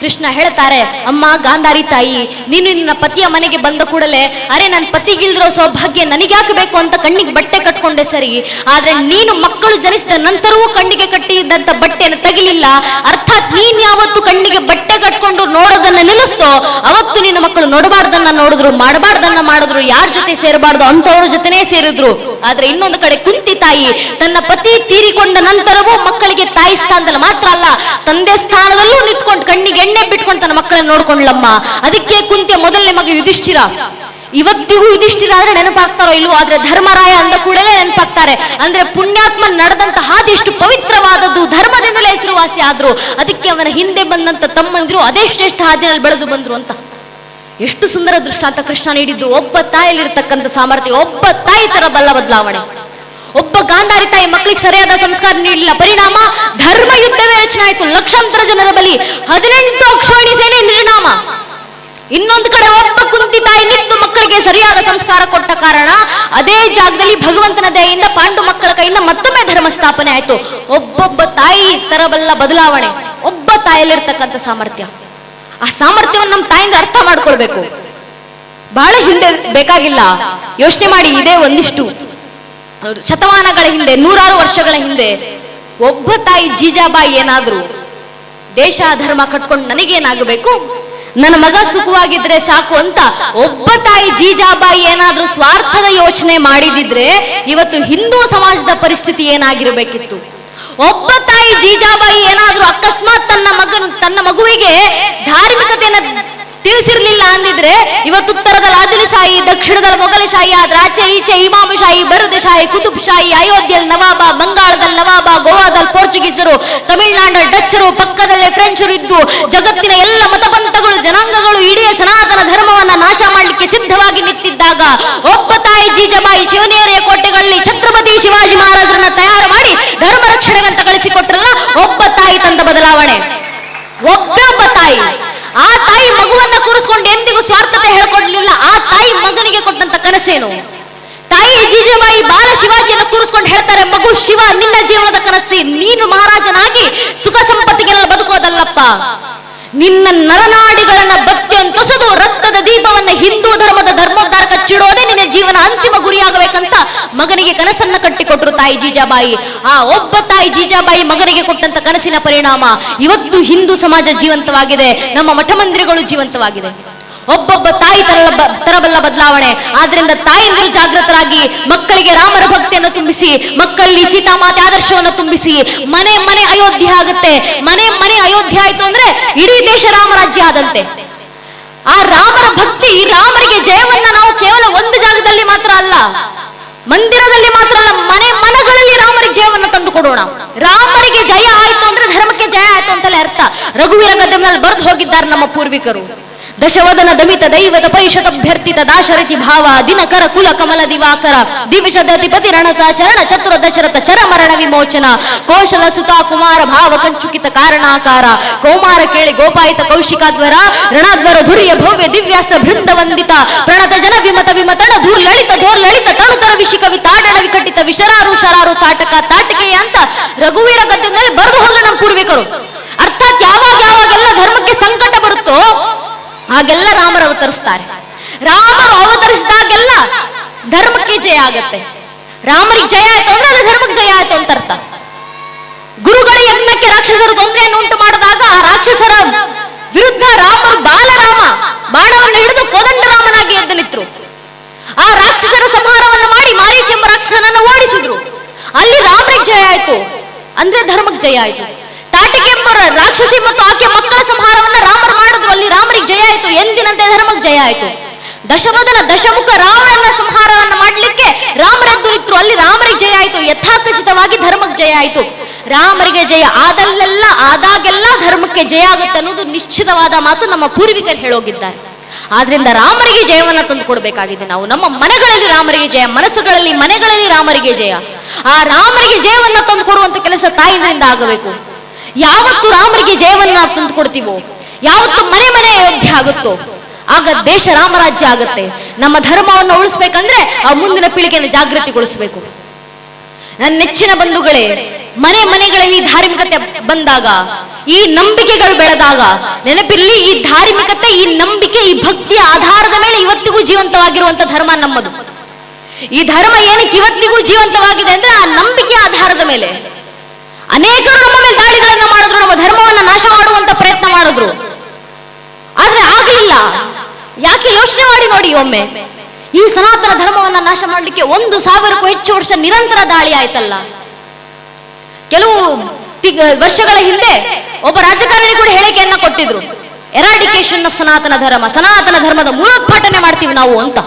ಕೃಷ್ಣ ಹೇಳ್ತಾರೆ, ಅಮ್ಮ ಗಾಂಧಾರಿ ತಾಯಿ, ನೀನು ನಿನ್ನ ಪತಿಯ ಮನೆಗೆ ಬಂದ ಕೂಡಲೇ ಅರೆ ನನ್ನ ಪತಿಗಿಲ್ದಿರೋ ಸೌಭಾಗ್ಯ ನನಗ್ಯಾಕೆ ಬೇಕು ಅಂತ ಕಣ್ಣಿಗೆ ಬಟ್ಟೆ ಕಟ್ಕೊಂಡೆ ಸರಿ, ಆದ್ರೆ ನೀನು ಮಕ್ಕಳು ಜನಿಸಿದ ನಂತರವೂ ಕಣ್ಣಿಗೆ ಕಟ್ಟಿದ್ದಂತ ಬಟ್ಟೆಯನ್ನು ತೆಗಿಲಿಲ್ಲ. ಅರ್ಥಾತ್ ನೀನ್ ಯಾವತ್ತು ಕಣ್ಣಿಗೆ ಬಟ್ಟೆ ಕಟ್ಕೊಂಡು ನೋಡೋದನ್ನ ನಿಲ್ಲಿಸ್ತೋ ಅವತ್ತು ನಿನ್ನ ಮಕ್ಕಳು ನೋಡಬಾರ್ದನ್ನ ನೋಡಿದ್ರು, ಮಾಡಬಾರ್ದನ್ನ ಮಾಡಿದ್ರು, ಯಾರ ಜೊತೆ ಸೇರಬಾರ್ದು ಅಂತವ್ರ ಜೊತೆನೇ ಸೇರಿದ್ರು. ಆದ್ರೆ ಇನ್ನೊಂದು ಕಡೆ ಕುಂತಿ ತಾಯಿ ತನ್ನ ಪತಿ ತೀರಿಕೊಂಡ ನಂತರವೂ ಮಕ್ಕಳಿಗೆ ತಾಯಿ ಸ್ಥಾನದಲ್ಲಿ ಮಾತ್ರ ಅಲ್ಲ, ತಂದೆ ಸ್ಥಾನದಲ್ಲೂ ನಿಂತ್ಕೊಂಡು ಕಣ್ಣಿಗೆ ಎಣ್ಣೆ ಬಿಟ್ಕೊಂಡು ತನ್ನ ಮಕ್ಕಳನ್ನ ನೋಡ್ಕೊಂಡ್ಲಮ್ಮ. ಅದಕ್ಕೆ ಕುಂತಿಯ ಮೊದಲನೇ ಮಗ ಯುಧಿಷ್ಠಿರ. ಇವತ್ತಿಗೂ ಯುಧಿಷ್ಠಿರ ಆದ್ರೆ ನೆನಪಾಗ್ತಾರೋ ಇಲ್ವೋ, ಆದ್ರೆ ಧರ್ಮರಾಯ ಅಂದ ಕೂಡಲೇ ನೆನಪಾಗ್ತಾರೆ. ಅಂದ್ರೆ ಪುಣ್ಯಾತ್ಮ ನಡೆದಂತ ಹಾದಿ ಎಷ್ಟು ಪವಿತ್ರವಾದದ್ದು, ಧರ್ಮದಿಂದಲೇ ಹೆಸರುವಾಸಿ ಆದ್ರು. ಅದಕ್ಕೆ ಅವನ ಹಿಂದೆ ಬಂದಂತ ತಮ್ಮಂದಿರು ಅದೇ ಶ್ರೇಷ್ಠ ಹಾದಿನಲ್ಲಿ ಬೆಳೆದು ಬಂದ್ರು ಅಂತ ಎಷ್ಟು ಸುಂದರ ದೃಷ್ಟಾಂತ ಕೃಷ್ಣ ನೀಡಿದ್ದು. ಒಬ್ಬ ತಾಯಿಯಲ್ಲಿರ್ತಕ್ಕಂಥ ಸಾಮರ್ಥ್ಯ, ಒಬ್ಬ ತಾಯಿ ತರ ಬಲ್ಲ ಬದಲಾವಣೆ. ಒಬ್ಬ ಗಾಂಧಾರಿ ತಾಯಿ ಮಕ್ಕಳಿಗೆ ಸರಿಯಾದ ಸಂಸ್ಕಾರ ನೀಡಲಿಲ್ಲ, ಪರಿಣಾಮ ಧರ್ಮ ಯುದ್ಧವೇ ರಚನೆ ಆಯಿತು. ಲಕ್ಷಾಂತರ ಜನರ ಬಲಿ, 18 ಅಕ್ಷೋಹಿಣಿ ಸೇನೆ ನಿರ್ನಾಮ. ಇನ್ನೊಂದು ಕಡೆ ಒಬ್ಬ ಕುಂತಿ ತಾಯಿ ನಿಂತು ಮಕ್ಕಳಿಗೆ ಸರಿಯಾದ ಸಂಸ್ಕಾರ ಕೊಟ್ಟ ಕಾರಣ ಅದೇ ಜಾಗದಲ್ಲಿ ಭಗವಂತನ ದಯೆಯಿಂದ ಪಾಂಡು ಮಕ್ಕಳ ಕೈಯಿಂದ ಮತ್ತೊಮ್ಮೆ ಧರ್ಮ ಸ್ಥಾಪನೆ ಆಯ್ತು. ಒಬ್ಬೊಬ್ಬ ತಾಯಿ ತರಬಲ್ಲ ಬದಲಾವಣೆ, ಒಬ್ಬ ತಾಯಿಯಲ್ಲಿರ್ತಕ್ಕಂಥ ಸಾಮರ್ಥ್ಯ. ಆ ಸಾಮರ್ಥ್ಯವನ್ನು ನಮ್ಮ ತಾಯಿಯಿಂದ ಅರ್ಥ ಮಾಡ್ಕೊಳ್ಬೇಕು. ಬಹಳ ಹಿಂದೆ ಬೇಕಾಗಿಲ್ಲ, ಯೋಚನೆ ಮಾಡಿ. ಇದೇ ಒಂದಿಷ್ಟು ಶತಮಾನಗಳ ಹಿಂದೆ, 100 ವರ್ಷಗಳ ಹಿಂದೆ ಒಬ್ಬ ತಾಯಿ ಜೀಜಾಬಾಯಿ ಏನಾದ್ರು ದೇಶ ಧರ್ಮ ಕಟ್ಕೊಂಡು ನನಗೇನಾಗಬೇಕು, ನನ್ನ ಮಗ ಸುಖವಾಗಿದ್ರೆ ಸಾಕು ಅಂತ ಒಬ್ಬ ತಾಯಿ ಜೀಜಾಬಾಯಿ ಏನಾದ್ರೂ ಸ್ವಾರ್ಥದ ಯೋಚನೆ ಮಾಡಿದಿದ್ರೆ ಇವತ್ತು ಹಿಂದೂ ಸಮಾಜದ ಪರಿಸ್ಥಿತಿ ಏನಾಗಿರ್ಬೇಕಿತ್ತು? ಒಬ್ಬ ತಾಯಿ ಜೀಜಾಬಾಯಿ ಏನಾದ್ರೂ ಅಕಸ್ಮಾತ್ ತನ್ನ ಮಗುವಿಗೆ ಧಾರ್ಮಿಕತೆಯನ್ನ ತಿಳಿಸಿರ್ಲಿಲ್ಲ ಅಂದಿದ್ರೆ ಇವತ್ತು ಉತ್ತರದಲ್ಲಿ ಆದಿಲಶಾಹಿ, ದಕ್ಷಿಣದಲ್ಲಿ ಮೊಘಲಶಾಹಿ, ಆದ್ರೆ ಆಚೆ ಈಚೆ ಇಮಾಮಶಾಹಿ, ಬರದಶಾಹಿ, ಕುತುಬ್ಶಾಹಿ, ಅಯೋಧ್ಯೆಯಲ್ಲಿ ನವಾಬ, ಬಂಗಾಳದಲ್ಲಿ ನವಾಬ, ಗೋವಾದಲ್ಲಿ ಪೋರ್ಚುಗೀಸರು, ತಮಿಳುನಾಡಲ್ಲಿ ಡಚ್ಚರು, ಪಕ್ಕದಲ್ಲೇ ಫ್ರೆಂಚರು ಇದ್ದು ಜಗತ್ತಿನ ಎಲ್ಲ ಮತಪಂಥಗಳು, ಜನಾಂಗಗಳು ಇಡೀ ಸನಾತನ ಧರ್ಮವನ್ನ ನಾಶ ಮಾಡಲಿಕ್ಕೆ ಸಿದ್ಧವಾಗಿ ನಿಂತಿದ್ದಾಗ ಒಬ್ಬ ತಾಯಿ ಜೀಜಾಬಾಯಿ ಶಿವನೇರಿಯ ಕೋಟೆಗಳಲ್ಲಿ ಛತ್ರಪತಿ ಶಿವಾಜಿ ಮಹಾರಾಜರನ್ನ ತಯಾರು ಮಾಡಿ ಧರ್ಮ ರಕ್ಷಣೆಗಂತ ಕಳಿಸಿಕೊಟ್ರಲ್ಲ, ಒಬ್ಬ ತಾಯಿ ತಂದ ಬದಲಾವಣೆ. ಒಬ್ಬೊಬ್ಬ ತಾಯಿ. ಆ ತಾಯಿ ಮಗುವನ್ನ ಕೂರಿಸ್ಕೊಂಡು ಎಂದಿಗೂ ಸ್ವಾರ್ಥತೆ ಹೇಳ್ಕೊಡ್ಲಿಲ್ಲ. ಆ ತಾಯಿ ಮಗನಿಗೆ ಕೊಟ್ಟಂತ ಕನಸೇನು? ತಾಯಿ ಜೀಜಾಬಾಯಿ ಬಾಲ ಶಿವಾಜಿಯನ್ನು ಕೂರಿಸ್ಕೊಂಡು ಹೇಳ್ತಾರೆ, ಮಗು ಶಿವ, ನಿನ್ನ ಜೀವನದ ಕನಸು ನೀನು ಮಹಾರಾಜನಾಗಿ ಸುಖ ಸಂಪತ್ತಿಗೆಲ್ಲ ಬದುಕೋದಲ್ಲಪ್ಪ, ನಿನ್ನ ನರನಾಡಿಗಳನ್ನ ಬತ್ತಿಯೊಂತೊಸದು ರಕ್ತದ ದೀಪವನ್ನ ಹಿಂದೂ ಧರ್ಮದ ಧರ್ಮೋದ್ಧಾರ ಕಚ್ಚಿಡೋದೇ ನಿನ್ನ ಜೀವನ ಅಂತಿಮ ಗುರಿಯಾಗಬೇಕಂತ ಮಗನಿಗೆ ಕನಸನ್ನ ಕಟ್ಟಿಕೊಟ್ರು ತಾಯಿ ಜೀಜಾಬಾಯಿ. ಆ ಒಬ್ಬ ತಾಯಿ ಜೀಜಾಬಾಯಿ ಮಗನಿಗೆ ಕೊಟ್ಟಂತ ಕನಸಿನ ಪರಿಣಾಮ ಇವತ್ತು ಹಿಂದೂ ಸಮಾಜ ಜೀವಂತವಾಗಿದೆ, ನಮ್ಮ ಮಠ ಮಂದಿರಗಳು ಜೀವಂತವಾಗಿದೆ. ಒಬ್ಬೊಬ್ಬ ತಾಯಿ ತರಬಲ್ಲ ಬದಲಾವಣೆ. ಆದ್ರಿಂದ ತಾಯಿಯಂದಿರು ಜಾಗೃತರಾಗಿ ಮಕ್ಕಳಿಗೆ ರಾಮರ ಭಕ್ತಿಯನ್ನು ತುಂಬಿಸಿ, ಮಕ್ಕಳಲ್ಲಿ ಸೀತಾಮಾತೆ ಆದರ್ಶವನ್ನು ತುಂಬಿಸಿ, ಮನೆ ಮನೆ ಅಯೋಧ್ಯೆ ಆಗುತ್ತೆ. ಮನೆ ಮನೆ ಅಯೋಧ್ಯೆ ಆಯ್ತು ಅಂದ್ರೆ ಇಡೀ ದೇಶ ರಾಮರಾಜ್ಯ ಆದಂತೆ. ಆ ರಾಮರ ಭಕ್ತಿ, ರಾಮರಿಗೆ ಜಯವನ್ನ ನಾವು ಕೇವಲ ಒಂದು ಜಾಗದಲ್ಲಿ ಮಾತ್ರ ಅಲ್ಲ, ಮಂದಿರದಲ್ಲಿ ಮಾತ್ರ ಅಲ್ಲ, ಮನೆ ಮನಗಳಲ್ಲಿ ರಾಮರಿಗೆ ಜಯವನ್ನು ತಂದು ಕೊಡೋಣ. ರಾಮರಿಗೆ ಜಯ ಆಯ್ತು ಅಂದ್ರೆ ಧರ್ಮಕ್ಕೆ ಜಯ ಆಯ್ತು ಅಂತಲೇ ಅರ್ಥ. ರಘುವೀರ ಗದ್ಯದಲ್ಲಿ ಬರೆದು ಹೋಗಿದ್ದಾರೆ ನಮ್ಮ ಪೂರ್ವಿಕರು. ದಶವದನ ದಮಿತ ದೈವದ ಪರಿಷದಭ್ಯರ್ಥಿತ ದಾಶರಥಿ ಭಾವ ದಿನಕರ ಕುಲ ಕಮಲ ದಿವಾಕರ ದಿವಿಷದತಿಪತಿ ರಣಸಾಚರಣ ಚತುರ ದಶರಥ ಚರ ಮರಣ ವಿಮೋಚನ ಕೌಶಲ ಸುತ ಕುಮಾರ ಭಾವ ಕಂಚುಕಿತ ಕಾರಣಾಕಾರ ಕೌಮಾರ ಕೇಳಿ ಗೋಪಾಯಿತ ಕೌಶಿಕಾದ್ವರ ರಣದ್ವರ ಧುರ್ಯ ಭವ್ಯ ದಿವ್ಯಾಸ ಬೃಂದ ವಂದಿತ ಪ್ರಣತ ಜನ ವಿಮತ ವಿಮತಣ ಧೂರ್ ಲಳಿತ ಧೋರ್ ಲಳಿತ ತನುತರ ವಿಷಿಕವಿ ತಾಡಣ ವಿಕಟಿತ ವಿಶರಾರು ಶರಾರು ತಾಟಕ ತಾಟಕೆಯ ಅಂತ ರಘುವೀರ ಗದ್ಯದಲ್ಲಿ ಬರೆದು ಹೋದ್ರು ನಮ್ಮ ಪೂರ್ವಿಕರು. ಅರ್ಥಾತ್ ಯಾವಾಗೆಲ್ಲ ಧರ್ಮಕ್ಕೆ ಸಂಕಟ ಬರುತ್ತೋ ಹಾಗೆಲ್ಲ ರಾಮರು ಅವತರಿಸ್ತಾರೆ. ರಾಮರು ಅವತರಿಸಿದಾಗೆಲ್ಲ ಧರ್ಮಕ್ಕೆ ಜಯ ಆಗತ್ತೆ. ರಾಮರಿಗೆ ಜಯ ಆಯ್ತು ಅಂದ್ರೆ ಅದು ಧರ್ಮಕ್ಕೆ ಜಯ ಆಯ್ತು ಅಂತ ಅರ್ಥ. ಗುರುಗಳ ಯಜ್ಞಕ್ಕೆ ರಾಕ್ಷಸರು ತೊಂದರೆಯನ್ನು ಉಂಟು ಮಾಡಿದಾಗ ಆ ರಾಕ್ಷಸರ ವಿರುದ್ಧ ರಾಮರು ಬಾಣವನ್ನು ಹಿಡಿದು ಕೋದಂಡರಾಮನಾಗಿ ಎದ್ದು ನಿಂತರು. ಆ ರಾಕ್ಷಸರ ಸಂಹಾರವನ್ನು ಮಾಡಿ ಮಾರೀಚ ಎಂಬ ರಾಕ್ಷಸನನ್ನು ಓಡಿಸಿದ್ರು. ಅಲ್ಲಿ ರಾಮರಿಗೆ ಜಯ ಆಯ್ತು ಅಂದ್ರೆ ಧರ್ಮಕ್ಕೆ ಜಯ ಆಯ್ತು. ತಾಟಿಕೆ ಎಂಬ ರಾಕ್ಷಸಿ ಮತ್ತು ಆಕೆ ಮಕ್ಕಳ ಸಂಹಾರವನ್ನ ರಾಮರು ಮಾಡಿದ್ರು. ಅಲ್ಲಿ ರಾಮರಿಗೆ ಜಯ ಆಯ್ತು. ಎಂದಿನಂತೆ ಧರ್ಮಕ್ಕೆ ಜಯ ಆಯ್ತು. ದಶವದನ ದಶಮುಖ ರಾವಣನ ಸಂಹಾರವನ್ನ ಮಾಡ್ಲಿಕ್ಕೆ ರಾಮರೆದ್ದು ನಿಂತರು. ಅಲ್ಲಿ ರಾಮರಿಗೆ ಜಯ ಆಯ್ತು. ಯಥಾಖಚಿತವಾಗಿ ಧರ್ಮಕ್ಕೆ ಜಯ ಆಯ್ತು. ರಾಮರಿಗೆ ಜಯ ಆದಾಗೆಲ್ಲ ಧರ್ಮಕ್ಕೆ ಜಯ ಆಗುತ್ತೆ ಅನ್ನೋದು ನಿಶ್ಚಿತವಾದ ಮಾತು ನಮ್ಮ ಪೂರ್ವಿಕರು ಹೇಳೋಗಿದ್ದಾರೆ. ಆದ್ರಿಂದ ರಾಮರಿಗೆ ಜಯವನ್ನ ತಂದು ಕೊಡಬೇಕಾಗಿದೆ ನಾವು. ನಮ್ಮ ಮನೆಗಳಲ್ಲಿ ರಾಮರಿಗೆ ಜಯ, ಮನಸ್ಸುಗಳಲ್ಲಿ ಮನೆಗಳಲ್ಲಿ ರಾಮರಿಗೆ ಜಯ. ಆ ರಾಮರಿಗೆ ಜಯವನ್ನ ತಂದು ಕೊಡುವಂತ ಕೆಲಸ ತಾಯಿಯಿಂದ ಆಗಬೇಕು. ಯಾವತ್ತು ರಾಮರಿಗೆ ಜಯವನ್ನ ನಾವು ತಂದು ಕೊಡ್ತೀವೋ, ಯಾವತ್ತು ಮನೆ ಅಯೋಧ್ಯೆ ಆಗುತ್ತೋ ಆಗ ದೇಶ ರಾಮರಾಜ್ಯ ಆಗುತ್ತೆ. ನಮ್ಮ ಧರ್ಮವನ್ನು ಉಳಿಸ್ಬೇಕಂದ್ರೆ ಆ ಮುಂದಿನ ಪೀಳಿಗೆಯನ್ನು ಜಾಗೃತಿಗೊಳಿಸಬೇಕು. ನನ್ನ ನೆಚ್ಚಿನ ಬಂಧುಗಳೇ, ಮನೆಗಳಲ್ಲಿ ಧಾರ್ಮಿಕತೆ ಬಂದಾಗ, ಈ ನಂಬಿಕೆಗಳು ಬೆಳೆದಾಗ ನೆನಪಿರಲಿ, ಈ ಧಾರ್ಮಿಕತೆ, ಈ ನಂಬಿಕೆ, ಈ ಭಕ್ತಿಯ ಆಧಾರದ ಮೇಲೆ ಇವತ್ತಿಗೂ ಜೀವಂತವಾಗಿರುವಂತ ಧರ್ಮ ನಮ್ಮದು. ಈ ಧರ್ಮ ಏನಕ್ಕೆ ಇವತ್ತಿಗೂ ಜೀವಂತವಾಗಿದೆ ಅಂದ್ರೆ ಆ ನಂಬಿಕೆ ಆಧಾರದ ಮೇಲೆ. ಅನೇಕರು ನಮ್ಮ ಮೇಲೆ ದಾಳಿಗಳನ್ನ ಮಾಡಿದ್ರು, ನಮ್ಮ ಧರ್ಮವನ್ನ ನಾಶ ಮಾಡುವಂತ ಪ್ರಯತ್ನ ಮಾಡಿದ್ರು, ಆದ್ರೆ ಆಗಲಿಲ್ಲ. ಯಾಕೆ ಯೋಚನೆ ಮಾಡಿ ನೋಡಿ ಒಮ್ಮೆ. ಈ ಸನಾತನ ಧರ್ಮವನ್ನ ನಾಶ ಮಾಡಲಿಕ್ಕೆ 1000ಕ್ಕೂ ಹೆಚ್ಚು ವರ್ಷ ನಿರಂತರ ದಾಳಿ ಆಯ್ತಲ್ಲ. ಕೆಲವು ವರ್ಷಗಳ ಹಿಂದೆ ಒಬ್ಬ ರಾಜಕಾರಣಿ ಕೂಡ ಹೇಳಿಕೆಯನ್ನ ಕೊಟ್ಟಿದ್ರು, ಎರಾಡಿಕೇಶನ್ ಆಫ್ ಸನಾತನ ಧರ್ಮ, ಸನಾತನ ಧರ್ಮದ ಮೂಲೋತ್ಪಾಟನೆ ಮಾಡ್ತೀವಿ ನಾವು ಅಂತ.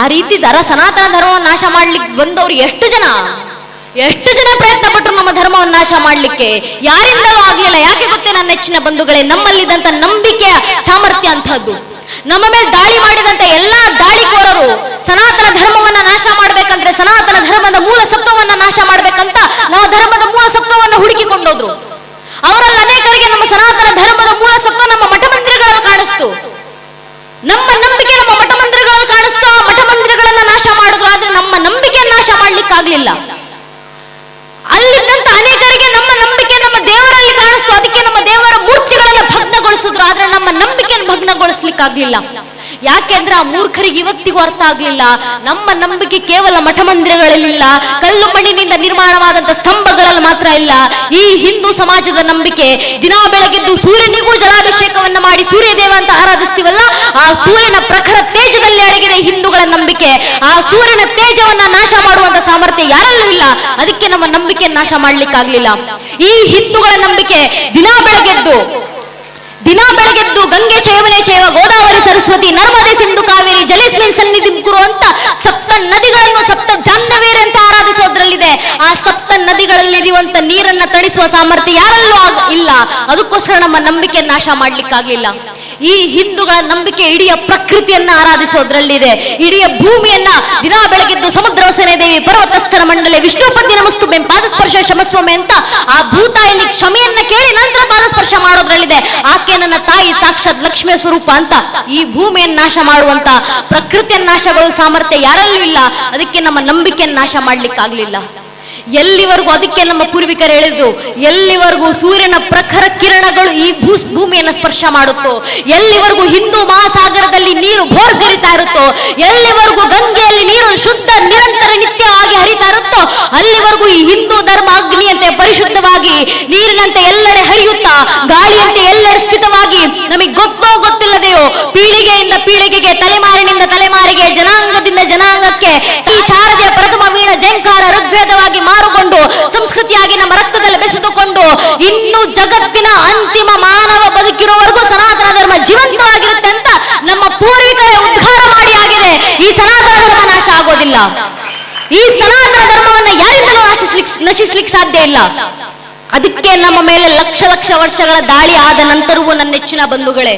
ಆ ರೀತಿ ಸನಾತನ ಧರ್ಮವನ್ನು ನಾಶ ಮಾಡ್ಲಿಕ್ಕೆ ಬಂದವರು ಎಷ್ಟು ಜನ ಪ್ರಯತ್ನ ಪಟ್ಟರು ನಮ್ಮ ಧರ್ಮವನ್ನು ನಾಶ ಮಾಡ್ಲಿಕ್ಕೆ, ಯಾರಿಂದಲೂ ಆಗ್ಲಿಲ್ಲ. ಯಾಕೆ ಗೊತ್ತೇ ನನ್ನ ನೆಚ್ಚಿನ ಬಂಧುಗಳೇ, ನಮ್ಮಲ್ಲಿದ್ದಂತ ನಂಬಿಕೆಯ ಸಾಮರ್ಥ್ಯ ಅಂತಹದ್ದು. ನಮ್ಮ ಮೇಲೆ ದಾಳಿ ಮಾಡಿದಂತ ಎಲ್ಲಾ ದಾಳಿಕೋರರು ಸನಾತನ ಧರ್ಮವನ್ನ ನಾಶ ಮಾಡ್ಬೇಕಂದ್ರೆ, ಸನಾತನ ಧರ್ಮದ ಮೂಲ ಸತ್ವವನ್ನ ನಾಶ ಮಾಡ್ಬೇಕಂತ ನಾವು ಧರ್ಮದ ಮೂಲ ಸತ್ವವನ್ನು ಹುಡುಕಿಕೊಂಡೋದ್ರು. ಅವರಲ್ಲಿ ಅನೇಕರಿಗೆ ನಮ್ಮ ಸನಾತನ ಧರ್ಮದ ಮೂಲ ಸತ್ವ ನಮ್ಮ ಮಠ ಮಂದಿರಗಳಲ್ಲಿ ಕಾಣಿಸ್ತು. ನಮ್ಮ ನಂಬಿಕೆ ನಮ್ಮ ಮಠ ಮಂದಿರಗಳಲ್ಲಿ ಕಾಣಿಸ್ತು. ಆ ಮಠ ಮಂದಿರಗಳನ್ನ ನಾಶ ಮಾಡಿದ್ರು. ಆದ್ರೆ ನಮ್ಮ ನಂಬಿಕೆಯನ್ನು ನಾಶ ಮಾಡ್ಲಿಕ್ಕಾಗ್ಲಿಲ್ಲ. ಅಲ್ಲಿದ್ದಂತ ಅನೇಕರಿಗೆ ನಮ್ಮ ನಂಬಿಕೆ ನಮ್ಮ ದೇವರಲ್ಲಿ ಕಾಣಿಸ್ತು. ಅದಕ್ಕೆ ನಮ್ಮ ದೇವರ ಮೂರ್ತಿಗಳನ್ನ ಭಗ್ನಗೊಳಿಸಿದ್ರು. ಆದ್ರೆ ನಮ್ಮ ನಂಬಿಕೆಯನ್ನು ಭಗ್ನಗೊಳಿಸ್ಲಿಕ್ಕಾಗ್ಲಿಲ್ಲ. ಯಾಕೆಂದ್ರೆ ಆ ಮೂರ್ಖರಿಗೆ ಇವತ್ತಿಗೂ ಅರ್ಥ ಆಗ್ಲಿಲ್ಲ, ನಮ್ಮ ನಂಬಿಕೆ ಕೇವಲ ಮಠ ಮಂದಿರಗಳಲ್ಲಿಲ್ಲ, ಕಲ್ಲು ಮಣ್ಣಿನಿಂದ ನಿರ್ಮಾಣವಾದಂತ ಸ್ತಂಭಗಳಲ್ಲಿ ಮಾತ್ರ ಇಲ್ಲ. ಈ ಹಿಂದೂ ಸಮಾಜದ ನಂಬಿಕೆ ದಿನಾ ಬೆಳಗ್ಗೆದ್ದು ಸೂರ್ಯನಿಗೂ ಜಲಾಭಿಷೇಕವನ್ನ ಮಾಡಿ ಸೂರ್ಯದೇವ ಅಂತ ಆರಾಧಿಸ್ತೀವಲ್ಲ, ಆ ಸೂರ್ಯನ ಪ್ರಖರ ತೇಜದಲ್ಲಿ ಅಡಗಿದೆ ಹಿಂದೂಗಳ ನಂಬಿಕೆ. ಆ ಸೂರ್ಯನ ತೇಜವನ್ನ ನಾಶ ಮಾಡುವಂತ ಸಾಮರ್ಥ್ಯ ಯಾರಲ್ಲೂ ಇಲ್ಲ. ಅದಕ್ಕೆ ನಮ್ಮ ನಂಬಿಕೆಯನ್ನು ನಾಶ ಮಾಡ್ಲಿಕ್ಕಾಗ್ಲಿಲ್ಲ. ಈ ಹಿಂದೂಗಳ ನಂಬಿಕೆ ದಿನಾ ಬೆಳಗ್ಗೆದ್ದು ಗಂಗೆ ಚಯವನೆ ಚೈವ ಗೋದಾವರಿ ಸರಸ್ವತಿ ನರ್ಮದೆ ಸಿಂಧು ಕಾವೇರಿ ಜಲೇಸ್ಮಿನ್ ಸನ್ನಿಧಿ ಕುರು ಅಂತ ಸಪ್ತ ನದಿಗಳನ್ನು ಸಪ್ತ ಜಾಹ್ನವೇರಿ ಅಂತ ಆರಾಧಿಸೋದ್ರಲ್ಲಿದೆ. ಆ ಸಪ್ತ ನದಿಗಳಲ್ಲಿರುವಂತ ನೀರನ್ನ ತಣಿಸುವ ಸಾಮರ್ಥ್ಯ ಯಾರಲ್ಲೂ ಇಲ್ಲ. ಅದಕ್ಕೋಸ್ಕರ ನಮ್ಮ ನಂಬಿಕೆಯನ್ನು ನಾಶ ಮಾಡ್ಲಿಕ್ಕಾಗ್ಲಿಲ್ಲ. ಈ ಹಿಂದೂಗಳ ನಂಬಿಕೆ ಇಡೀ ಪ್ರಕೃತಿಯನ್ನ ಆರಾಧಿಸೋದ್ರಲ್ಲಿದೆ. ಇಡೀ ಭೂಮಿಯನ್ನ ದಿನಾ ಬೆಳಗ್ಗೆದ್ದು ಸಮುದ್ರ ವಸನೆ ದೇವಿ ಪರ್ವತಸ್ಥರ ಮಂಡಲೆ ವಿಷ್ಣುಪತಿ ನಮಸ್ತುಭೆ ಪಾದಸ್ಪರ್ಶ ಶಮಸ್ವಮೆ ಅಂತ ಆ ಭೂತಾಯಲ್ಲಿ ಕ್ಷಮೆಯನ್ನ ಕೇಳಿ ನಂತರ ಪಾದಸ್ಪರ್ಶ ಮಾಡೋದ್ರಲ್ಲಿದೆ. ಆಕೆ ನನ್ನ ತಾಯಿ ಸಾಕ್ಷಾತ್ ಲಕ್ಷ್ಮಿಯ ಸ್ವರೂಪ ಅಂತ ಈ ಭೂಮಿಯನ್ನು ನಾಶ ಮಾಡುವಂತ ಪ್ರಕೃತಿಯನ್ನ ನಾಶಗೊಳ್ಳುವ ಸಾಮರ್ಥ್ಯ ಯಾರಲ್ಲೂ ಇಲ್ಲ. ಅದಕ್ಕೆ ನಮ್ಮ ನಂಬಿಕೆಯನ್ನು ನಾಶ ಮಾಡ್ಲಿಕ್ಕಾಗ್ಲಿಲ್ಲ. ಎಲ್ಲಿವರೆಗೂ, ಅದಕ್ಕೆ ನಮ್ಮ ಪೂರ್ವಿಕರು ಹೇಳಿದ್ರು, ಎಲ್ಲಿವರೆಗೂ ಸೂರ್ಯನ ಪ್ರಖರ ಕಿರಣಗಳು ಈ ಭೂಮಿಯನ್ನು ಸ್ಪರ್ಶ ಮಾಡುತ್ತೋ, ಎಲ್ಲಿವರೆಗೂ ಹಿಂದೂ ಮಹಾಸಾಗರದಲ್ಲಿ ನೀರು ಭೋರ್ಗರಿತಾ ಇರುತ್ತೋ, ಎಲ್ಲಿವರೆಗೂ ಗಂಗೆಯಲ್ಲಿ ನೀರು ಶುದ್ಧ ನಿರಂತರ ನಿತ್ಯವಾಗಿ ಹರಿತಾ ಇರುತ್ತೋ, ಅಲ್ಲಿವರೆಗೂ ಈ ಹಿಂದೂ ಧರ್ಮ ಅಗ್ನಿಯಂತೆ ಪರಿಶುದ್ಧವಾಗಿ ನೀರಿನಂತೆ ಎಲ್ಲೆಡೆ ಹರಿಯುತ್ತಾ, ಗಾಳಿಯಂತೆ ಎಲ್ಲೆಡೆ ಸ್ಥಿತವಾಗಿ ನಮಗೆ ಗೊತ್ತಿಲ್ಲದೆಯೋ ಪೀಳಿಗೆಯಿಂದ ಪೀಳಿಗೆಗೆ, ತಲೆಮಾರಿನಿಂದ ತಲೆಮಾರಿಗೆ, ಜನಾಂಗದಿಂದ ಜನಾಂಗಕ್ಕೆ ಈ ಶಾರದೆಯ ಪ್ರಥಮ ವೀಣ ಜಂಕಾರ ಋಗ್ವೇದವಾಗಿ ಮಾರುಕೊಂಡು ಸಂಸ್ಕೃತಿಯಾಗಿ ನಮ್ಮ ರಕ್ತದಲ್ಲಿ ಬೆಸೆದುಕೊಂಡು ಇನ್ನು ಜಗತ್ತಿನ ಅಂತಿಮ ಮಾನವ ಬದುಕಿರುವವರೆಗೂ ಸನಾತನ ಧರ್ಮ ಜೀವಂತವಾಗಿರುತ್ತೆ ಅಂತ ನಮ್ಮ ಪೂರ್ವಿಕರೇ ಉದ್ಧಾರ ಮಾಡಿ ಆಗಿದೆ. ಈ ಸನಾತನ ಧರ್ಮ ನಾಶ ಆಗೋದಿಲ್ಲ. ಈ ಸನಾತನ ಧರ್ಮವನ್ನು ಯಾರಿಂದಲೂ ನಶಿಸ್ಲಿಕ್ಕೆ ಸಾಧ್ಯ ಇಲ್ಲ. ಅದಕ್ಕೆ ನಮ್ಮ ಮೇಲೆ ಲಕ್ಷ ಲಕ್ಷ ವರ್ಷಗಳ ದಾಳಿ ಆದ ನಂತರವೂ ನನ್ನ ನೆಚ್ಚಿನ ಬಂಧುಗಳೇ,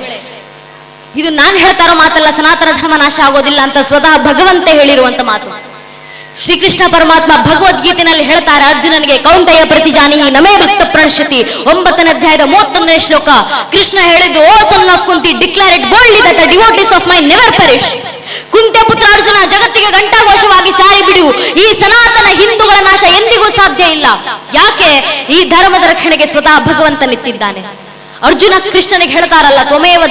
ಇದು ನಾನು ಹೇಳ್ತಾ ಇರೋ ಮಾತಲ್ಲ, ಸನಾತನ ಧರ್ಮ ನಾಶ ಆಗೋದಿಲ್ಲ ಅಂತ ಸ್ವತಃ ಭಗವಂತ ಹೇಳಿರುವಂತ ಮಾತು. ಶ್ರೀಕೃಷ್ಣ ಪರಮಾತ್ಮ ಭಗವದ್ಗೀತೆಯಲ್ಲಿ ಹೇಳ್ತಾರೆ ಅರ್ಜುನನಿಗೆ, ಕೌಂತೆಯ ಪ್ರತಿಜಾನಿಹಿ ನಮೇ ಭಕ್ತ ಪ್ರಣಶ್ಯತಿ, 9ನೇ ಅಧ್ಯಾಯದ 31ನೇ ಶ್ಲೋಕ. ಕೃಷ್ಣ ಹೇಳಿದ್ದು, O son of Kunti, declare it boldly that the devotees of mine never perish. ಕುಂತಿಯ ಪುತ್ರ ಅರ್ಜುನ, ಜಗತ್ತಿಗೆ ಘಂಟಾಘೋಷವಾಗಿ ಸಾರಿ ಬಿಡು, ಈ ಸನಾತನ ಹಿಂದೂಗಳ ನಾಶ ಎಂದಿಗೂ ಸಾಧ್ಯ ಇಲ್ಲ. ಯಾಕೆ? ಈ ಧರ್ಮದ ರಕ್ಷಣೆಗೆ ಸ್ವತಃ ಭಗವಂತ ನಿಂತಿದ್ದಾನೆ. ಅರ್ಜುನ ಕೃಷ್ಣನಿಗೆ ಹೇಳ್ತಾರಲ್ಲ, ತ್ವಮೇವ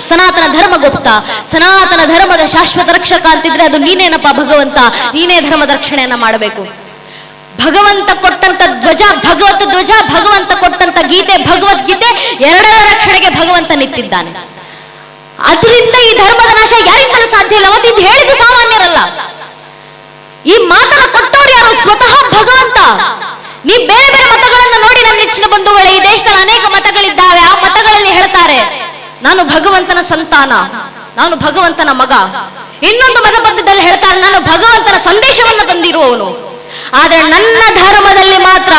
ಸನಾತನ ಧರ್ಮ ಗುಪ್ತ, ಸನಾತನ ಧರ್ಮದ ಶಾಶ್ವತ ರಕ್ಷಕ ಅಂತಿದ್ರೆ ಅದು ನೀನೇನಪ್ಪ ಭಗವಂತ, ನೀನೇ ಧರ್ಮದ ರಕ್ಷಣೆಯನ್ನ ಮಾಡಬೇಕು. ಭಗವಂತ ಕೊಟ್ಟಂತ ಧ್ವಜ ಭಗವತ್ ಧ್ವಜ, ಭಗವಂತ ಕೊಟ್ಟಂತ ಗೀತೆ ಭಗವದ್ಗೀತೆ, ಎರಡರ ರಕ್ಷಣೆಗೆ ಭಗವಂತ ನಿಂತಿದ್ದಾನೆ. ಅದರಿಂದ ಈ ಧರ್ಮದ ನಾಶ ಯಾರಿಂದಲೂ ಸಾಧ್ಯ ಇಲ್ಲ. ಮತ್ತು ಇದು ಹೇಳಿದ್ದು ಸಾಮಾನ್ಯರಲ್ಲ, ಈ ಮಾತನ್ನ ಕೊಟ್ಟೋರು ಯಾರು? ಸ್ವತಃ ಭಗವಂತ. ನೀ ಬೇರೆ ಬೇರೆ ಮತಗಳನ್ನು ನೋಡಿ ನನ್ನ ನೆಚ್ಚಿನ ಬಂಧುಗಳೇ, ಈ ದೇಶದಲ್ಲಿ ಅನೇಕ ಮತಗಳಿದ್ದಾವೆ. ಆ ಮತಗಳಲ್ಲಿ ಹೇಳ್ತಾರೆ, ನಾನು ಭಗವಂತನ ಸಂತಾನ, ನಾನು ಭಗವಂತನ ಮಗ. ಇನ್ನೊಂದು ಮತಪದ್ಧತಿಯಲ್ಲಿ ಹೇಳ್ತಾರೆ, ನಾನು ಭಗವಂತನ ಸಂದೇಶವನ್ನು ತಂದಿರುವವನು. ಆದ್ರೆ ನನ್ನ ಧರ್ಮದಲ್ಲಿ ಮಾತ್ರ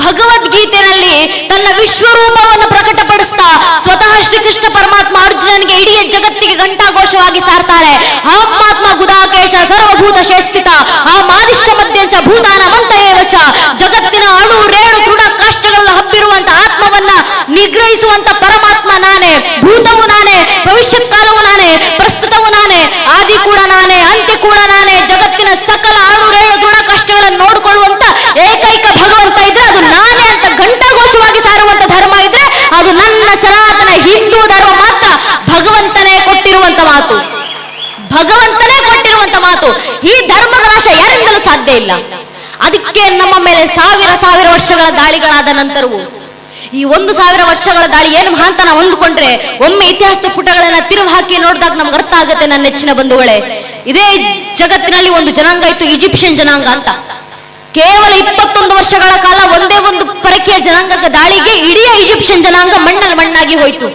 ಭಗವದ್ಗೀತೆಯಲ್ಲಿ ತನ್ನ ವಿಶ್ವರೂಪವನ್ನು ಪ್ರಕಟಪಡಿಸ್ತಾ ಸ್ವತಃ ಶ್ರೀಕೃಷ್ಣ ಪರಮಾತ್ಮ ಅರ್ಜುನನಿಗೆ ಇಡೀ ಜಗತ್ತಿಗೆ ಘಂಟಾಘೋಷವಾಗಿ ಸಾರ್ತಾರೆ, ಅಹಮಾತ್ಮ ಗುದಾಕೇಶ ಸರ್ವಭೂತ ಶೇಸ್ಥಿತ ಆ ಮಾದಿಷ್ಟ ಮಧ್ಯಂಚ ಭೂತಾನ ಮಂತಯೇವಚ. ಜಗತ್ತಿನ ಅಣು ರೇಣು ತೃಣ ಕಾಷ್ಟಗಳನ್ನ ಹಬ್ಬಿರುವಂತ ಆತ್ಮವನ್ನ ನಿಗ್ರಹಿಸುವಂತ ಪರಮಾತ್ಮ ನಾನೇ, ಭೂತವು ನಾನೇ, ಭವಿಷ್ಯತ್ ಕಾಲವು ನಾನೇ, ಪ್ರಸ್ತುತವು ನಾನೇ, ಆದಿ ಕೂಡ ನಾನೇ, ಅಂತ್ಯ ಕೂಡ ನಾನೇ. ಜಗತ್ತಿನ ಸಕಲ ಅಣು ರೇಣು ತೃಣ ಕಾಷ್ಟಗಳನ್ನು ನೋಡಿಕೊಳ್ಳುವಂತ ಏಕೈಕ ಭಗವಂತ ಇದ್ರೆ ಅದು ನಾನೇ ಅಂತ ಘಂಟಾಘೋಷವಾಗಿ ಸಾರುವಂತ ಧರ್ಮ ಇದ್ರೆ ಅದು ನನ್ನ ಸನಾತನ ಹಿಂದೂ ಧರ್ಮ ಮಾತ್ರ. ಭಗವಂತನೇ ಕೊಟ್ಟಿರುವಂತ ಮಾತು, ಭಗವಂತನೇ ಕೊಟ್ಟಿರುವಂತ ಮಾತು. ಈ ಧರ್ಮದ ನಾಶ ಯಾರಿಂದಲೂ ಸಾಧ್ಯ ಇಲ್ಲ. ಅದಕ್ಕೆ ನಮ್ಮ ಮೇಲೆ ಸಾವಿರ ಸಾವಿರ ವರ್ಷಗಳ ದಾಳಿಗಳಾದ ನಂತರವೂ ಈ 1000 ವರ್ಷಗಳ ದಾಳಿ ಏನು ಅಂತ ನಾವು ಅಂದುಕೊಂಡ್ರೆ ಒಮ್ಮೆ ಇತಿಹಾಸದ ಪುಟಗಳನ್ನ ತಿರುವು ಹಾಕಿ ನೋಡಿದಾಗ ನಮ್ಗೆ ಅರ್ಥ ಆಗುತ್ತೆ ನನ್ನ ನೆಚ್ಚಿನ ಬಂಧುಗಳೇ. ಇದೇ ಜಗತ್ತಿನಲ್ಲಿ ಒಂದು ಜನಾಂಗ ಇತ್ತು, ಈಜಿಪ್ಷಿಯನ್ ಜನಾಂಗ ಅಂತ. ಕೇವಲ 21 ವರ್ಷಗಳ ಕಾಲ ಒಂದೇ ಒಂದು ಪರಕೀಯ ಜನಾಂಗದ ದಾಳಿಗೆ ಇಡೀ ಈಜಿಪ್ಷಿಯನ್ ಜನಾಂಗ ಮಣ್ಣಲ್ಲಿ ಮಣ್ಣಾಗಿ ಹೋಯಿತು.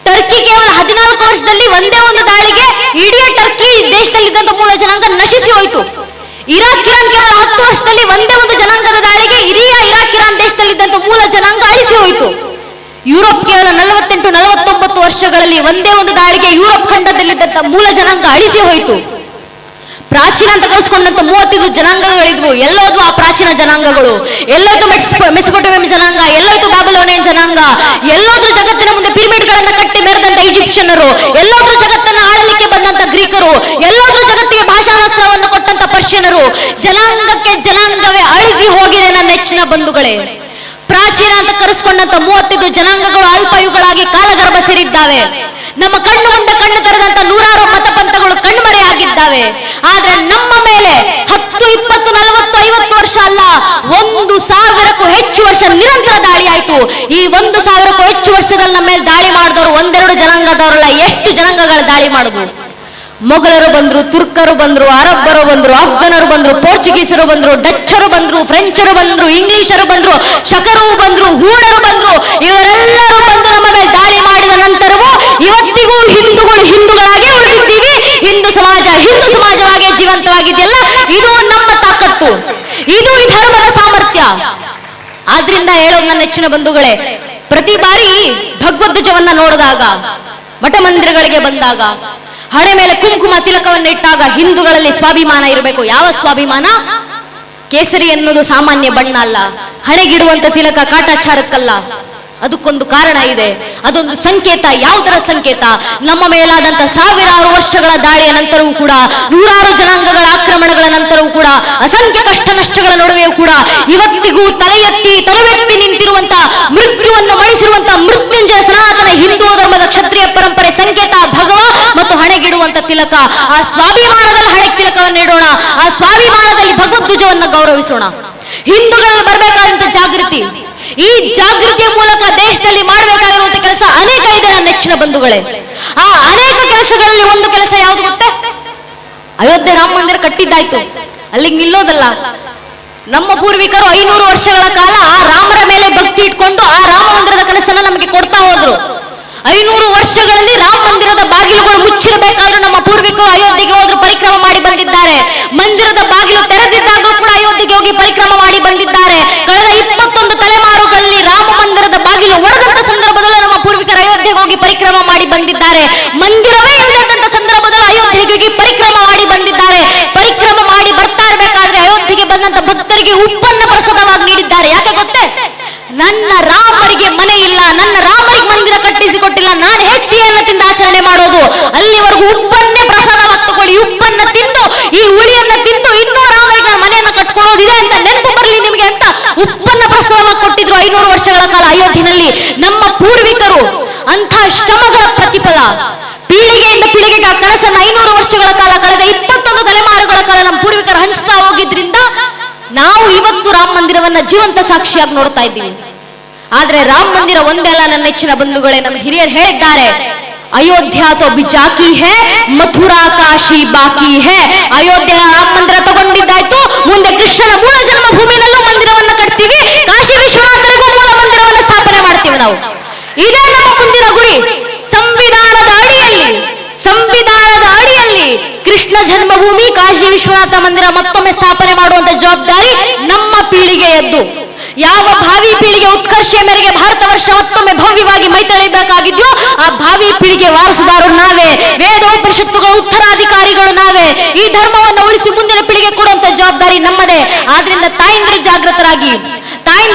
ಟರ್ಕಿ ಕೇವಲ 14 ವರ್ಷದಲ್ಲಿ ಒಂದೇ ಒಂದು ದಾಳಿಗೆ ಇಡೀ ಟರ್ಕಿ ದೇಶದಲ್ಲಿದ್ದಂತ ಮೂಲ ಜನಾಂಗ ನಶಿಸಿ ಹೋಯಿತು. ಇರಾಕ್ ಇರಾನ್ ಕೇವಲ 10 ವರ್ಷದಲ್ಲಿ ಒಂದೇ ಒಂದು ಜನಾಂಗದ ದಾಳಿಗೆ ಇಡೀ ಇರಾಕ್ ಇರಾನ್ ದೇಶದಲ್ಲಿದ್ದಂತ ಮೂಲ ಜನಾಂಗ ಅಳಿಸಿ ಹೋಯಿತು. ಯುರೋಪ್ ಕೇವಲ 48-49 ವರ್ಷಗಳಲ್ಲಿ ಒಂದೇ ಒಂದು ದಾಳಿಗೆ ಯುರೋಪ್ ಖಂಡದಲ್ಲಿದ್ದಂತ ಮೂಲ ಜನಾಂಗ ಅಳಿಸಿ ಹೋಯಿತು. ಪ್ರಾಚೀನ ಅಂತ ಕರೆಸ್ಕೊಂಡಂತ 35 ಜನಾಂಗಗಳಿದ್ವು. ಎಲ್ಲೋದು ಆ ಪ್ರಾಚೀನ ಜನಾಂಗಗಳು? ಎಲ್ಲೋದು ಮೆಸೊಪೊಟೇಮಿಯನ್ ಜನಾಂಗ, ಎಲ್ಲೋದು ಬ್ಯಾಬಿಲೋನಿಯನ್ ಜನಾಂಗ, ಎಲ್ಲೋದು ಜಗತ್ತಿನ ಮುಂದೆ ಪಿರಮಿಡ್ಗಳನ್ನ ಕಟ್ಟಿ ಮೆರೆದಂತ ಈಜಿಪ್ಷಿಯನ್ನರು, ಎಲ್ಲೋದು ಜಗತ್ತನ್ನ ಆಳಲಿಕ್ಕೆ ಬಂದಂತ ಗ್ರೀಕರು, ಎಲ್ಲೋದು ಜಗತ್ತಿಗೆ ಭಾಷಾಶಾಸ್ತ್ರವನ್ನು ಕೊಟ್ಟಂತ ಪರ್ಷಿಯನರು. ಜನಾಂಗಕ್ಕೆ ಜನಾಂಗವೇ ಅಳಿಸಿ ಹೋಗಿದೆ ನನ್ನ ನೆಚ್ಚಿನ ಬಂಧುಗಳೇ. ಪ್ರಾಚೀನ ಅಂತ ಕರೆಸ್ಕೊಂಡಂತ 35 ಜನಾಂಗಗಳು ಅಲ್ಪಯುಗಳಾಗಿ ಕಾಲಗರ್ಭ ಸೇರಿದ್ದಾವೆ. ನಮ್ಮ ಕಣ್ಣು ಮುಂದೆ ಕಣ್ಣು ತೆರೆದಂತ 100 ಮತಪಂಥಗಳು ಕಣ್ಮರೆಯಾಗಿದ್ದಾವೆ. ಆದ್ರೆ ನಮ್ಮ ಮೇಲೆ 10, 20, 40, 50 ವರ್ಷ ಅಲ್ಲ, 1000ಕ್ಕೂ ಹೆಚ್ಚು ವರ್ಷ ನಿರಂತರ ದಾಳಿ ಆಯ್ತು. ಈ 1000ಕ್ಕೂ ಹೆಚ್ಚು ವರ್ಷದಲ್ಲಿ ನಮ್ಮ ಮೇಲೆ ದಾಳಿ ಮಾಡಿದವರು ಒಂದೆರಡು ಜನಾಂಗದವರಲ್ಲ, ಎಷ್ಟು ಜನಾಂಗಗಳ ದಾಳಿ ಮಾಡಿದ್ರು? ಮೊಘಲರು ಬಂದ್ರು, ತುರ್ಕರು ಬಂದ್ರು, ಅರಬ್ಬರು ಬಂದ್ರು, ಅಫ್ಘನರು ಬಂದ್ರು, ಪೋರ್ಚುಗೀಸರು ಬಂದ್ರು, ಡಚ್ಚರು ಬಂದ್ರು, ಫ್ರೆಂಚರು ಬಂದ್ರು, ಇಂಗ್ಲಿಷರು ಬಂದ್ರು, ಶಕರು ಬಂದ್ರು, ಹೂಣರು ಬಂದ್ರು. ಇವರೆಲ್ಲರೂ ಬಂದು ನಮ್ಮ ಮೇಲೆ ದಾಳಿ ಮಾಡಿದ ನಂತರವೂ ಇವತ್ತಿಗೂ ಹಿಂದೂಗಳು ಹಿಂದೂಗಳಾಗಿ ಉಳಿದಿದ್ದೀವಿ. ಹಿಂದೂ ಸಮಾಜವಾಗಿ ಜೀವಂತವಾಗಿದೆಯಲ್ಲ, ಇದು ನಮ್ಮ ತಾಕತ್ತು, ಇದು ಈ ಧರ್ಮದ ಸಾಮರ್ಥ್ಯ. ಆದ್ರಿಂದ ಹೇಳೋದು ನನ್ನ ನೆಚ್ಚಿನ ಬಂಧುಗಳೇ, ಪ್ರತಿ ಬಾರಿ ಭಗವದ್ಗೀತೆಯನ್ನ ನೋಡಿದಾಗ, ಮಠ ಮಂದಿರಗಳಿಗೆ ಬಂದಾಗ, ಹಣೆ ಮೇಲೆ ಕುಂಕುಮ ತಿಲಕವನ್ನು ಇಟ್ಟಾಗ ಹಿಂದೂಗಳಲ್ಲಿ ಸ್ವಾಭಿಮಾನ ಇರಬೇಕು. ಯಾವ ಸ್ವಾಭಿಮಾನ? ಕೇಸರಿ ಎನ್ನುವುದು ಸಾಮಾನ್ಯ ಬಣ್ಣ ಅಲ್ಲ, ಹಣೆಗಿಡುವಂತ ತಿಲಕ ಕಾಟಾಚಾರಕ್ಕಲ್ಲ. ಅದಕ್ಕೊಂದು ಕಾರಣ ಇದೆ, ಅದೊಂದು ಸಂಕೇತ. ಯಾವುದರ ಸಂಕೇತ? ನಮ್ಮ ಮೇಲಾದಂತ ಸಾವಿರಾರು ವರ್ಷಗಳ ದಾಳಿಯ ನಂತರವೂ ಕೂಡ, ನೂರಾರು ಜನಾಂಗಗಳ ಆಕ್ರಮಣಗಳ ನಂತರವೂ ಕೂಡ, ಅಸಂಖ್ಯ ಕಷ್ಟ ನಷ್ಟಗಳ ನಡುವೆಯೂ ಕೂಡ ಇವತ್ತಿಗೂ ತಲೆ ಎತ್ತಿ ತಲೆವೆತ್ತಿ ನಿಂತಿರುವಂತ, ಮೃತ್ಯುವನ್ನು ಮಣಿಸಿರುವಂತ ಮೃತ್ಯುಂಜಯ ಸನಾತನ ಹಿಂದೂ ಧರ್ಮದ ಕ್ಷತ್ರಿಯ ಪರಂಪರೆ ಸಂಕೇತ ಭಗವ ಮತ್ತು ಹಣೆಗಿಡುವಂತ ತಿಲಕ. ಆ ಸ್ವಾಭಿಮಾನದಲ್ಲಿ ಹಣೆ ತಿಲಕವನ್ನು ಇಡೋಣ, ಆ ಸ್ವಾಭಿಮಾನದಲ್ಲಿ ಭಗವದ್ಗೀತೆಯನ್ನು ಗೌರವಿಸೋಣ. ಹಿಂದೂಗಳಲ್ಲಿ ಬರಬೇಕಾದಂತ ಜಾಗೃತಿ, ಈ ಜಾಗೃತಿಯ ಮೂಲಕ ದೇಶದಲ್ಲಿ ಮಾಡಬೇಕಾಗಿರುವಂತ ಕೆಲಸ ಅನೇಕ ಇದೆ ನನ್ನ ನೆಚ್ಚಿನ ಬಂಧುಗಳೇ. ಆ ಅನೇಕ ಕೆಲಸಗಳಲ್ಲಿ ಒಂದು ಕೆಲಸ ಯಾವುದು ಗೊತ್ತೇ? ಅಯೋಧ್ಯೆ ರಾಮ ಮಂದಿರ ಕಟ್ಟಿದ್ದಾಯ್ತು, ಅಲ್ಲಿಗೆ ನಿಲ್ಲೋದಲ್ಲ. ನಮ್ಮ ಪೂರ್ವಿಕರು 500 ವರ್ಷಗಳ ಕಾಲ ಆ ರಾಮರ ಮೇಲೆ ಭಕ್ತಿ ಇಟ್ಕೊಂಡು ಆ ರಾಮ ಮಂದಿರದ ಕನಸನ್ನ ನಮಗೆ ಕೊಡ್ತಾ ಹೋದ್ರು. 500 ವರ್ಷಗಳಲ್ಲಿ ರಾಮ ಮಂದಿರದ ಬಾಗಿಲುಗಳು ಮುಚ್ಚಿರಬೇಕಾದ್ರೂ ನಮ್ಮ ಪೂರ್ವಿಕರು ಅಯೋಧ್ಯೆಗೆ ಹೋದ್ರು ಪರಿಕ್ರಮ ಮಾಡಿ ಬಂದಿದ್ದಾರೆ. ಮಂದಿರದ ಬಾಗಿಲು ತೆರೆದಿದ್ದಾಗಲೂ ಕೂಡ ಅಯೋಧ್ಯೆಗೆ ಹೋಗಿ ಪರಿಕ್ರಮ ಮಾಡಿ ಬಂದಿದ್ದಾರೆ. ಕಳೆದ 21 ತಲೆಮಾರುಗಳಲ್ಲಿ ರಾಮ ಮಂದಿರದ ಬಾಗಿಲು ಒಡೆದಂತ ಸಂದರ್ಭದಲ್ಲೂ ನಮ್ಮ ಪೂರ್ವಿಕರು ಅಯೋಧ್ಯೆಗೆ ಹೋಗಿ ಪರಿಕ್ರಮ ಮಾಡಿ ಬಂದಿದ್ದಾರೆ. ಮಂದಿರವೇ ಇಲ್ಲದಂತ ಸಂದರ್ಭದಲ್ಲಿ ಅಯೋಧ್ಯೆಗೆ ಹೋಗಿ ಪರಿಕ್ರಮ ಮಾಡಿ ಬಂದಿದ್ದಾರೆ. ಪರಿಕ್ರಮ ಮಾಡಿ ಬರ್ತಾ ಇರಬೇಕಾದ್ರೆ ಅಯೋಧ್ಯೆಗೆ ಬಂದಂತ ಭಕ್ತರಿಗೆ ಉಪ್ಪನ್ನ ಪ್ರಸಾದವಾಗಿ ನೀಡಿದ್ದಾರೆ. ಯಾಕೆ ಗೊತ್ತೇ? ನನ್ನ ರಾಮರಿಗೆ ಮನೆ ಇಲ್ಲ, ನನ್ನ ರಾಮರಿಗೆ ಮಂದಿರ ಕಟ್ಟಿಸಿಕೊಟ್ಟಿಲ್ಲ, ನಾನು ಹೇಗೆ ಸಿಹಿಯನ್ನ ತಿಂದು ಆಚರಣೆ ಮಾಡೋದು? ಅಲ್ಲಿವರೆಗೂ ಉಪ್ಪನ್ನೇ ಪ್ರಸಾದವಾಗಿ ತಗೊಳ್ಳಿ, ಉಪ್ಪನ್ನ ತಿಂದು ಈ ಹುಳಿಯನ್ನ ತಿಂದು ಇನ್ನೂ ರಾಮರಿಗೆ ಮನೆಯನ್ನ ಕಟ್ಕೊಳ್ಳೋದಿದೆ ಅಂತ ನೆನಪು ಬರಲಿ ನಿಮಗೆ ಅಂತ ಉಪ್ಪನ್ನ ಪ್ರಸಾದವಾಗಿ ಕೊಟ್ಟಿದ್ರು 500 ವರ್ಷಗಳ ಕಾಲ ಅಯೋಧ್ಯೆಯಲ್ಲಿ. ನಮ್ಮ ಪೂರ್ವಿಕರು ಅಂಥ ಶ್ರಮಗಳ ಪ್ರತಿಫಲ ಪೀಳಿಗೆಯಿಂದ ಪೀಳಿಗೆಗೆ ಆ ಕನಸನ್ನ 500 ವರ್ಷಗಳ ಕಾಲ ಕಳೆದ 21 ತಲೆಮಾರುಗಳ ಕಾಲ ನಮ್ಮ ಪೂರ್ವಿಕರು ಹಂಚ್ತಾ ಹೋಗಿದ್ರಿಂದ ನಾವು ಇವತ್ತು ರಾಮ ಮಂದಿರವನ್ನ ಜೀವಂತ ಸಾಕ್ಷಿಯಾಗಿ ನೋಡ್ತಾ ಇದ್ದೀವಿ. ಆದ್ರೆ ರಾಮ ಮಂದಿರ ಒಂದೇ ಅಲ್ಲ ನನ್ನ ನೆಚ್ಚಿನ ಬಂಧುಗಳೇ. ನಮ್ಮ ಹಿರಿಯರು ಹೇಳಿದ್ದಾರೆ, ಅಯೋಧ್ಯ ತೋ ಬಿಜಾಕಿ ಹೇ ಮಥುರಾ ಕಾಶಿ ಬಾಕಿ ಹೇ. ಅಯೋಧ್ಯ ರಾಮ ಮಂದಿರ ತಗೊಂಡಿದ್ದಾಯ್ತು, ಮುಂದೆ ಕೃಷ್ಣನ ಮೂಲ ಜನ್ಮ ಭೂಮಿನಲ್ಲೂ ಮಂದಿರವನ್ನ ಕಟ್ತೀವಿ, ಕಾಶಿ ವಿಶ್ವನಾಥನಿಗೂ ಮೂಲ ಮಂದಿರವನ್ನ ಸ್ಥಾಪನೆ ಮಾಡ್ತೀವಿ ನಾವು. ಇದೇ ನಮ್ಮ ಮುಂದಿನ ಗುರಿ. ಸಂವಿಧಾನದ ಅಡಿಯಲ್ಲಿ ಕೃಷ್ಣ ಜನ್ಮಭೂಮಿ ಕಾಶಿ ವಿಶ್ವನಾಥ ಮಂದಿರ ಮತ್ತೊಮ್ಮೆ ಸ್ಥಾಪನೆ ಮಾಡುವಂತ ಜವಾಬ್ದಾರಿ ನಮ್ಮ ಪೀಳಿಗೆಯದ್ದು. ಯಾವ ಭಾವಿ ಪೀಳಿಗೆ ಉತ್ಕರ್ಷೆಯ ಮೇರೆಗೆ ಭಾರತ ವರ್ಷ ಮತ್ತೊಮ್ಮೆ ಭವ್ಯವಾಗಿ ಮೈತಳೆಯಬೇಕಾಗಿದ್ಯೋ ಆ ಭಾವಿ ಪೀಳಿಗೆ ವಾರಸುದಾರರು ನಾವೇ, ವೇದೋಪನಿಷತ್ತುಗಳ ಉತ್ತರಾಧಿಕಾರಿಗಳು ನಾವೇ. ಈ ಧರ್ಮವನ್ನು ಉಳಿಸಿ ಮುಂದಿನ ಪೀಳಿಗೆ ಕೊಡುವಂತ ಜವಾಬ್ದಾರಿ ನಮ್ಮದೇ. ಆದ್ರಿಂದ ತಾಯಂದಿರು ಜಾಗೃತರಾಗಿ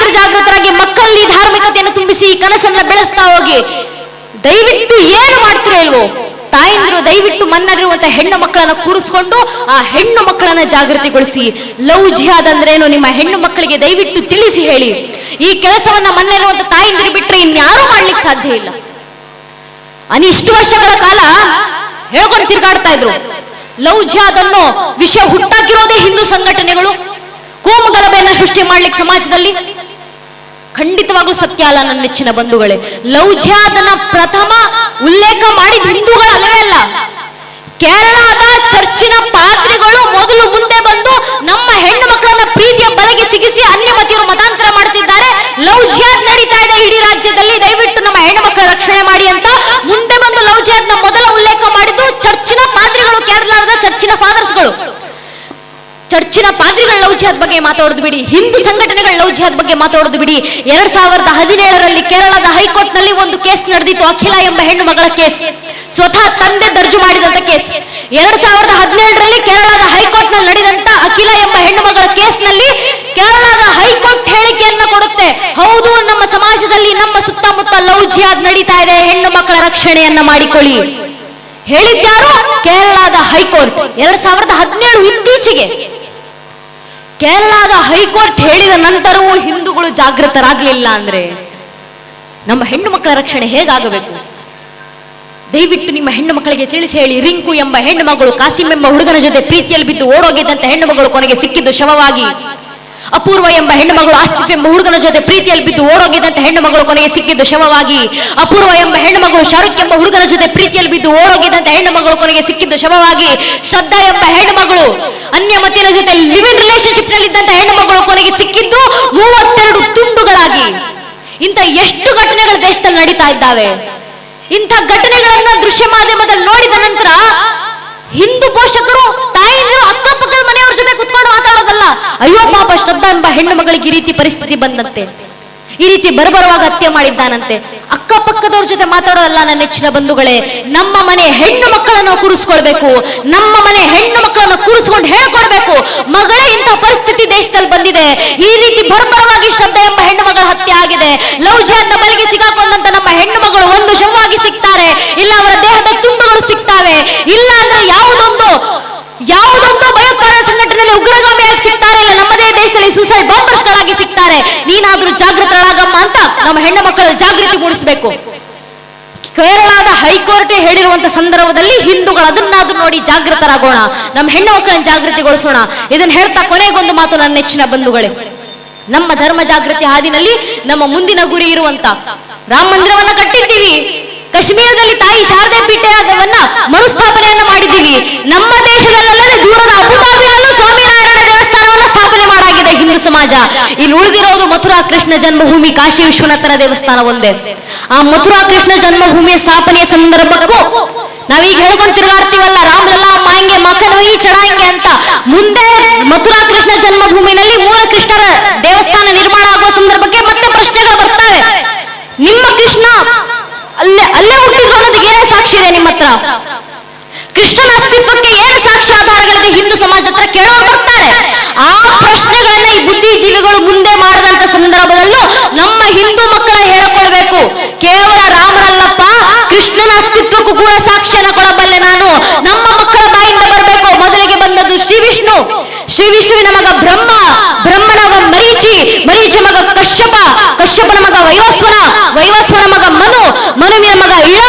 ಮಕ್ಕಳಲ್ಲಿ ಧಾರ್ಮಿಕತೆಯನ್ನು ತುಂಬಿಸಿ ಈ ಕನಸನ್ನ ಬೆಳೆಸ್ತಾ ಹೋಗಿ. ದಯವಿಟ್ಟು ಏನು ಮಾಡ್ತೀರೋ ಇಲ್ವೋ ತಾಯಂದಿರು ದಯವಿಟ್ಟು ಮನ್ನರಿರುವಂತ ಹೆಣ್ಣು ಮಕ್ಕಳನ್ನ ಕೂರಿಸ್ಕೊಂಡು ಆ ಹೆಣ್ಣು ಮಕ್ಕಳನ್ನ ಜಾಗೃತಿಗೊಳಿಸಿ. ಲವ್ ಜಿಹಾದ್ ಅಂದ್ರೇನು ನಿಮ್ಮ ಹೆಣ್ಣು ಮಕ್ಕಳಿಗೆ ದಯವಿಟ್ಟು ತಿಳಿಸಿ ಹೇಳಿ. ಈ ಕೆಲಸವನ್ನ ಮನ್ನರಿರುವಂತ ತಾಯಂದಿರು ಬಿಟ್ರೆ ಇನ್ಯಾರು ಮಾಡ್ಲಿಕ್ಕೆ ಸಾಧ್ಯ ಇಲ್ಲ. ಇಷ್ಟು ವರ್ಷಗಳ ಕಾಲ ಹೇಳ್ಕೊಂಡು ತಿರುಗಾಡ್ತಾ ಇದ್ರು. ಲವ್ ಜಿಹಾದ್ ಅನ್ನೋ ವಿಷಯ ಹುಟ್ಟಾಕಿರೋದೇ ಹಿಂದೂ ಸಂಘಟನೆಗಳು. ಕೋಮುಗಲಭೆಯನ್ನ ಸೃಷ್ಟಿ ಮಾಡ್ಲಿಕ್ಕೆ ಸಮಾಜದಲ್ಲಿ ಖಂಡಿತವಾಗ್ಲೂ ಸತ್ಯ ಅಲ್ಲ ನನ್ನ ನೆಚ್ಚಿನ ಬಂಧುಗಳೇ. ಲವ್ ಜಿಹಾದನ್ನ ಪ್ರಥಮ ಉಲ್ಲೇಖ ಮಾಡಿದ ಹಿಂದೂಗಳು ಅಲ್ಲವೇ ಅಲ್ಲ. ಕೇರಳದ ಚರ್ಚಿನ ಪಾದ್ರಿಗಳು ಮೊದಲು ಮುಂದೆ ಬಂದು ನಮ್ಮ ಹೆಣ್ಣು ಮಕ್ಕಳನ್ನ ಪ್ರೀತಿಯ ಬಲೆಗೆ ಸಿಗಿಸಿ ಅನ್ಯಮತಿಯರು ಮತಾಂತರ ಮಾಡ್ತಿದ್ದಾರೆ, ಲವ್ ಜಿಹಾದ್ ನಡೀತಾ ಇದೆ ಇಡೀ ರಾಜ್ಯದಲ್ಲಿ, ದಯವಿಟ್ಟು ನಮ್ಮ ಹೆಣ್ಣು ಮಕ್ಕಳ ರಕ್ಷಣೆ ಮಾಡಿ ಅಂತ ಮುಂದೆ ಬಂದು ಲವ್ ಜಿಹಾದ್ನ ಮೊದಲ ಉಲ್ಲೇಖ ಮಾಡಿದ್ದು ಚರ್ಚಿನ ಪಾದ್ರಿಗಳು, ಕೇರಳದ ಚರ್ಚಿನ ಫಾದರ್ಸ್ಗಳು. ಚರ್ಚಿನ ಪಾದ್ರಿಗಳ ಲವ್ ಜಿಹಾದ್ ಬಗ್ಗೆ ಮಾತಾಡೋದು ಬಿಡಿ, ಹಿಂದೂ ಸಂಘಟನೆಗಳ ಲವ್ ಜಿಹಾದ್ ಬಗ್ಗೆ ಮಾತಾಡೋದು ಬಿಡಿ. 2017ರಲ್ಲಿ ಕೇರಳದ ಹೈಕೋರ್ಟ್ ನಲ್ಲಿ ಒಂದು ಕೇಸ್ ನಡೆದಿತ್ತು, ಅಖಿಲ ಎಂಬ ಹೆಣ್ಣು ಮಗಳ ಕೇಸ್. ಸ್ವತಃ ತಂದೆ ದರ್ಜು ಮಾಡಿದಂತ ಕೇಸ್. 2017ರಲ್ಲಿ ಕೇರಳದ ಹೈಕೋರ್ಟ್ ನಲ್ಲಿ ನಡೆದಂತ ಅಖಿಲ ಎಂಬ ಹೆಣ್ಣು ಮಗಳ ಕೇಸ್ ನಲ್ಲಿ ಕೇರಳದ ಹೈಕೋರ್ಟ್ ಹೇಳಿಕೆಯನ್ನ ಕೊಡುತ್ತೆ, ಹೌದು ನಮ್ಮ ಸಮಾಜದಲ್ಲಿ ನಮ್ಮ ಸುತ್ತಮುತ್ತ ಲವ್ ಜಿಹಾದ್ ನಡೀತಾ ಇದೆ, ಹೆಣ್ಣು ಮಕ್ಕಳ ರಕ್ಷಣೆಯನ್ನ ಮಾಡಿಕೊಳ್ಳಿ. ಹೇಳಿದ್ಯಾರು? ಕೇರಳದ ಹೈಕೋರ್ಟ್. 2017 ಇತ್ತೀಚೆಗೆ ಕೇರಳದ ಹೈಕೋರ್ಟ್ ಹೇಳಿದ ನಂತರವೂ ಹಿಂದೂಗಳು ಜಾಗೃತರಾಗಲಿಲ್ಲ ಅಂದ್ರೆ ನಮ್ಮ ಹೆಣ್ಣು ಮಕ್ಕಳ ರಕ್ಷಣೆ ಹೇಗಾಗಬೇಕು? ದಯವಿಟ್ಟು ನಿಮ್ಮ ಹೆಣ್ಣು ಮಕ್ಕಳಿಗೆ ತಿಳಿಸಿ ಹೇಳಿ. ರಿಂಕು ಎಂಬ ಹೆಣ್ಣು ಮಗಳು ಕಾಸಿಂ ಎಂಬ ಹುಡುಗನ ಜೊತೆ ಪ್ರೀತಿಯಲ್ಲಿ ಬಿದ್ದು ಓಡೋಗಿದ್ದಂತ ಹೆಣ್ಣು ಮಗಳು ಕೊನೆಗೆ ಸಿಕ್ಕಿದ್ದು ಶವವಾಗಿ. ಅಪೂರ್ವ ಎಂಬ ಹೆಣ್ಣು ಮಗಳು ಆಸ್ತಿಫ್ ಎಂಬ ಹುಡುಗನ ಜೊತೆ ಪ್ರೀತಿಯಲ್ಲಿ ಬಿದ್ದು ಓಡೋಗಿದ್ದಂತ ಹೆಣ್ಣು ಮಗಳು ಕೊನೆಗೆ ಸಿಕ್ಕಿದ್ದು ಶವವಾಗಿ. ಅಪೂರ್ವ ಎಂಬ ಹೆಣ್ಣು ಮಗಳು ಶಾರುಖ್ ಎಂಬ ಹುಡುಗನ ಜೊತೆ ಪ್ರೀತಿಯಲ್ಲಿ ಬಿದ್ದು ಓಡೋಗಿದ್ದಂತ ಹೆಣ್ಣು ಮಗಳು ಕೊನೆಗೆ ಸಿಕ್ಕಿದ್ದು ಶವವಾಗಿ. ಶ್ರದ್ಧಾ ಎಂಬ ಹೆಣ್ಣು ಮಗಳು ಅನ್ಯಮತಿನ ಜೊತೆ ಲಿವ್ ಇನ್ ರಿಲೇಶನ್ಶಿಪ್ ನಲ್ಲಿ ಇದ್ದಂತ ಹೆಣ್ಣು ಮಗಳು ಕೊನೆಗೆ ಸಿಕ್ಕಿದ್ದು 32 ತುಂಡುಗಳಾಗಿ. ಇಂಥ ಎಷ್ಟು ಘಟನೆಗಳು ದೇಶದಲ್ಲಿ ನಡೀತಾ ಇದ್ದಾವೆ. ಇಂಥ ಘಟನೆಗಳನ್ನ ದೃಶ್ಯ ಮಾಧ್ಯಮದಲ್ಲಿ ನೋಡಿದ ನಂತರ ಹಿಂದೂ ಪೋಷಕರು ತಾಯಿಯರು ಅಕ್ಕಪಕ್ಕದ ಮನೆಯವ್ರ ಜೊತೆ ಕುತ್ಕೊಂಡು ಮಾತಾಡೋದಲ್ಲ, ಅಯ್ಯೋ ಪಾಪ ಶ್ರದ್ಧಾ ಎಂಬ ಹೆಣ್ಣು ಮಗಳಿಗೆ ಈ ರೀತಿ ಪರಿಸ್ಥಿತಿ ಬಂದಂತೆ, ಈ ರೀತಿ ಬರಬರವಾಗ ಹತ್ಯೆ ಮಾಡಿದ್ದಾನಂತೆ, ಅಕ್ಕಪಕ್ಕದವ್ರ ಜೊತೆ ಮಾತಾಡೋದಲ್ಲ ನನ್ನ ನೆಚ್ಚಿನ ಬಂಧುಗಳೇ. ನಮ್ಮ ಮನೆ ಹೆಣ್ಣು ಮಕ್ಕಳನ್ನ ಕೂರಿಸ್ಕೊಳ್ಬೇಕು, ನಮ್ಮ ಮನೆ ಹೆಣ್ಣು ಮಕ್ಕಳನ್ನ ಕೂರಿಸ್ಕೊಂಡು ಹೇಳ್ಕೊಡ್ಬೇಕು, ಮಗಳೇ ಇಂಥ ಪರಿಸ್ಥಿತಿ ದೇಶದಲ್ಲಿ ಬಂದಿದೆ, ಈ ರೀತಿ ಬರಬರವಾಗಿ ಶ್ರದ್ಧಾ ಎಂಬ ಹೆಣ್ಣು ಮಗಳ ಹತ್ಯೆ ಆಗಿದೆ, ಲವ್ ಜಿಹಾದ್ನ ಬಲೆಗೆ ಸಿಗಾಕೊಂಡಂತ ನಮ್ಮ ಹೆಣ್ಣು ಮಗಳು ಒಂದು ಶವವಾಗಿ ಸಿಗ್ತಾರೆ, ಇಲ್ಲ ಅವರ ದೇಹದ ತುಂಡುಗಳು ಸಿಗ್ತಾವೆ, ಇಲ್ಲ ಅಂದ್ರೆ ಯಾವುದೊಂದು ಭಯೋತ್ಪಾದನಾ ಸಂಘಟನೆಯಲ್ಲಿ ಉಗ್ರಗಾಮಿಯಾಗಿ ಸಿಗ್ತಾರೆ, ಇಲ್ಲ ನಮ್ಮದೇ ದೇಶದಲ್ಲಿ ಸೂಸೈಡ್ ಬಾಂಬರ್ಸ್ ಗಳಾಗಿ ಸಿಗ್ತಾರೆ. ನೀನಾದ್ರೂ ಜಾಗೃತರಾಗಮ್ಮ ಅಂತ ನಮ್ಮ ಹೆಣ್ಣು ಮಕ್ಕಳ ಜಾಗೃತಿ ಮೂಡಿಸಬೇಕು. ಕೇರಳದ ಹೈಕೋರ್ಟ್ ಹೇಳಿರುವಂತ ಸಂದರ್ಭದಲ್ಲಿ ಹಿಂದೂಗಳು ಅದನ್ನಾದ್ರೂ ನೋಡಿ ಜಾಗೃತರಾಗೋಣ, ನಮ್ಮ ಹೆಣ್ಣು ಮಕ್ಕಳನ್ನ ಜಾಗೃತಿಗೊಳಿಸೋಣ. ಇದನ್ನ ಹೇಳ್ತಾ ಕೊನೆಗೊಂದು ಮಾತು ನನ್ನ ನೆಚ್ಚಿನ ಬಂಧುಗಳೇ, ನಮ್ಮ ಧರ್ಮ ಜಾಗೃತಿ ಹಾದಿನಲ್ಲಿ ನಮ್ಮ ಮುಂದಿನ ಗುರಿ ಇರುವಂತ ರಾಮ ಮಂದಿರವನ್ನ ಕಟ್ಟಿದ್ದೀವಿ, ಕಾಶ್ಮೀರದಲ್ಲಿ ತಾಯಿ ಶಾರದೆ ಪೀಠವನ್ನ ಮರುಸ್ಥಾಪನೆಯನ್ನ ಮಾಡಿದ್ದೀವಿ, ನಮ್ಮ ದೇಶದಲ್ಲದೆ ದೂರದ ಅಬುದಾಬಿಯಲ್ಲೂ ಸ್ವಾಮಿನಾರಾಯಣ ದೇವಸ್ಥಾನವನ್ನ ಸ್ಥಾಪನೆ ಮಾಡಾಗಿದೆ ಹಿಂದೂ ಸಮಾಜ. ಇಲ್ಲಿ ಉಳಿದಿರೋದು ಮಥುರಾ ಕೃಷ್ಣ ಜನ್ಮಭೂಮಿ ಕಾಶಿ ವಿಶ್ವನಾಥನ ದೇವಸ್ಥಾನ ಒಂದೇ. ಆ ಮಥುರಾ ಕೃಷ್ಣ ಜನ್ಮಭೂಮಿಯ ಸ್ಥಾಪನೆಯ ಸಂದರ್ಭಕ್ಕೂ ನಾವೀಗ ಹೇಳ್ಕೊಂಡು ತಿರುಗಾಡ್ತೀವಲ್ಲ, ರಾಮಲಲ್ಲಾ ಮಾಂಗೆ ಮಖನ್ ವಹಿ ಚಢಾಂಗೆ ಅಂತ. ಮುಂದೆ ಮಥುರಾ ಕೃಷ್ಣ ಜನ್ಮಭೂಮಿನಲ್ಲಿ ಮೂಲ ಕೃಷ್ಣರ ದೇವಸ್ಥಾನ ನಿರ್ಮಾಣ ಆಗುವ ಸಂದರ್ಭಕ್ಕೆ ಮತ್ತೆ ಪ್ರಶ್ನೆಗಳು ಬರ್ತವೆ. ನಿಮ್ಮ ಕೃಷ್ಣ ಅಲ್ಲೇ ಹುಟ್ಟಿದ್ರು ಅನ್ನೋದಕ್ಕೆ ಏನೇ ಸಾಕ್ಷಿ ಇದೆ ನಿಮ್ಮ ಹತ್ರ? ಕೃಷ್ಣನ ಅಸ್ತಿತ್ವಕ್ಕೆ ಏನು ಸಾಕ್ಷ್ಯಾಧಾರಗಳಿದೆ ಹಿಂದೂ ಸಮಾಜ ಹತ್ರ ಕೇಳೋರು ಬರ್ತಾರೆ. ಆ ಪ್ರಶ್ನೆಗಳನ್ನ ಈ ಬುದ್ಧಿಜೀವಿಗಳು ಮುಂದೆ ಮಾಡದಂತ ಸಂದರ್ಭದಲ್ಲೂ ನಮ್ಮ ಹಿಂದೂ ಮಕ್ಕಳ ಹೇಳ್ಕೊಳ್ಬೇಕು, ಕೇವಲ ರಾಮನಲ್ಲಪ್ಪ, ಕೃಷ್ಣನ ಅಸ್ತಿತ್ವಕ್ಕೂ ಕೂಡ ಸಾಕ್ಷ್ಯನ ಕೊಡಬಲ್ಲೆ ನಾನು. ನಮ್ಮ ಮಕ್ಕಳ ಬಾಯಿಂದ ಬರಬೇಕು. ಮೊದಲಿಗೆ ಬಂದದ್ದು ಶ್ರೀ ವಿಷ್ಣು, ಶ್ರೀ ವಿಷ್ಣುವಿನ ಮಗ ಬ್ರಹ್ಮ, ಬ್ರಹ್ಮನ ಮಗ ಮರೀಚಿ, ಮರೀಚಿ ಮಗ ಕಶ್ಯಪ, ಕಶ್ಯಪನ ಮಗ ವೈವಸ್ವರ, ವೈವಸ್ವರ ಮಗ ಮನು, ಮನುವಿನ ಮಗ ಇಳ,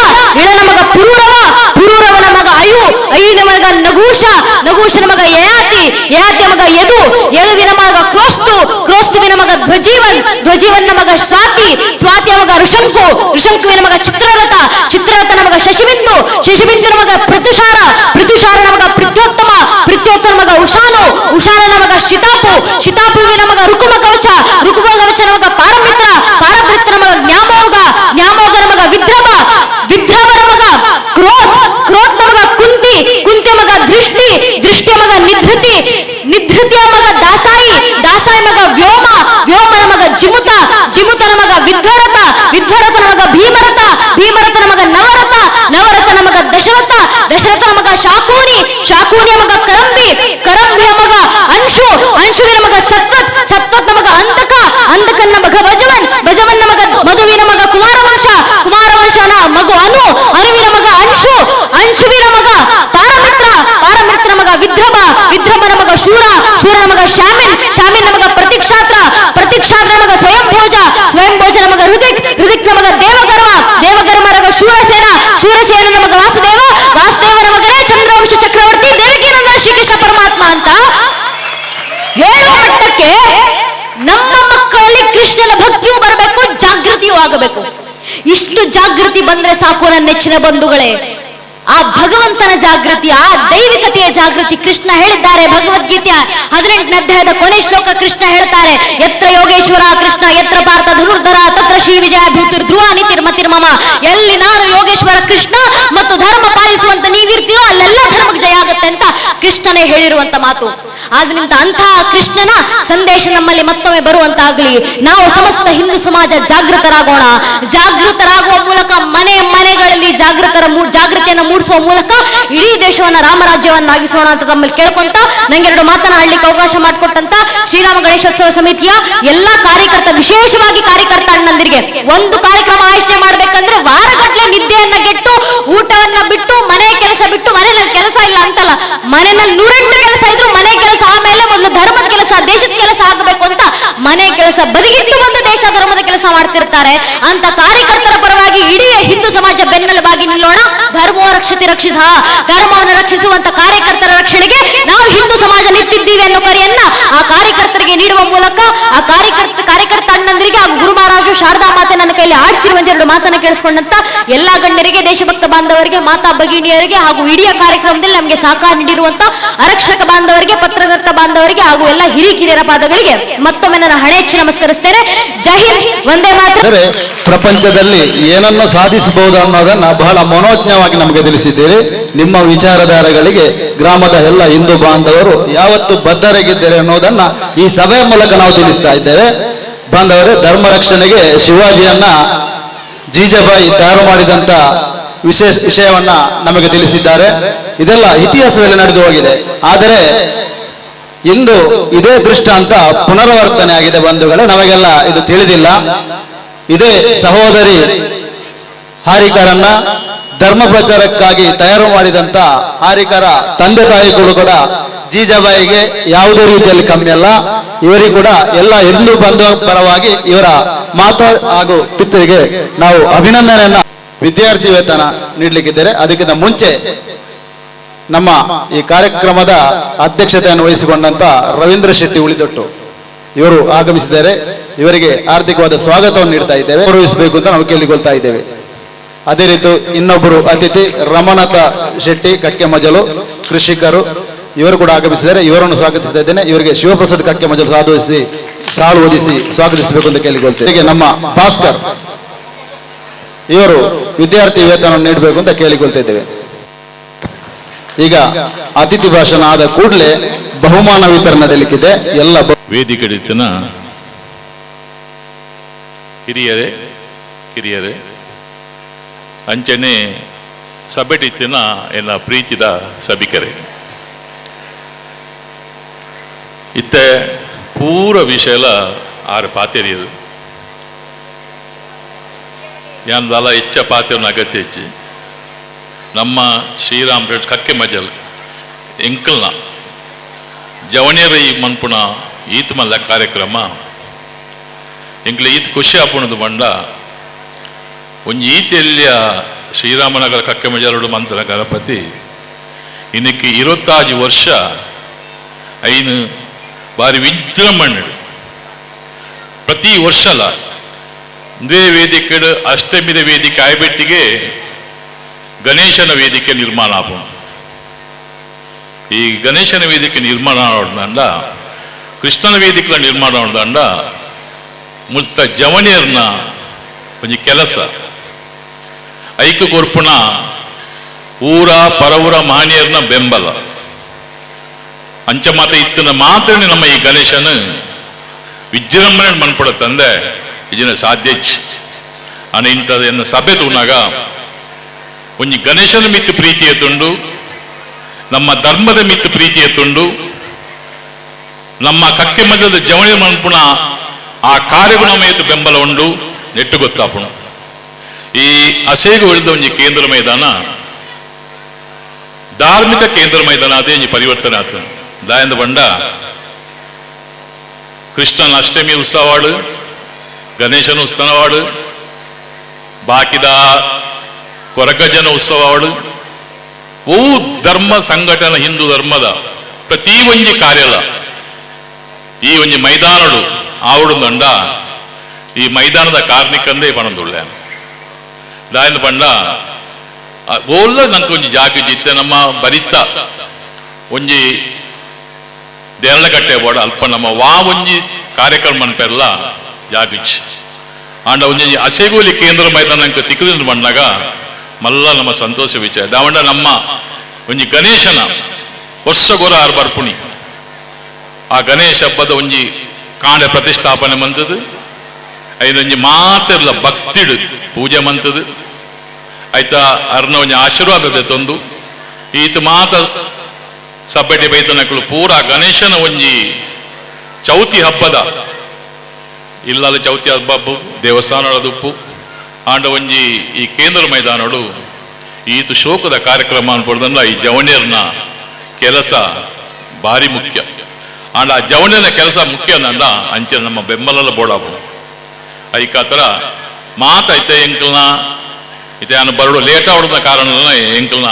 ಇಳನ ಮಗ ಪುರೂರವ, ಪುರೂರವನ ಮಗ ಅಯು, ಅಯುವಿನ ಮಗ ನಗೂಷ, ನಗೂಷನ ಮಗ ಯಯಾತಿ, ಯಯಾತಿಯ ಮಗ ಯದು, ಯದುವಿನ ಮಗ ಕ್ರೋಸ್ತು, ಕ್ರೋಸ್ತುವಿನ ಮಗ ಧ್ವಜೀವನ್, ಧ್ವಜೀವನ್ನ ಮಗ ಸ್ವಾತಿ, ಸ್ವಾತಿಯ ಮಗ ಋಷಂಕು, ಋಷಂಕುವಿನ ಮಗ ಚಿತ್ರರಥ, ಚಿತ್ರರಥನ ಮಗ ಶಶಿಬಿಂದು, ಶಶಿಬಿಂದುನ ಮಗ ಪೃಥುಷಾರ, ಪೃಥುಷಾರನ ಮಗ ಪೃಥ್ಯೋತ್ತಮ, ಪೃಥ್ಯೋತ್ತಮ ಮಗ ಉಷಾನು, ಉಷಾನನ ಮಗ ಶಿತಾಪು, ಶಿತಾಪುವಿನ ಮಗ ರುಕುಮಕವಚ, ರುಕುಮಕವಚನ ಮಗ ಪಾರಮಿತ್ರ, ಪಾರಮಿತ್ರನ ಮಗ ಜ್ಞಾಮೋಗ, ಜ್ಞಾಮೋಗನ ಮಗ ವಿದ್ರಭ, ವಿದ್ರಭನ ಮಗ ಕ್ರೋತ್, ಕ್ರೋತ್ನ ಮಗ ಕುಂತಿ, ಕುಂತಿಯ ಮಗ ದೃಷ್ಟಿ, ದೃಷ್ಟಿಯ ಮಗ ನಿಧೃತಿ, ನಿಧೃತಿಯ ಮಗ ದಾಸಾಯಿ, ದಾಸಾಯಿ ಮಗ ವ್ಯೋಮ, ವ್ಯೋಮನ ಮಗ ಜಿಮುತ, ಜಿಮುತನ ಮಗ ವಿಧ್ವರಥ, ವಿಧ್ವರಥನ ಮಗ ಭೀಮರಥ, ಭೀಮರಥನ ಮಗ ನವರಥ, ನವರಥನ ಮಗ ದಶರಥ, ದಶರಥನ ಮಗ ಶಾಕೂನಿ, ಶಾಕೂನಿಯ ಮಗ ಕರಂಬಿ, ಕರಂಬಿಯ ಮಗ ಅಂಶು, ಅಂಶುವಿನ ಮಗ ಸತ್ವತ್, ಸತ್ವತ್ನ ಮಗ ಅಂಧಕ, ಅಂಧಕನ ಮಗ ಭಜವನ್, ಭಜವನ್ನ ಮಗ ಮಧುವಿನ ಮಗ ಕುಮಾರವಂಶ, ಕುಮಾರವಂಶನ ಮಗು ಅನು, ಅನುವಿನ ಮಗ ಅಂಶು, ಅಂಶುವಿನ ಮಗ ಪಾರಮಿತ್ರ, ಪಾರಮಿತ್ರನ ಮಗ ವಿದ್ರಭ, ವಿದ್ರಭನ ಮಗ ಶೂರ, ಶೂರನ ಮಗ ಶಾಮಿನ್, ಶಾಮಿನ ಮಗ ಪ್ರತಿಕ್ಷಾತ್ರ, ಪ್ರತಿಕ್ಷಾತ್ರನ ಮಗ ಸ್ವಯಂಭೋಜ, ಸ್ವಯಂಭೋಜನ ಮಗ ಹೃದಿಕ್, ಹೃದಿಕ್ನ ಮಗ ದೇವಗರ್ವ, ದೇವಗರ್ವನ ಮಗ ಶೂರಸೇನ, ಶೂರಸೇನನ ಮಗ ವಾಸುದೇವ, ವಾಸುದೇವನ ಮಗನೇ ಚಂದ್ರವಂಶ ಚಕ್ರವರ್ತಿ, ದೇವಕೀನಂದ ಶ್ರೀಕೃಷ್ಣ ಪರಮಾತ್ಮ ಅಂತ ಹೇಳುವ ಮಟ್ಟಕ್ಕೆ ನಮ್ಮ ಮಕ್ಕಳಲ್ಲಿ ಕೃಷ್ಣನ ಭಕ್ತಿಯೂ ಬರಬೇಕು, ಜಾಗೃತಿಯೂ ಆಗಬೇಕು. ಇಷ್ಟು ಜಾಗೃತಿ ಬಂದ್ರೆ ಸಾಕು ನನ್ನ ನೆಚ್ಚಿನ ಬಂಧುಗಳೇ. ಆ ಭಗವಂತನ ಜಾಗೃತಿ, ಆ ದೈವಿಕತೆಯ ಜಾಗೃತಿ ಕೃಷ್ಣ ಹೇಳಿದ್ದಾರೆ. ಭಗವದ್ಗೀತೆಯ 18ನೇ ಅಧ್ಯಾಯದ ಕೊನೆ ಶ್ಲೋಕ ಕೃಷ್ಣ ಹೇಳ್ತಾರೆ, ಯತ್ರ ಯೋಗೇಶ್ವರ ಕೃಷ್ಣ ಯತ್ರ ಪಾರ್ಥ ಧನುರ್ಧರ ತತ್ರ ಶ್ರೀ ವಿಜಯ ಭೀತಿರ್ ಧ್ರುವ ನಿತಿರ್ಮತಿರ್ಮಮ. ಎಲ್ಲಿ ನಾನು ಯೋಗೇಶ್ವರ ಕೃಷ್ಣ ಮತ್ತು ಧರ್ಮ ಪಾಲಿಸುವಂತ ನೀವಿರ್ತೀರೋ ಅಲ್ಲೆಲ್ಲ ಧರ್ಮಕ್ಕೆ ಜಯ ಆಗುತ್ತೆ ಅಂತ ಕೃಷ್ಣನೇ ಹೇಳಿರುವಂತ ಮಾತು. ಆದ್ರಿಂದ ಅಂತಹ ಕೃಷ್ಣನ ಸಂದೇಶ ನಮ್ಮಲ್ಲಿ ಮತ್ತೊಮ್ಮೆ ಬರುವಂತಾಗ್ಲಿ. ನಾವು ಸಮಸ್ತ ಹಿಂದೂ ಸಮಾಜ ಜಾಗೃತರಾಗೋಣ. ಜಾಗೃತರಾಗುವ ಮೂಲಕ ಮನೆ ಮನೆಗಳಲ್ಲಿ ಜಾಗೃತಿಯನ್ನು ಮೂಡಿಸುವ ಮೂಲಕ ಇಡೀ ದೇಶವನ್ನ ರಾಮರಾಜ್ಯವನ್ನಾಗಿಸೋಣ ಅಂತ ತಮ್ಮಲ್ಲಿ ಕೇಳ್ಕೊಂತ ನಂಗೆ 2 ಮಾತನಾಡ್ಲಿಕ್ಕೆ ಅವಕಾಶ ಮಾಡಿಕೊಟ್ಟಂತ ಶ್ರೀರಾಮ ಗಣೇಶೋತ್ಸವ ಸಮಿತಿಯ ಎಲ್ಲಾ ಕಾರ್ಯಕರ್ತ, ವಿಶೇಷವಾಗಿ ಕಾರ್ಯಕರ್ತ ಅಣ್ಣಂದಿರಿಗೆ ಒಂದು ಕಾರ್ಯಕ್ರಮ ಆಯೋಜನೆ ಮಾಡ್ಬೇಕಂದ್ರೆ ವಾರಗಟ್ಟಲೆ ನಿದ್ದೆಯನ್ನ ಗೆಟ್ಟು, ಊಟವನ್ನ ಬಿಟ್ಟು, ಮನೆ ಕೆಲಸ ಬಿಟ್ಟು, ಮನೇಲಿ ಕೆಲಸ ಇಲ್ಲ ಅಂತಲ್ಲ, ಮನೆಯಲ್ಲಿ 108 ಕೆಲಸ ಇದ್ರು ಮನೆ ಕೆಲಸ ಆಮೇಲೆ ಮೊದಲು ಧರ್ಮದ ಕೆಲಸ, ದೇಶದ ಕೆಲಸ ಆಗಬೇಕು ಅಂತ ಮನೆ ಕೆಲಸ ಬದಿಗಿಟ್ಟು ಬಂದು ದೇಶ ಧರ್ಮದ ಕೆಲಸ ಮಾಡ್ತಿರ್ತಾರೆ. ಅಂತ ಕಾರ್ಯಕರ್ತರ ಪರವಾಗಿ ಇಡೀ ಹಿಂದೂ ಸಮಾಜ ಬೆನ್ನೆಲುಬಾಗಿ ನಿಲ್ಲೋಣ. ಧರ್ಮೋ ರಕ್ಷತೆ ರಕ್ಷಿಸ, ಧರ್ಮವನ್ನು ರಕ್ಷಿಸುವಂತ ಕಾರ್ಯಕರ್ತರ ರಕ್ಷಣೆಗೆ ನಾವು ಹಿಂದೂ ಸಮಾಜ ನಿಂತಿದ್ದೀವಿ ಅನ್ನೋ ಕರೆಯನ್ನ ಆ ಕಾರ್ಯಕರ್ತರಿಗೆ ನೀಡುವ ಮೂಲಕ ಆ ಕಾರ್ಯಕರ್ತ ಅಣ್ಣಂದರಿಗೆ ಹಾಗೂ ಗುರು ಮಹಾರಾಜು ಶಾರದಾ ಮಾತೆ ನನ್ನ ಕೈಯಲ್ಲಿ ಆಡಿಸಿರುವಂತ 2 ಮಾತನ್ನ ಕೇಳಿಸಿಕೊಂಡಂತ ಎಲ್ಲಾ ಗಣ್ಯರಿಗೆ, ದೇಶಭಕ್ತ ಬಾಂಧವರಿಗೆ, ಮಾತಾ ಭಗಿನಿಯರಿಗೆ ಹಾಗೂ ಇಡೀ ಕಾರ್ಯಕ್ರಮದಲ್ಲಿ ನಮಗೆ ಸಹಕಾರ ನೀಡಿರುವಂತ ಆರಕ್ಷಕ ಬಾಂಧವರಿಗೆ, ಪತ್ರಕರ್ತ ಬಾಂಧವರಿಗೆ ಹಾಗೂ ಎಲ್ಲ ಹಿರಿಕಿರಿಯರ ಪಾದಗಳಿಗೆ ಮತ್ತೊಮ್ಮೆ ನನ್ನ ಹಣೆಚ್ಚಿ ನಮಸ್ಕರಿಸ್ತೇನೆ. ಜೈ ಹಿಂದ್, ವಂದೇ ಮಾತರಂ. ಪ್ರಪಂಚದಲ್ಲಿ ಏನನ್ನು ಸಾಧಿಸಬಹುದು ಅನ್ನೋದನ್ನ ಬಹಳ ಮನೋಜ್ಞವಾಗಿ ನಮಗೆ ತಿಳಿಸಿದ್ದೀರಿ. ನಿಮ್ಮ ವಿಚಾರಧಾರೆಗಳಿಗೆ ಗ್ರಾಮದ ಎಲ್ಲ ಹಿಂದೂ ಬಾಂಧವರು ಯಾವತ್ತು ಬದ್ಧರಾಗಿದ್ದಾರೆ ಅನ್ನೋದನ್ನ ಈ ಸಭೆಯ ಮೂಲಕ ನಾವು ತಿಳಿಸ್ತಾ ಇದ್ದೇವೆ. ಬಾಂಧವರೇ, ಧರ್ಮ ರಕ್ಷಣೆಗೆ ಶಿವಾಜಿಯನ್ನ ಜೀಜಾಬಾಯಿ ತಯಾರು ಮಾಡಿದಂತ ವಿಷಯವನ್ನ ನಮಗೆ ತಿಳಿಸಿದ್ದಾರೆ. ಇದೆಲ್ಲ ಇತಿಹಾಸದಲ್ಲಿ ನಡೆದು ಹೋಗಿದೆ. ಆದರೆ ಇಂದು ಇದೇ ದೃಷ್ಟಾಂತ ಪುನರಾವರ್ತನೆ ಆಗಿದೆ ಬಂಧುಗಳೇ, ನಮಗೆಲ್ಲ ಇದು ತಿಳಿದಿಲ್ಲ. ಇದೇ ಸಹೋದರಿ ಹಾರಿಕರನ್ನ ಧರ್ಮ ಪ್ರಚಾರಕ್ಕಾಗಿ ತಯಾರು ಮಾಡಿದಂತ ಹಾರಿಕರ ತಂದೆ ತಾಯಿಗಳು ಕೂಡ ಜೀಜಾಬಾಯಿಗೆ ಯಾವುದೇ ರೀತಿಯಲ್ಲಿ ಕಮ್ಮಿ ಅಲ್ಲ. ಇವರಿಗೂ ಕೂಡ ಎಲ್ಲ ಹಿಂದೂ ಬಂಧು ಪರವಾಗಿ ಇವರ ಮಾತಾ ಹಾಗೂ ಪಿತರಿಗೆ ನಾವು ಅಭಿನಂದನೆಯನ್ನ, ವಿದ್ಯಾರ್ಥಿ ವೇತನ ನೀಡಲಿಕ್ಕಿದ್ದಾರೆ. ಅದಕ್ಕಿಂತ ಮುಂಚೆ ನಮ್ಮ ಈ ಕಾರ್ಯಕ್ರಮದ ಅಧ್ಯಕ್ಷತೆಯನ್ನು ವಹಿಸಿಕೊಂಡಂತ ರವೀಂದ್ರ ಶೆಟ್ಟಿ ಉಳಿದೊಟ್ಟು ಇವರು ಆಗಮಿಸಿದ್ದಾರೆ. ಇವರಿಗೆ ಆರ್ಥಿಕವಾದ ಸ್ವಾಗತವನ್ನು ನೀಡ್ತಾ ಇದ್ದೇವೆ, ಗೌರವಿಸಬೇಕು ಅಂತ ನಾವು ಕೇಳಿಕೊಳ್ತಾ ಇದ್ದೇವೆ. ಅದೇ ರೀತಿ ಇನ್ನೊಬ್ಬರು ಅತಿಥಿ ರಮನಾಥ ಶೆಟ್ಟಿ ಕಕ್ಕೆಮಜಲು, ಕೃಷಿಕರು, ಇವರು ಕೂಡ ಆಗಮಿಸಿದ್ದಾರೆ. ಇವರನ್ನು ಸ್ವಾಗತಿಸ್ತಾ ಇದ್ದೇನೆ. ಇವರಿಗೆ ಶಿವಪ್ರಸಾದ್ ಕಕ್ಕೆಮಜಲು ಸಾಲು ಓದಿಸಿ ಸ್ವಾಗತಿಸಬೇಕು ಅಂತ ಕೇಳಿಕೊಳ್ತೇವೆ. ಹೀಗೆ ನಮ್ಮ ಭಾಸ್ಕರ್ ಇವರು ವಿದ್ಯಾರ್ಥಿ ವೇತನ ನೀಡಬೇಕು ಅಂತ ಕೇಳಿಕೊಳ್ತಿದ್ದೇವೆ. ಈಗ ಅತಿಥಿ ಭಾಷಣ ಆದ ಕೂಡಲೇ ಬಹುಮಾನ ವಿತರಣೆ ನಡೆಯಲಿಕ್ಕಿದೆ. ಎಲ್ಲ ವೇದಿಕೆಡಿತ್ತಿನ ಕಿರಿಯರೇ ಅಂಚನೆ ಸಭೆಡಿತ್ತಿನ ಎಲ್ಲ ಪ್ರೀತಿದ ಸಭಿಕರೇ, ಇತ್ತ ಪೂರ ವಿಷಯಲ ಆರು ಪಾತೆರಿಯದು ಯಾಂದಲ ಹೆಚ್ಚ ಪಾತೆರನ್ನ ಅಗತ್ಯ ಹೆಚ್ಚಿ ನಮ್ಮ ಶ್ರೀರಾಮ್ ರೆಡ್ಸ್ ಕಕ್ಕೆ ಮಜಲ್ ಎಂಕಲ್ನ ಜವಣಿಯರ ಈ ಮನ್ಪುಣ ಈತ್ ಮಲ್ಲ ಕಾರ್ಯಕ್ರಮ ಎಂಕ್ಲ ಈತ್ ಖುಷಿ ಆಪುಣದು ಬಂಡ ಒಂಜಿ ಈತೆಲ್ಯ ಶ್ರೀರಾಮನಗರ ಕಕ್ಕೆ ಮಜಲಡು ಮಂತ್ರ ಗಣಪತಿ ಇನ್ನಕ್ಕೆ 25 ವರ್ಷ ಐನು ಬಾರಿ ವಿಜೃಂಭಣೆ ಪ್ರತಿ ವರ್ಷಲ ಒಂದೇ ವೇದಿಕೆ ಅಷ್ಟಮಿದ ವೇದಿಕೆ ಆಯ್ಬೆಟ್ಟಿಗೆ ಗಣೇಶನ ವೇದಿಕೆ ನಿರ್ಮಾಣ ಆಪುಣ. ಈ ಗಣೇಶನ ವೇದಿಕೆ ನಿರ್ಮಾಣ ಮಾಡೋದಂಡ ಕೃಷ್ಣನ ವೇದಿಕೆ ನಿರ್ಮಾಣ ಮಾಡೋದಂಡ ಮುಲ್ತ ಜವಣಿಯರ್ನ ಒಂದು ಕೆಲಸ ಐಕ ಕೊರ್ಪುಣ ಊರ ಪರವೂರ ಮಾನ್ಯರ್ನ ಬೆಂಬಲ ಅಂಚ ಮಾತ ಇತ್ತಿನ ಮಾತ್ರ ನಮ್ಮ ಈ ಗಣೇಶನ ವಿಜೃಂಭಣೆ ಮನ್ಪಡತ್ತಂದೆ ಇದನ್ನ ಸಾಧ್ಯ ಅನ ಇಂಥದನ್ನ ಸಭೆ ತೂನಾಗ ಒಂಜಿ ಗಣೇಶನ ಮಿತ್ತು ಪ್ರೀತಿ ಎತ್ತುಂಡು, ನಮ್ಮ ಧರ್ಮದ ಮಿತ್ತು ಪ್ರೀತಿ ಎತ್ತುಂಡು, ನಮ್ಮ ಕಕ್ಕೆ ಮಧ್ಯದ ಜವಣಿ ಮನ್ಪುಣ ಆ ಕಾರ್ಯಗುಣಮಯತ ಬೆಂಬಲ ಉಂಡು ನೆಟ್ಟು ಗೊತ್ತಾಪುಣ. ಈ ಅಸೇಗು ಉಳಿದ ಒಂಜಿ ಕೇಂದ್ರ ಮೈದಾನ ಧಾರ್ಮಿಕ ಕೇಂದ್ರ ಮೈದಾನ ಅದೇ ಒಂಜಿ ಪರಿವರ್ತನೆ ಆತ. ದಾಯಂದ ಬಂಡ ಕೃಷ್ಣನ ಅಷ್ಟಮಿ ಉತ್ಸವಾಡು, ಗಣೇಶನ ಉತ್ಸವಾಡು, ಬಾಕಿದ ಕೊರಗಜ್ಜನ ಉತ್ಸವಾಡು ಓ ಧರ್ಮ ಸಂಘಟನೆ ಹಿಂದೂ ಧರ್ಮದ ಪ್ರತಿ ಒಂಜಿ ಕಾರ್ಯಲ ಈ ಒಂಜಿ ಮೈದಾನಡು ಆವಡು ದಂಡ ಈ ಮೈದಾನದ ಕಾರ್ಮಿಕಂದೇ ಪಣದುಳ್ಳೆ ದಾಯಂದ ಪಂಡ ಓಲ್ಲ ನಂಗೆ ಒಂಜಿ ಜಾಗ ಜಿತ್ತೆ ನಮ್ಮ ಬರಿತ ಒಂಜಿ ದೇರಳಗಟ್ಟೆ ಬೋಡ ಅಲ್ಪ ನಮ್ಮ ವಾ ಒಂಜಿ ಕಾರ್ಯಕ್ರಮ ಅನ್ಪೆಲ್ಲ ಜಾಗಿಚ್ ಆಂಡ ಒಂಜಿ ಅಸೆಗೋಲಿ ಕೇಂದ್ರ ಮೈದಾನ ತಿಕ್ಕದಿಂದ ಬಂದಾಗ ಮಲ್ಲ ನಮ್ಮ ಸಂತೋಷ ವಿಷಯ ದಾವಂಡ ನಮ್ಮ ಒಂಜಿ ಗಣೇಶನ ವರ್ಷಗೊರ ಆರು ಬರ್ಪುಣಿ ಆ ಗಣೇಶ ಹಬ್ಬದ ಒಂಜಿ ಕಾಂಡೆ ಪ್ರತಿಷ್ಠಾಪನೆ ಮಂತದು ಐದೊಂಜಿ ಮಾತೆರ್ಲ ಭಕ್ತಿಡು ಪೂಜೆ ಮಂತದು ಆಯ್ತಾ ಅರ್ನ ಒಂಜಿ ಆಶೀರ್ವಾದ ತಂದು ಈತ ಮಾತ ಸಬ್ಬೆಡ್ಡಿ ಬೈತನಕಲು ಪೂರ ಗಣೇಶನ ಒಂಜಿ ಚೌತಿ ಹಬ್ಬದ ಇಲ್ಲದ ಚೌತಿ ಹಬ್ಬ ದೇವಸ್ಥಾನದ ಉಪ್ಪು ಆಂಡ ಒಂಜಿ ಈ ಕೇಂದ್ರ ಮೈದಾನಡು ಈತು ಶೋಕದ ಕಾರ್ಯಕ್ರಮ ಅನ್ಕೊಳ್ದಲ್ಲ ಈ ಜವಣಿಯರ್ನ ಕೆಲಸ ಭಾರಿ ಮುಖ್ಯ. ಆಂಡ ಆ ಜವಣಿಯನ ಕೆಲಸ ಮುಖ್ಯ ಅಂದ ಅಂಚೆ ನಮ್ಮ ಬೆಂಬಲ ಬೋಡಾಬು ಐಕಾತರ ಮಾತೈತೆ ಎಂಕಲ್ನ ಇತೆ ನಾನು ಬರಡು ಲೇಟ್ ಆವಡದ ಕಾರಣ ಎಂಕಲ್ನ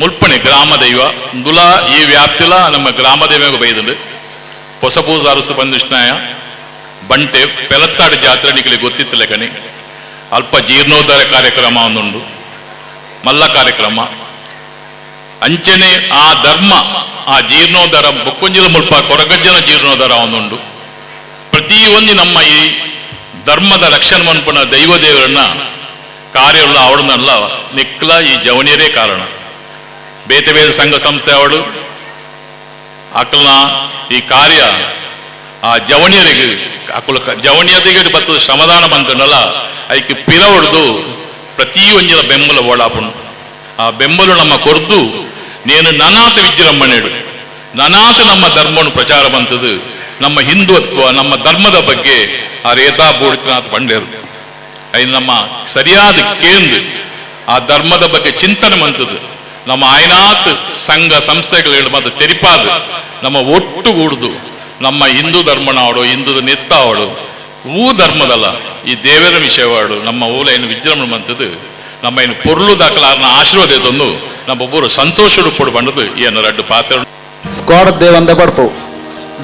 ಮುಲ್ಪಣಿ ಗ್ರಾಮ ದೈವ ದುಲ ಈ ವ್ಯಾಪ್ತಿಲ ನಮ್ಮ ಗ್ರಾಮ ದೈವ ಬೈದಂಡು ಹೊಸಪೂಜ ಅರಸು ಬಂದಿಷ್ಣಾಯ ಬಂಟೆ ಪೆಲತ್ತಾಡು ಜಾತ್ರೆ ನಿಖಿಲಿಗೆ ಗೊತ್ತಿತ್ತಲೆ ಕಣಿ ಅಲ್ಪ ಜೀರ್ಣೋದ್ಧಾರ ಕಾರ್ಯಕ್ರಮ ಒಂದುಂಡು ಮಲ್ಲ ಕಾರ್ಯಕ್ರಮ ಅಂಚನೆ ಆ ಧರ್ಮ ಆ ಜೀರ್ಣೋದ್ಧಾರ ಬೊಕ್ಕೊಂಜಿಲ ಮುಲ್ಪ ಕೊರಗಜ್ಜನ ಜೀರ್ಣೋದ್ಧಾರ ಒಂದುಂಡು ಪ್ರತಿ ಒಂದು ನಮ್ಮ ಈ ಧರ್ಮದ ರಕ್ಷಣೆ ಮನ್ಪನ ದೈವ ದೇವರನ್ನ ಕಾರ್ಯಗಳು ಅವಳನ್ನಲ್ಲ ನಿಕ್ಲ ಈ ಜವಣಿಯರೇ ಕಾರಣ. ಬೇತೆ ಬೇರೆ ಸಂಘ ಸಂಸ್ಥೆ ಅವಳು ಅಕಲ್ನ ಈ ಕಾರ್ಯ ಆ ಜವಣಿಯರಿಗೆ ಅಕುಲ ಜವಣಿಯದಿಗೆ ಬತ್ತದ ಶ್ರಮದಾನ ಮಂತನಲ್ಲ ಐಕೆ ಪಿರ ಹೊಡೆದು ಪ್ರತಿ ಒಂಜಿನ ಬೆಂಬಲ ಓಡಾಪುಣು ಆ ಬೆಂಬಲ ನಮ್ಮ ಕೊರ್ದು ನೇನು ನನಾತ ವಿಜೃಂಭಣೆಡು ನನಾತ ನಮ್ಮ ಧರ್ಮವನ್ನು ಪ್ರಚಾರ ಬಂತದು ನಮ್ಮ ಹಿಂದುತ್ವ ನಮ್ಮ ಧರ್ಮದ ಬಗ್ಗೆ ಆ ರೇತಾ ಬೋಡಿತನಾಥ ಬಂಡೇರು ಐದು ನಮ್ಮ ಸರಿಯಾದ ಕೇಂದ್ರ ಆ ಧರ್ಮದ ಬಗ್ಗೆ ಚಿಂತನೆ ಮಂತದು ನಮ್ಮ ಆಯ್ನಾತ್ ಸಂಘ ಸಂಸ್ಥೆಗಳು ಮತ್ತು ತೆರಿಪಾದು ನಮ್ಮ ಒಟ್ಟುಗೂಡುದು ನಮ್ಮ ಹಿಂದೂ ಧರ್ಮನಾಡು ಹಿಂದೂ ನೆತ್ತಾವಡು ಹೂ ಧರ್ಮದಲ್ಲ ಈ ದೇವರ ವಿಷಯವಾಡು ನಮ್ಮ ಊಲ ಏನು ವಿಜೃಂಭಣೆ ಮಂತದು ನಮ್ಮ ಏನು ಪೊರ್ಲು ದಾಖಲಾರನ ಆಶೀರ್ವಾದ ತಂದು ನಮ್ಮೊಬ್ಬರು ಸಂತೋಷ ಪಡು ಬಂಡದು ಏನು ರಡ್ಡು ಪಾತ್ರ ಸ್ಕ್ವಾಡ್ ದೇವಂದ ಪಡ್ಪು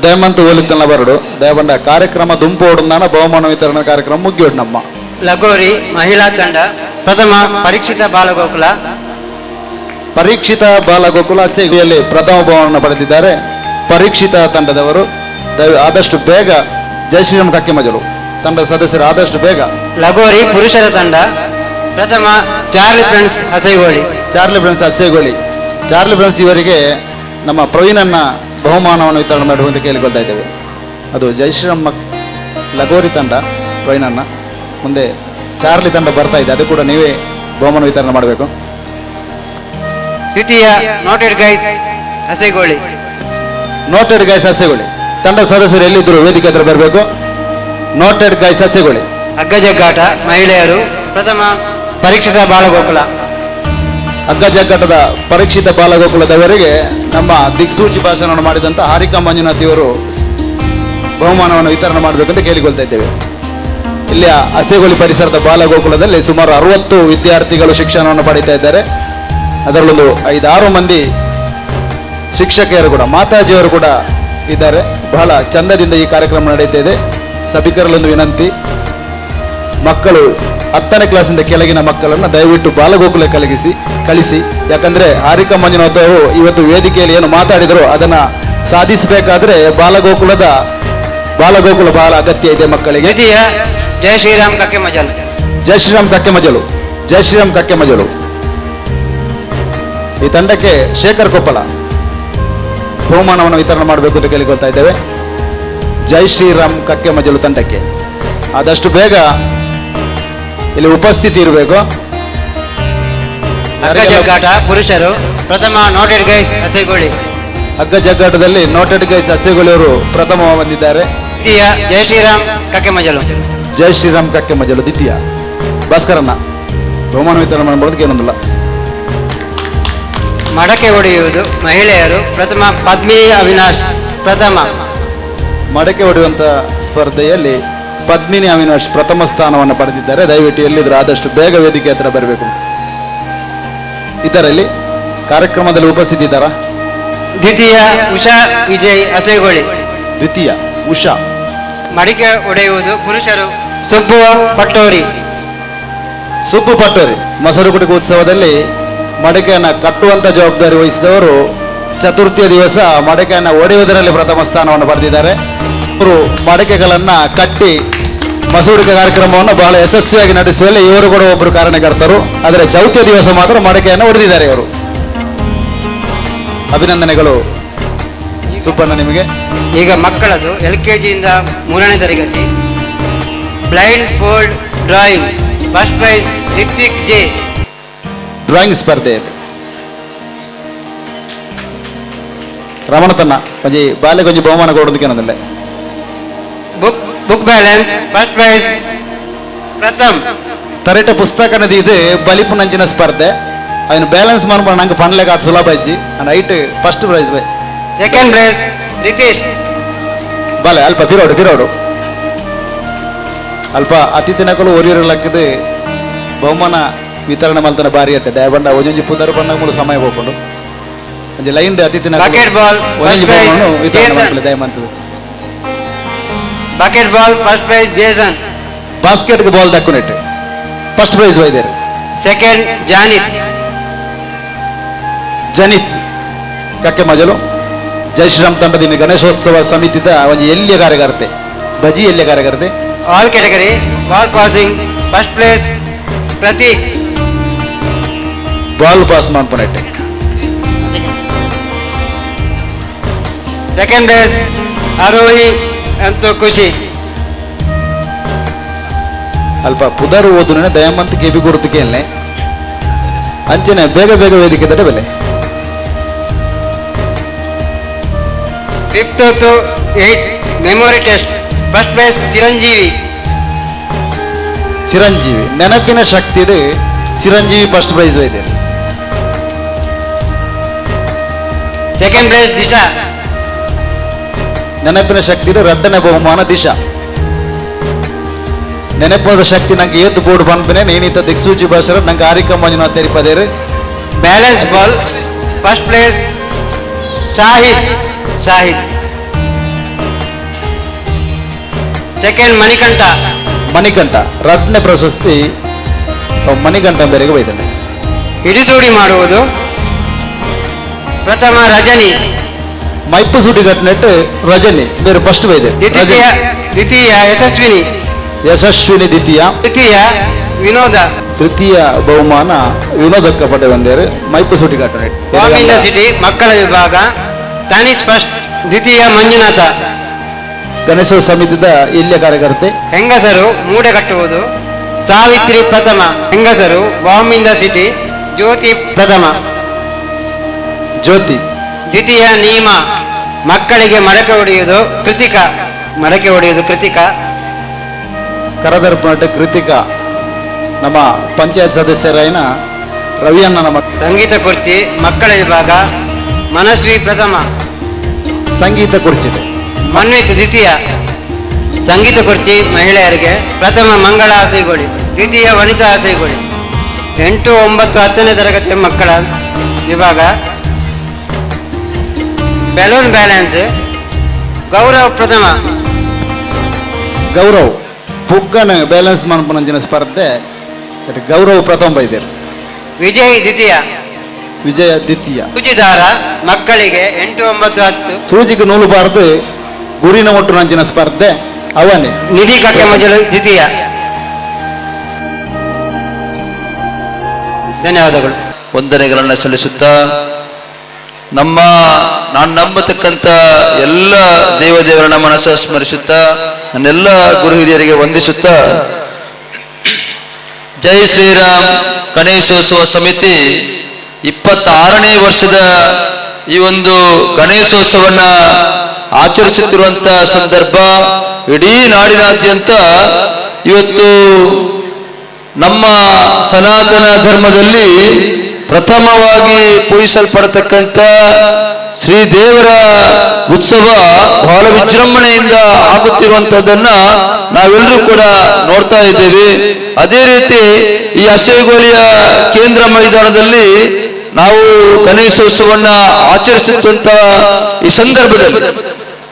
ದಯಮಂತ ಹೋಲಿತ್ತಲ್ಲ ಬರಡು ದಯಬಂಡ ಕಾರ್ಯಕ್ರಮ ದುಂಪು ಓಡಂದಾನ ಬಹುಮಾನ ವಿತರಣಾ ಕಾರ್ಯಕ್ರಮ ಮುಗಿಯೋಡು ನಮ್ಮ ಲಗೋರಿ ಮಹಿಳಾ ತಂಡ ಪ್ರಥಮ ಪರೀಕ್ಷಿತ ಬಾಲಗೋಕುಲ ಸೇವೆಯಲ್ಲಿ ಪ್ರಥಮ ಬಹುಮಾನ ಪಡೆದಿದ್ದಾರೆ. ಪರೀಕ್ಷಿತ ತಂಡದವರು ಆದಷ್ಟು ಬೇಗ ಜೈ ಶ್ರೀರಾಮ್ ಕಕ್ಕೆ ಮಜಲು ತಂಡದ ಸದಸ್ಯರು ಆದಷ್ಟು ಬೇಗ. ಲಗೋರಿ ಪುರುಷರ ತಂಡ ಪ್ರಥಮ ಚಾರ್ಲಿ ಫ್ರೆಂಡ್ಸ್ ಹಸೈಗೋಳಿ. ಚಾರ್ಲಿ ಫ್ರೆಂಡ್ಸ್ ಅಸ್ಸೇಗೋಳಿ. ಚಾರ್ಲಿ ಫ್ರೆಂಡ್ಸ್ ಇವರಿಗೆ ನಮ್ಮ ಪ್ರವೀಣನ್ನ ಬಹುಮಾನವನ್ನು ವಿತರಣೆ ಮಾಡುವಂತ ಕೇಳಿಕೊಳ್ತಾ ಇದ್ದೇವೆ. ಅದು ಜಯಶ್ರೀರಾಮ್ ಲಗೋರಿ ತಂಡ ಪ್ರವೀಣನ್ನ, ಮುಂದೆ ಚಾರ್ಲಿ ತಂಡ ಬರ್ತಾ ಇದೆ, ಅದು ಕೂಡ ನೀವೇ ಬಹುಮಾನ ವಿತರಣೆ ಮಾಡಬೇಕು. ದ್ವಿತೀಯ ನೋಟೆಡ್ ಗೈಸ್ ಹಸೈಗೋಳಿ. ನೋಟೆಡ್ ಗೈಸ್ ಅಸ್ಸೇಗೋಳಿ ತಂಡದ ಸದಸ್ಯರು ಎಲ್ಲಿದ್ದರು ವೇದಿಕೆ ಹತ್ರ ಬರಬೇಕು. ನೋಟೆಡ್ ಗೈಸ್ ಅಸ್ಸೇಗೋಳಿ. ಹಗ್ಗ ಜಗ್ಗಾಟ ಮಹಿಳೆಯರು ಪ್ರಥಮ ಪರೀಕ್ಷಿತ ಬಾಲಗೋಕುಲ. ಹಗ್ಗ ಜಗ್ಗಾಟದ ಪರೀಕ್ಷಿತ ಬಾಲಗೋಕುಲದವರಿಗೆ ನಮ್ಮ ದಿಕ್ಸೂಚಿ ಭಾಷಣವನ್ನು ಮಾಡಿದಂಥ ಹಾರಿಕಾ ಮಂಜುನಾಥ್ ಇವರು ಬಹುಮಾನವನ್ನು ವಿತರಣೆ ಮಾಡಬೇಕಂತ ಕೇಳಿಕೊಳ್ತಾ ಇದ್ದೇವೆ. ಇಲ್ಲಿಯ ಅಸ್ಸೇಗೋಳಿ ಪರಿಸರದ ಬಾಲಗೋಕುಲದಲ್ಲಿ ಸುಮಾರು 60 ವಿದ್ಯಾರ್ಥಿಗಳು ಶಿಕ್ಷಣವನ್ನು ಪಡೀತಾ ಇದ್ದಾರೆ. ಅದರಲ್ಲೊಂದು 5-6 ಮಂದಿ ಶಿಕ್ಷಕಿಯರು ಕೂಡ, ಮಾತಾಜಿಯವರು ಕೂಡ ಇದ್ದಾರೆ. ಬಹಳ ಚಂದದಿಂದ ಈ ಕಾರ್ಯಕ್ರಮ ನಡೀತಾ ಇದೆ. ಸಭಿಕರಲ್ಲೊಂದು ವಿನಂತಿ, ಮಕ್ಕಳು 10ನೇ ಕ್ಲಾಸಿಂದ ಕೆಳಗಿನ ಮಕ್ಕಳನ್ನು ದಯವಿಟ್ಟು ಬಾಲಗೋಕುಲ ಕಳಿಸಿ. ಯಾಕಂದ್ರೆ ಹಾರಿಕಾ ಮಂಜುನಾಥ್ ಅವರು ಇವತ್ತು ವೇದಿಕೆಯಲ್ಲಿ ಏನು ಮಾತಾಡಿದ್ರು ಅದನ್ನ ಸಾಧಿಸಬೇಕಾದ್ರೆ ಬಾಲಗೋಕುಲ ಬಹಳ ಅಗತ್ಯ ಇದೆ ಮಕ್ಕಳಿಗೆ. ದ್ವಿತೀಯ ಜೈ ಶ್ರೀರಾಮ್ ಕಕ್ಕೆ ಮಜಲ್. ಜೈ ಶ್ರೀರಾಮ್ ಕಕ್ಕೆ ಮಜಲು. ಈ ತಂಡಕ್ಕೆ ಶೇಖರ್ ಕೊಪ್ಪಳ ಬಹುಮಾನವನ್ನು ವಿತರಣೆ ಮಾಡಬೇಕು ಅಂತ ಕೇಳಿಕೊಳ್ತಾ ಇದ್ದೇವೆ. ಜೈ ಶ್ರೀರಾಮ್ ಕಕ್ಕೆ ಮಜಲು ತಂಡಕ್ಕೆ ಆದಷ್ಟು ಬೇಗ ಇಲ್ಲಿ ಉಪಸ್ಥಿತಿ ಇರಬೇಕು. ಹಗ್ಗ ಜಗ್ಗಾಟ ಪುರುಷರು ಪ್ರಥಮ ನೋಟೆಡ್ ಗೈಸ್ ಹಸೈಗೋಳಿ. ಹಗ್ಗ ಜಗ್ಗಾಟದಲ್ಲಿ ನೋಟೆಡ್ ಗೈಸ್ ಅಸ್ಸೇಗೋಳಿ ಅವರು ಪ್ರಥಮ ಬಂದಿದ್ದಾರೆ. ದ್ವಿತೀಯ ಜೈ ಶ್ರೀರಾಮ್ ಕಕ್ಕೆ ಮಜಲು. ಜೈ ಶ್ರೀರಾಮ್ ಕಕ್ಕೆ ಮಜಲು ದ್ವಿತೀಯ. ಭಾಸ್ಕರನ್ನ ಬಹುಮಾನ ವಿತರಣೆ ಮಾಡಬಹುದಕ್ಕೆ ಏನೊಂದಿಲ್ಲ. ಮಡಕೆ ಹೊಡೆಯುವುದು ಮಹಿಳೆಯರು ಪ್ರಥಮ ಪದ್ಮಿನಿ ಅವಿನಾಶ್ ಪ್ರಥಮ. ಮಡಕೆ ಹೊಡೆಯುವಂತ ಸ್ಪರ್ಧೆಯಲ್ಲಿ ಪದ್ಮಿನಿ ಅವಿನಾಶ್ ಪ್ರಥಮ ಸ್ಥಾನವನ್ನು ಪಡೆದಿದ್ದಾರೆ. ದಯವಿಟ್ಟು ಎಲ್ಲಿದ್ರು ಆದಷ್ಟು ಬೇಗ ವೇದಿಕೆ ಹತ್ರ ಬರಬೇಕು. ಇದರಲ್ಲಿ ಕಾರ್ಯಕ್ರಮದಲ್ಲಿ ಉಪಸ್ಥಿತಿ ಇದ್ದಾರಾ? ದ್ವಿತೀಯ ಉಷಾ ವಿಜಯ್ ಹಸೈಗೋಳಿ. ದ್ವಿತೀಯ ಉಷಾ. ಮಡಿಕೆ ಹೊಡೆಯುವುದು ಪುರುಷರು ಸುಬ್ಬು ಪಟ್ಟೋರಿ. ಸುಬ್ಬು ಪಟ್ಟೋರಿ ಮೊಸರು ಕುಟುಕು ಉತ್ಸವದಲ್ಲಿ ಮಡಿಕೆಯನ್ನು ಕಟ್ಟುವಂತ ಜವಾಬ್ದಾರಿ ವಹಿಸಿದವರು ಚತುರ್ಥಿಯ ದಿವಸ ಮಡಿಕೆಯನ್ನು ಒಡೆಯುವುದರಲ್ಲಿ ಪ್ರಥಮ ಸ್ಥಾನವನ್ನು ಪಡೆದಿದ್ದಾರೆ. ಇವರು ಮಡಿಕೆಗಳನ್ನ ಕಟ್ಟಿ ಮಸೂಡಿಕೆ ಕಾರ್ಯಕ್ರಮವನ್ನು ಬಹಳ ಯಶಸ್ವಿಯಾಗಿ ನಡೆಸುವಲ್ಲಿ ಇವರು ಕೂಡ ಒಬ್ಬರು ಕಾರಣಕರ್ತರು. ಆದರೆ ಚೌತಿಯ ದಿವಸ ಮಾತ್ರ ಮಡಿಕೆಯನ್ನು ಹೊಡೆದಿದ್ದಾರೆ ಇವರು. ಅಭಿನಂದನೆಗಳು ಸುಬ್ಬಣ್ಣ ನಿಮಗೆ. ಈಗ ಮಕ್ಕಳದು LKGಯಿಂದ 3ನೇ ತರಗತಿ blind fold drawing first prize Ritvik J. Drawing ಸ್ಪರ್ಧೆಯಲ್ಲಿ ರಮಣ ತನ್ನ ಕೊಂಚಿ ಬಾಲ್ಯ ಕೊಂಚಿ ಬಹುಮಾನ ಕೊಡೋದಕ್ಕೆ ಏನಂದಿಲ್ಲ. ಬುಕ್ ಬ್ಯಾಲೆನ್ಸ್ ಫಸ್ಟ್ ಪ್ರೈಸ್ ಪ್ರಥಮ್. ತರಟ ಪುಸ್ತಕನದು ಇದು ಬಲಿಪು ನಂಚಿನ ಸ್ಪರ್ಧೆ. ಅದನ್ನು ಬ್ಯಾಲೆನ್ಸ್ ಮಾಡ್ಕೊಂಡು ನಂಗೆ ಪನ್ಲೆಗೆ ಅದು ಸುಲಭ ಇಜ್ಜಿ ಅಂಡ್ ಐಟ್ ಫಸ್ಟ್ ಪ್ರೈಸ್ ಬೈ. Second prize Ritesh. ಬಾಲೆ ಅಲ್ಪ ಪಿರೋಡು ಅಲ್ಪ ಅತಿಥಿನಕಲು ಒರಿಯರು ಲೆಕ್ಕದ ಬಹುಮಾನ ವಿತರಣೆ ಮಾಡ್ತಾನೆ ಬಾರಿ ಅಟ್ಟೆ ದಯಬಂಡ ಒಂಜೊಂಜಿ ಪುದರ್ ಬಂದಾಗ ಮೂಲ ಸಮಯ ಹೋಗ್ಕೊಂಡು ಒಂಜಿ ಲೈನ್ ಅತಿಥಿನ bucket ball first prize Jason. ದಯಮಂತದ್ದು bucket ball first prize Jason. ಬಾಸ್ಕೆಟ್ಗೆ ಬಾಲ್ ದಕ್ಕುನೆಟ್ಟು ಫಸ್ಟ್ ಪ್ರೈಸ್ ಬೈದೇರು. ಸೆಕೆಂಡ್ ಜನಿತ್ ಕಕ್ಕೆ ಮಜಲು. ಜೈ ಶ್ರೀರಾಮ್ ತಂಡದಿಂದ ಗಣೇಶೋತ್ಸವ ಸಮಿತಿದ ಒಂದು ಎಲ್ಲಿಯ ಕಾರ್ಯಕರ್ತೆ ಬಜಿ ಎಲ್ಲಿಯ ಕಾರ್ಯಕರ್ತೆ. All category ball passing first place Prateek. Ball pass ಮಾಡ್ಕೊಂಡೆ. ಸೆಕೆಂಡ್ ಪ್ಲೇಸ್ ಆರೋಹಿ ಅಂತೂ ಖುಷಿ. ಅಲ್ಪ ಪುದರ್ ಓದುನೆ ದಯಮಂತ ಕೆಬಿ ಗುರುತಿಕೆ ಅಂಚನೆ ಬೇಗ ವೇದಿಕೆ ತಡೆ ಬೆಲೆ. 5th to 8th memory test first prize Chiranjeevi ನೆನಪಿನ ಶಕ್ತಿ ಚಿರಂಜೀವಿ ಫಸ್ಟ್ ಪ್ರೈಸ್ ಇದೆ. Second prize Disha. ನೆನಪಿನ ಶಕ್ತಿ ರಡ್ಡನೇ ಬಹುಮಾನ ದಿಶಾ. ನೆನಪದ ಶಕ್ತಿ ನಂಗೆ ಏತು ಬೋರ್ಡ್ ಬಂದ್ಬಿನೆ ನೇನಿತ ದಿಕ್ಸೂಚಿ ಭಾಷರ ನಂಗೆ ಹಾರಿಕಾ ಮಂಜುನಾಥ್ ತೆರಿಪದೇರು. Balance ball first place Shahid. Second Manikanta ರಡ್ಡನೇ ಪ್ರಶಸ್ತಿ ಮಣಿಕಂಠ ಬೇರೆಗೆ ಬೈದಾನೆ. ಹಿಡಿಸೂಡಿ ಮಾಡುವುದು ಪ್ರಥಮ ರಜನಿ. ಮೈಪು ಸುಡಿ ಕಟ್ಟಿನಟ್ಟು ರಜನಿ ಬೇರೆ ಫಸ್ಟ್ ಬೈದೆ. ದ್ವಿತೀಯ ಯಶಸ್ವಿನಿ ಯಶಸ್ವಿನಿ ದ್ವಿತೀಯ, ತೃತೀಯ ವಿನೋದ, ತೃತೀಯ ಬಹುಮಾನ ವಿನೋದಕ್ಕೆ ಪಡೆ ಬಂದೇರು ಮೈಪು ಸುಟಿಘಾಟನೆ ಬಾಂಬಿಂದ ಸಿಟಿ ಮಕ್ಕಳ ವಿಭಾಗ. ತನಿಷ್ ಫಸ್ಟ್, ದ್ವಿತೀಯ ಮಂಜುನಾಥ. ಗಣೇಶ ಸಮಿತಿದ ಇಲ್ಲಿಯ ಕಾರ್ಯಕರ್ತೆ. ಹೆಂಗಸರು ಮೂಡೆ ಕಟ್ಟುವುದು, ಸಾವಿತ್ರಿ ಪ್ರಥಮ. ಹೆಂಗಸರು ಬಾಂಬಿಂದ ಸಿಟಿ ಜ್ಯೋತಿ ಪ್ರಥಮ. ಜ್ಯೋತಿ. ದ್ವಿತೀಯ ನಿಯಮ, ಮಕ್ಕಳಿಗೆ ಮಡಕೆ ಹೊಡೆಯುವುದು ಕೃತಿಕಾ. ಮಡಕೆ ಹೊಡೆಯುವುದು ಕೃತಿಕಾ. ಕರದರ್ಪಣೆ ಕೃತಿಕಾ ನಮ್ಮ ಪಂಚಾಯತ್ ಸದಸ್ಯರಾಯಿನ ರವಿಯಣ್ಣ ನಮ್ಮ ಸಂಗೀತ ಕುರ್ಚಿ ಮಕ್ಕಳ ವಿಭಾಗ. ಮನಸ್ವಿ ಪ್ರಥಮ. ಸಂಗೀತ ಕುರ್ಚಿ. ಮನ್ವಿತ್ ದ್ವಿತೀಯ. ಸಂಗೀತ ಕುರ್ಚಿ ಮಹಿಳೆಯರಿಗೆ. ಪ್ರಥಮ ಮಂಗಳ ಆಸೈಗೋಳಿ, ದ್ವಿತೀಯ ವನಿತಾ ಆಸೈಗೋಳಿ. 8, 9, 10ನೇ ತರಗತಿ ಮಕ್ಕಳ ವಿಭಾಗ. ಬೆಲೂನ್ ಬ್ಯಾಲೆನ್ಸ್ ಗೌರವ್ ಪ್ರಥಮ. ಗೌರವ್ ಪುಗ್ಗನ ಬ್ಯಾಲೆನ್ಸ್ ಮನ್ಪನಂಚಿನ ಸ್ಪರ್ಧೆ ಗೌರವ್ ಪ್ರಥಮ ಬೈದೇರು. ವಿಜಯ್ ದ್ವಿತೀಯ. ವಿಜಯ ದ್ವಿತೀಯ. ಸೂಜಿದಾರ ಮಕ್ಕಳಿಗೆ 8, 9, 10. ಸೂಜಿಗೆ ನೂಲು ಬಾರದು ಗುರಿನ ಒಟ್ಟು ನಂಚಿನ ಸ್ಪರ್ಧೆ ಅವನೇ. ನಿಧಿ ಕಟ್ಟೆಮಜಲು ದ್ವಿತೀಯ. ಧನ್ಯವಾದಗಳು. ವಂದನೆಗಳನ್ನು ಸಲ್ಲಿಸುತ್ತಾ ನಾನು ನಂಬತಕ್ಕಂಥ ಎಲ್ಲ ದೇವದೇವರನ್ನ ಮನಸ್ಸು ಸ್ಮರಿಸುತ್ತಾ ನನ್ನೆಲ್ಲ ಗುರು ಹಿರಿಯರಿಗೆ ವಂದಿಸುತ್ತಾ, ಜೈ ಶ್ರೀರಾಮ್ ಗಣೇಶೋತ್ಸವ ಸಮಿತಿ 26ನೇ ವರ್ಷದ ಈ ಒಂದು ಗಣೇಶೋತ್ಸವನ್ನ ಆಚರಿಸುತ್ತಿರುವಂತ ಸಂದರ್ಭ, ಇಡೀ ನಾಡಿನಾದ್ಯಂತ ಇವತ್ತು ನಮ್ಮ ಸನಾತನ ಧರ್ಮದಲ್ಲಿ ಪ್ರಥಮವಾಗಿ ಪೂಜಿಸಲ್ಪಡತಕ್ಕಂಥ ಶ್ರೀದೇವರ ಉತ್ಸವ ಬಹಳ ವಿಜೃಂಭಣೆಯಿಂದ ಆಗುತ್ತಿರುವಂತದ್ದನ್ನ ನಾವೆಲ್ಲರೂ ಕೂಡ ನೋಡ್ತಾ ಇದ್ದೇವೆ. ಅದೇ ರೀತಿ ಈ ಹಸೆಗೋಲಿಯ ಕೇಂದ್ರ ಮೈದಾನದಲ್ಲಿ ನಾವು ಗಣೇಶೋತ್ಸವನ್ನ ಆಚರಿಸುತ್ತಂತ ಈ ಸಂದರ್ಭದಲ್ಲಿ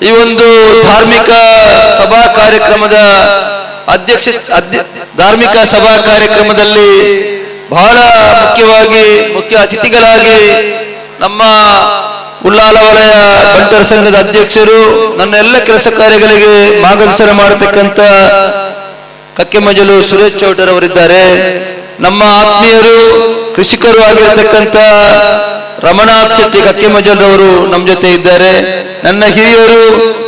ಈ ಒಂದು ಧಾರ್ಮಿಕ ಸಭಾ ಕಾರ್ಯಕ್ರಮದ ಧಾರ್ಮಿಕ ಸಭಾ ಕಾರ್ಯಕ್ರಮದಲ್ಲಿ ಬಹಳ ಮುಖ್ಯವಾಗಿ ಮುಖ್ಯ ಅತಿಥಿಗಳಾಗಿ ನಮ್ಮ ಉಳ್ಳಾಲ ವಲಯ ಬಂಟರ ಸಂಘದ ಅಧ್ಯಕ್ಷರು, ನನ್ನ ಎಲ್ಲ ಕೆಲಸ ಕಾರ್ಯಗಳಿಗೆ ಮಾರ್ಗದರ್ಶನ ಮಾಡತಕ್ಕಂಥ ಕಕ್ಕೆಮಜಲು ಸುರೇಶ್ ಚೌಟರ್ ಅವರಿದ್ದಾರೆ. ನಮ್ಮ ಆತ್ಮೀಯರು ಕೃಷಿಕರು ಆಗಿರತಕ್ಕಂಥ ರಮಣಾಥ್ ಶೆಟ್ಟಿ ಕಕ್ಕೆಮಜಲ್ ಅವರು ನಮ್ಮ ಜೊತೆ ಇದ್ದಾರೆ. ನನ್ನ ಹಿರಿಯರು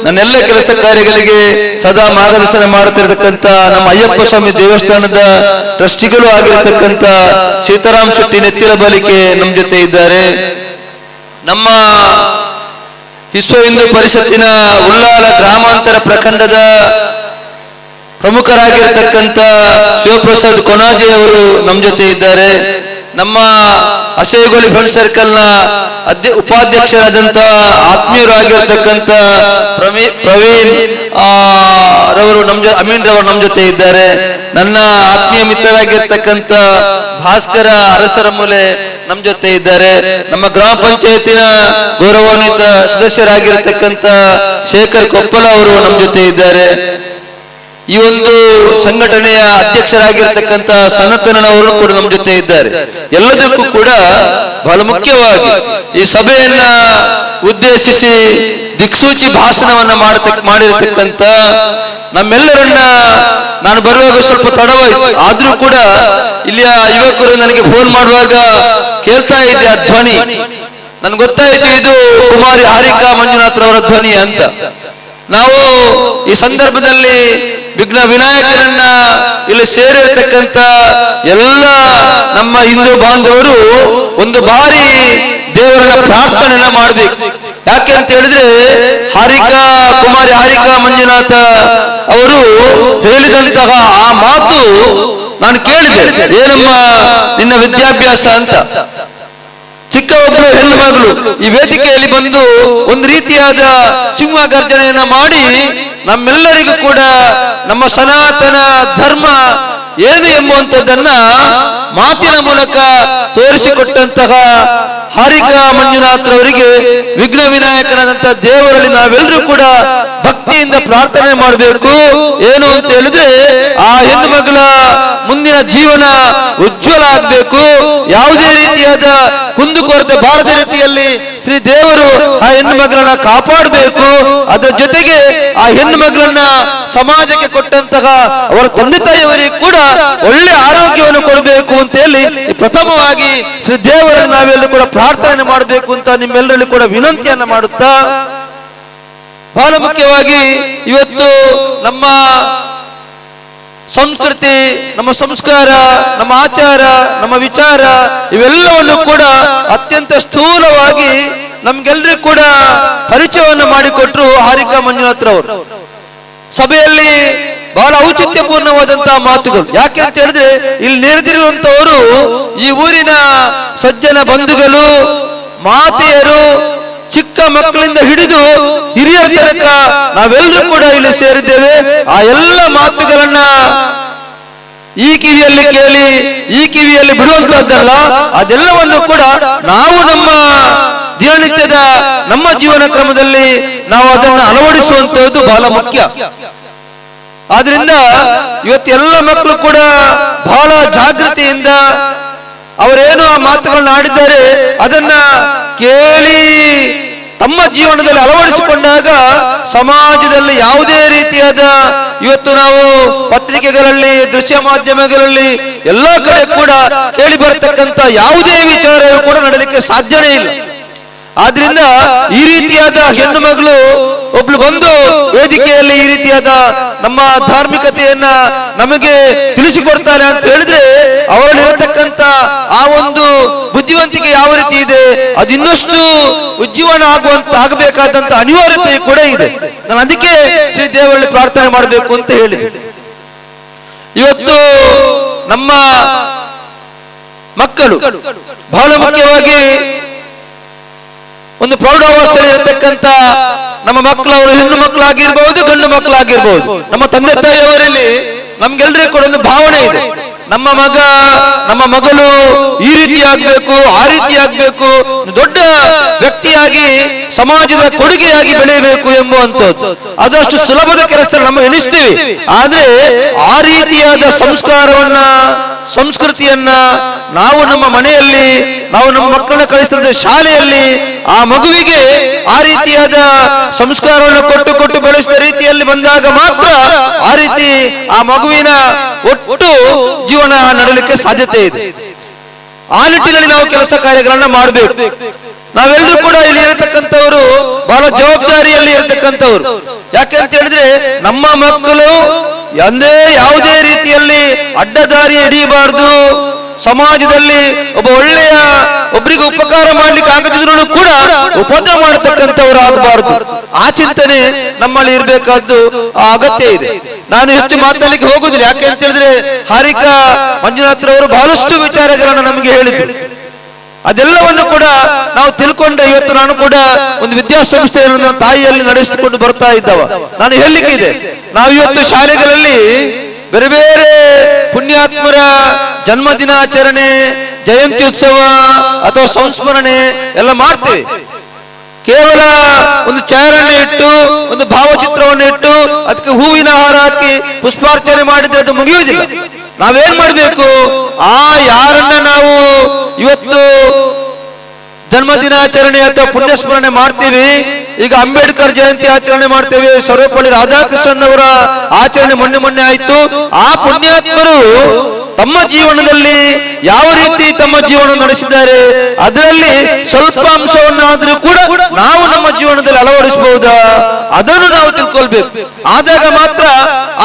ನನ್ನೆಲ್ಲ ಕೆಲಸ ಕಾರ್ಯಗಳಿಗೆ ಸದಾ ಮಾರ್ಗದರ್ಶನ ಮಾಡುತ್ತಿರತಕ್ಕಂಥ ನಮ್ಮ ಅಯ್ಯಪ್ಪ ಸ್ವಾಮಿ ದೇವಸ್ಥಾನದ ಟ್ರಸ್ಟಿಗಳು ಆಗಿರತಕ್ಕಂಥ ಸೀತಾರಾಮ್ ಶೆಟ್ಟಿ ನೆತ್ತಿಲ ಬಲಿಕೆ ನಮ್ಮ ಜೊತೆ ಇದ್ದಾರೆ. ನಮ್ಮ ವಿಶ್ವ ಹಿಂದೂ ಪರಿಷತ್ತಿನ ಉಳ್ಳಾಲ ಗ್ರಾಮಾಂತರ ಪ್ರಖಂಡದ ಪ್ರಮುಖರಾಗಿರತಕ್ಕಂಥ ಶಿವಪ್ರಸಾದ್ ಕೊನಾಜೆ ಅವರು ನಮ್ಮ ಜೊತೆ ಇದ್ದಾರೆ. ನಮ್ಮ ಹಸೆಗೋಲಿ ಫ್ರೆಂಡ್ ಸರ್ಕಲ್ನ ಉಪಾಧ್ಯಕ್ಷರಾದಂಥ ಆತ್ಮೀಯರಾಗಿರ್ತಕ್ಕಂಥ ಪ್ರವೀಣ್ ರವರು ಅಮೀನ್ ರವರು ನಮ್ಮ ಜೊತೆ ಇದ್ದಾರೆ. ನನ್ನ ಆತ್ಮೀಯ ಮಿತ್ರರಾಗಿರ್ತಕ್ಕಂಥ ಭಾಸ್ಕರ ಅರಸರ ಮೂಲೆ ನಮ್ಮ ಜೊತೆ ಇದ್ದಾರೆ. ನಮ್ಮ ಗ್ರಾಮ ಪಂಚಾಯತಿನ ಗೌರವಾನ್ವಿತ ಸದಸ್ಯರಾಗಿರ್ತಕ್ಕಂಥ ಶೇಖರ್ ಕೊಪ್ಪಲ ಅವರು ನಮ್ಮ ಜೊತೆ ಇದ್ದಾರೆ. ಈ ಒಂದು ಸಂಘಟನೆಯ ಅಧ್ಯಕ್ಷರಾಗಿರ್ತಕ್ಕಂಥ ಸನತನವರು ಕೂಡ ನಮ್ಮ ಜೊತೆ ಇದ್ದಾರೆ. ಎಲ್ಲದಕ್ಕೂ ಕೂಡ ಬಹಳ ಮುಖ್ಯವಾಗಿ ಈ ಸಭೆಯನ್ನ ಉದ್ದೇಶಿಸಿ ದಿಕ್ಸೂಚಿ ಭಾಷಣವನ್ನ ಮಾಡಿರತಕ್ಕಂಥ ನಮ್ಮೆಲ್ಲರನ್ನ, ನಾನು ಬರುವಾಗ ಸ್ವಲ್ಪ ತಡವಾಯಿತು, ಆದ್ರೂ ಕೂಡ ಇಲ್ಲಿಯ ಯುವಕರು ನನಗೆ ಫೋನ್ ಮಾಡುವಾಗ ಕೇಳ್ತಾ ಇದ್ದೆ ಆ ಧ್ವನಿ. ನನ್ಗೆ ಗೊತ್ತಾಯಿತು ಇದು ಕುಮಾರಿ ಹಾರಿಕಾ ಮಂಜುನಾಥ್ ರವರ ಧ್ವನಿ ಅಂತ. ನಾವು ಈ ಸಂದರ್ಭದಲ್ಲಿ ವಿಘ್ನ ವಿನಾಯಕನನ್ನ ಇಲ್ಲಿ ಸೇರಿರ್ತಕ್ಕಂಥ ಎಲ್ಲ ನಮ್ಮ ಹಿಂದೂ ಬಾಂಧವರು ಒಂದು ಬಾರಿ ದೇವರನ್ನ ಪ್ರಾರ್ಥನೆಯನ್ನ ಮಾಡಬೇಕು. ಯಾಕೆ ಅಂತ ಹೇಳಿದ್ರೆ ಕುಮಾರಿ ಹಾರಿಕಾ ಮಂಜುನಾಥ ಅವರು ಹೇಳಿದಂತಹ ಆ ಮಾತು ನಾನು ಕೇಳಿದೆ, ಏನಮ್ಮ ನಿನ್ನ ವಿದ್ಯಾಭ್ಯಾಸ ಅಂತ. ಚಿಕ್ಕ ಒಬ್ಬಳು ಹೆಣ್ಣು ಮಗಳು ಈ ವೇದಿಕೆಯಲ್ಲಿ ಬಂದು ಒಂದು ರೀತಿಯಾದ ಸಿಂಹ ಗರ್ಜನೆಯನ್ನ ಮಾಡಿ ನಮ್ಮೆಲ್ಲರಿಗೂ ಕೂಡ ನಮ್ಮ ಸನಾತನ ಧರ್ಮ ಏನು ಎಂಬುವಂಥದ್ದನ್ನ ಮಾತಿನ ಮೂಲಕ ತೋರಿಸಿಕೊಟ್ಟಂತಹ ಹಾರಿಕಾ ಮಂಜುನಾಥ್ ಅವರಿಗೆ ವಿಘ್ನ ವಿನಾಯಕನಾದಂತ ದೇವರಲ್ಲಿ ನಾವೆಲ್ಲರೂ ಕೂಡ ಭಕ್ತಿಯಿಂದ ಪ್ರಾರ್ಥನೆ ಮಾಡಬೇಕು. ಏನು ಅಂತ ಹೇಳಿದ್ರೆ ಆ ಹೆಣ್ಣು ಮಗಳ ಮುಂದಿನ ಜೀವನ ಉಜ್ವಲ ಆಗಬೇಕು. ಯಾವುದೇ ರೀತಿಯಾದ ಕುಂದುಕೊರತೆ ಬಾರದ ರೀತಿಯಲ್ಲಿ ಶ್ರೀ ದೇವರು ಆ ಹೆಣ್ಣು ಮಗಳನ್ನ ಕಾಪಾಡಬೇಕು. ಅದರ ಜೊತೆಗೆ ಆ ಹೆಣ್ಣು ಮಗಳನ್ನ ಸಮಾಜಕ್ಕೆ ಕೊಟ್ಟಂತಹ ಅವರ ತಂದೆ ತಾಯಿಯವರಿಗೆ ಕೂಡ ಒಳ್ಳೆ ಆರೋಗ್ಯವನ್ನು ಕೊಡಬೇಕು ಅಂತ ಹೇಳಿ ಪ್ರಥಮವಾಗಿ ಶ್ರೀ ದೇವರಲ್ಲಿ ನಾವೆಲ್ಲರೂ ಕೂಡ ಪ್ರಾರ್ಥನೆ ಮಾಡಬೇಕು ಅಂತ ನಿಮ್ಮೆಲ್ಲರಲ್ಲಿ ಕೂಡ ವಿನಂತಿಯನ್ನ ಮಾಡುತ್ತಾ, ಬಹಳ ಮುಖ್ಯವಾಗಿ ಇವತ್ತು ನಮ್ಮ ಸಂಸ್ಕೃತಿ, ನಮ್ಮ ಸಂಸ್ಕಾರ, ನಮ್ಮ ಆಚಾರ, ನಮ್ಮ ವಿಚಾರ ಇವೆಲ್ಲವನ್ನು ಕೂಡ ಅತ್ಯಂತ ಸ್ಥೂಲವಾಗಿ ನಮ್ಗೆಲ್ರಿಗೂ ಕೂಡ ಪರಿಚಯವನ್ನು ಮಾಡಿಕೊಟ್ರು ಹಾರಿಕಾ ಮಂಜುನಾಥ್ರವರು. ಸಭೆಯಲ್ಲಿ ಬಹಳ ಔಚಿತ್ಯಪೂರ್ಣವಾದಂತಹ ಮಾತುಗಳು. ಯಾಕೆ ಅಂತ ಹೇಳಿದ್ರೆ ಇಲ್ಲಿ ನೆರೆದಿರುವಂತವರು ಈ ಊರಿನ ಸಜ್ಜನ ಬಂಧುಗಳು, ಮಾತೆಯರು, ಚಿಕ್ಕ ಮಕ್ಕಳಿಂದ ಹಿಡಿದು ಹಿರಿಯರ ತನಕ ನಾವೆಲ್ಲರೂ ಕೂಡ ಇಲ್ಲಿ ಸೇರಿದ್ದೇವೆ. ಆ ಎಲ್ಲ ಮಾತುಗಳನ್ನ ಈ ಕಿವಿಯಲ್ಲಿ ಕೇಳಿ ಈ ಕಿವಿಯಲ್ಲಿ ಬಿಡುವಂತಹದ್ದಲ್ಲ. ಅದೆಲ್ಲವನ್ನು ಕೂಡ ನಾವು ನಮ್ಮ ದಿನನಿತ್ಯದ ನಮ್ಮ ಜೀವನ ಕ್ರಮದಲ್ಲಿ ನಾವು ಅದನ್ನು ಅಳವಡಿಸುವಂತಹದ್ದು ಬಹಳ ಮುಖ್ಯ. ಆದ್ರಿಂದ ಇವತ್ತೆಲ್ಲ ಮಕ್ಕಳು ಕೂಡ ಬಹಳ ಜಾಗೃತಿಯಿಂದ ಅವರೇನು ಆ ಮಾತುಗಳನ್ನ ಆಡಿದ್ದಾರೆ ಅದನ್ನ ಕೇಳಿ ತಮ್ಮ ಜೀವನದಲ್ಲಿ ಅಳವಡಿಸಿಕೊಂಡಾಗ ಸಮಾಜದಲ್ಲಿ ಯಾವುದೇ ರೀತಿಯಾದ ಇವತ್ತು ನಾವು ಪತ್ರಿಕೆಗಳಲ್ಲಿ, ದೃಶ್ಯ ಮಾಧ್ಯಮಗಳಲ್ಲಿ ಎಲ್ಲ ಕಡೆ ಕೂಡ ಕೇಳಿ ಬರತಕ್ಕಂತ ಯಾವುದೇ ವಿಚಾರವೂ ಕೂಡ ನಡೆದಕ್ಕೆ ಸಾಧ್ಯನೇ ಇಲ್ಲ. ಆದ್ರಿಂದ ಈ ರೀತಿಯಾದ ಹೆಣ್ಣು ಮಗಳು ಒಬ್ಳು ಬಂದು ವೇದಿಕೆಯಲ್ಲಿ ಈ ರೀತಿಯಾದ ನಮ್ಮ ಧಾರ್ಮಿಕತೆಯನ್ನ ನಮಗೆ ತಿಳಿಸಿಕೊಡ್ತಾರೆ ಅಂತ ಹೇಳಿದ್ರೆ ಅವರಲ್ಲಿರತಕ್ಕಂತ ಆ ಒಂದು ಬುದ್ಧಿವಂತಿಕೆ ಯಾವ ರೀತಿ ಇದೆ, ಅದು ಇನ್ನಷ್ಟು ಉಜ್ಜೀವನ ಆಗಬೇಕಾದಂತ ಅನಿವಾರ್ಯತೆ ಕೂಡ ಇದೆ. ನಾನು ಅದಕ್ಕೆ ಶ್ರೀ ದೇವರಲ್ಲಿ ಪ್ರಾರ್ಥನೆ ಮಾಡಬೇಕು ಅಂತ ಹೇಳಿದೆ. ಇವತ್ತು ನಮ್ಮ ಮಕ್ಕಳು ಬಹಳ ಮುಖ್ಯವಾಗಿ ಒಂದು ಪ್ರೌಢಾವಸ್ಥೆಯಲ್ಲಿ ಇರತಕ್ಕಂತ ನಮ್ಮ ಮಕ್ಕಳು, ಅವರು ಹೆಣ್ಣು ಮಕ್ಕಳಾಗಿರ್ಬಹುದು, ಗಂಡು ಮಕ್ಕಳಾಗಿರ್ಬಹುದು, ನಮ್ಮ ತಂದೆ ತಾಯಿಯವರಲ್ಲಿ ನಮ್ಗೆಲ್ರಿಗೂ ಕೂಡ ಒಂದು ಭಾವನೆ ಇದೆ. ನಮ್ಮ ಮಗ, ನಮ್ಮ ಮಗಳು ಈ ರೀತಿ ಆಗ್ಬೇಕು, ಆ ರೀತಿ ಆಗ್ಬೇಕು, ದೊಡ್ಡ ವ್ಯಕ್ತಿಯಾಗಿ ಸಮಾಜದ ಕೊಡುಗೆಯಾಗಿ ಬೆಳೆಯಬೇಕು ಎಂಬುವಂಥದ್ದು ಅದಷ್ಟು ಸುಲಭದ ಕೆಲಸ ನಮ್ಮ ಎಣಿಸ್ತೀವಿ. ಆದ್ರೆ ಆ ರೀತಿಯಾದ ಸಂಸ್ಕಾರವನ್ನ, ಸಂಸ್ಕೃತಿಯನ್ನ ನಾವು ನಮ್ಮ ಮನೆಯಲ್ಲಿ, ನಾವು ನಮ್ಮ ಮಕ್ಕಳನ್ನ ಕಳಿಸಿದ ಶಾಲೆಯಲ್ಲಿ ಆ ಮಗುವಿಗೆ ಆ ರೀತಿಯಾದ ಸಂಸ್ಕಾರವನ್ನು ಕೊಟ್ಟು ಕೊಟ್ಟು ಬೆಳೆಸಿದ ರೀತಿಯಲ್ಲಿ ಬಂದಾಗ ಮಾತ್ರ ಆ ರೀತಿ ಆ ಮಗುವಿನ ಒಟ್ಟು ಜೀವನ ನಡೆಯಲಿಕ್ಕೆ ಸಾಧ್ಯತೆ ಇದೆ. ಆ ನಿಟ್ಟಿನಲ್ಲಿ ನಾವು ಕೆಲಸ ಕಾರ್ಯಗಳನ್ನ ಮಾಡಬೇಕು. ನಾವೆಲ್ಲರೂ ಕೂಡ ಇಲ್ಲಿ ಇರತಕ್ಕಂಥವರು ಬಹಳ ಜವಾಬ್ದಾರಿಯಲ್ಲಿ ಇರತಕ್ಕಂಥವ್ರು. ಯಾಕೆ ಅಂತ ಹೇಳಿದ್ರೆ ನಮ್ಮ ಮಕ್ಕಳು ಯಾವುದೇ ರೀತಿಯಲ್ಲಿ ಅಡ್ಡದಾರಿ ಹಿಡಿಯಬಾರ್ದು. ಸಮಾಜದಲ್ಲಿ ಒಬ್ಬರಿಗೆ ಉಪಕಾರ ಮಾಡ್ಲಿಕ್ಕೆ ಆಗದಿದ್ರು ಕೂಡ ಉಪದ್ರ ಮಾಡತಕ್ಕಂಥವ್ರು ಆಗಬಾರ್ದು. ಆ ಚಿಂತನೆ ನಮ್ಮಲ್ಲಿ ಇರಬೇಕಾದ್ದು ಅಗತ್ಯ ಇದೆ. ನಾನು ಹೆಚ್ಚು ಮಾತಾಡಲಿಕ್ಕೆ ಹೋಗುದಿಲ್ಲ. ಯಾಕೆ ಅಂತ ಹೇಳಿದ್ರೆ ಹಾರಿಕಾ ಮಂಜುನಾಥ್ರವರು ಬಹಳಷ್ಟು ವಿಚಾರಗಳನ್ನ ನಮಗೆ ಹೇಳಿದ್ರು. ಅದೆಲ್ಲವನ್ನು ಕೂಡ ನಾವು ತಿಳ್ಕೊಂಡು ಇವತ್ತು ನಾನು ಕೂಡ ಒಂದು ವಿದ್ಯಾಸಂಸ್ಥೆಯನ್ನು ನನ್ನ ತಾಯಿಯಲ್ಲಿ ನಡೆಸಿಕೊಂಡು ಬರ್ತಾ ಇದ್ದವ. ನಾನು ಹೇಳಲಿಕ್ಕಿದೆ, ನಾವು ಇವತ್ತು ಶಾಲೆಗಳಲ್ಲಿ ಬೇರೆ ಬೇರೆ ಪುಣ್ಯಾತ್ಮರ ಜನ್ಮ ದಿನಾಚರಣೆ, ಜಯಂತಿ ಉತ್ಸವ ಅಥವಾ ಸಂಸ್ಮರಣೆ ಎಲ್ಲ ಮಾಡ್ತೀವಿ. ಕೇವಲ ಒಂದು ಚಾರನ್ನು ಇಟ್ಟು, ಒಂದು ಭಾವಚಿತ್ರವನ್ನು ಇಟ್ಟು, ಅದಕ್ಕೆ ಹೂವಿನ ಹಾರ ಹಾಕಿ ಪುಷ್ಪಾರ್ಚನೆ ಮಾಡಿದ್ರೆ ಅದು ಮುಗಿಯುವುದಿಲ್ಲ. ನಾವೇನ್ ಮಾಡ್ಬೇಕು, ಯಾರನ್ನ ನಾವು ಇವತ್ತು ಜನ್ಮ ದಿನಾಚರಣೆ ಅಥವಾ ಪುಣ್ಯಸ್ಮರಣೆ ಮಾಡ್ತೀವಿ, ಈಗ ಅಂಬೇಡ್ಕರ್ ಜಯಂತಿ ಆಚರಣೆ ಮಾಡ್ತೇವೆ, ಸರ್ವಪಲ್ಲಿ ರಾಧಾಕೃಷ್ಣನ್ ಅವರ ಆಚರಣೆ ಮೊನ್ನೆ ಆಯ್ತು. ಆ ಪುಣ್ಯಾತ್ಮರು ತಮ್ಮ ಜೀವನದಲ್ಲಿ ಯಾವ ರೀತಿ ತಮ್ಮ ಜೀವನ ನಡೆಸಿದ್ದಾರೆ, ಅದರಲ್ಲಿ ಸ್ವಲ್ಪ ಅಂಶವನ್ನಾದ್ರೂ ಕೂಡ ನಾವು ನಮ್ಮ ಜೀವನದಲ್ಲಿ ಅಳವಡಿಸಬಹುದಾ, ಅದನ್ನು ನಾವು ತಿಳ್ಕೊಳ್ಬೇಕು. ಆದಾಗ ಮಾತ್ರ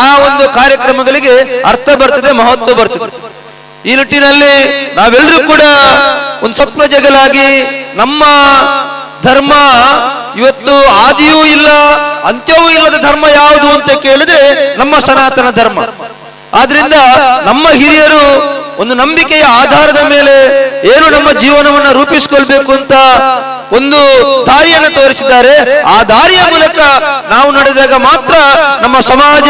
ಆ ಒಂದು ಕಾರ್ಯಕ್ರಮಗಳಿಗೆ ಅರ್ಥ ಬರ್ತದೆ, ಮಹತ್ವ ಬರ್ತದೆ. ಈ ನಿಟ್ಟಿನಲ್ಲಿ ನಾವೆಲ್ಲರೂ ಕೂಡ ಒಂದು ಸತ್ಪ್ರಜೆಗಳಾಗಿ ನಮ್ಮ ಧರ್ಮ ಇವತ್ತು ಆದಿಯೂ ಇಲ್ಲ ಅಂತ್ಯವೂ ಇಲ್ಲದ ಧರ್ಮ ಯಾವುದು ಅಂತ ಕೇಳಿದ್ರೆ ನಮ್ಮ ಸನಾತನ ಧರ್ಮ. ಆದ್ರಿಂದ ನಮ್ಮ ಹಿರಿಯರು ಒಂದು ನಂಬಿಕೆಯ ಆಧಾರದ ಮೇಲೆ ಏನು ನಮ್ಮ ಜೀವನವನ್ನು ರೂಪಿಸಿಕೊಳ್ಬೇಕು ಅಂತ ಒಂದು ದಾರಿಯನ್ನು ತೋರಿಸಿದ್ದಾರೆ. ಆ ದಾರಿಯ ಮೂಲಕ ನಾವು ನಡೆದಾಗ ಮಾತ್ರ ನಮ್ಮ ಸಮಾಜ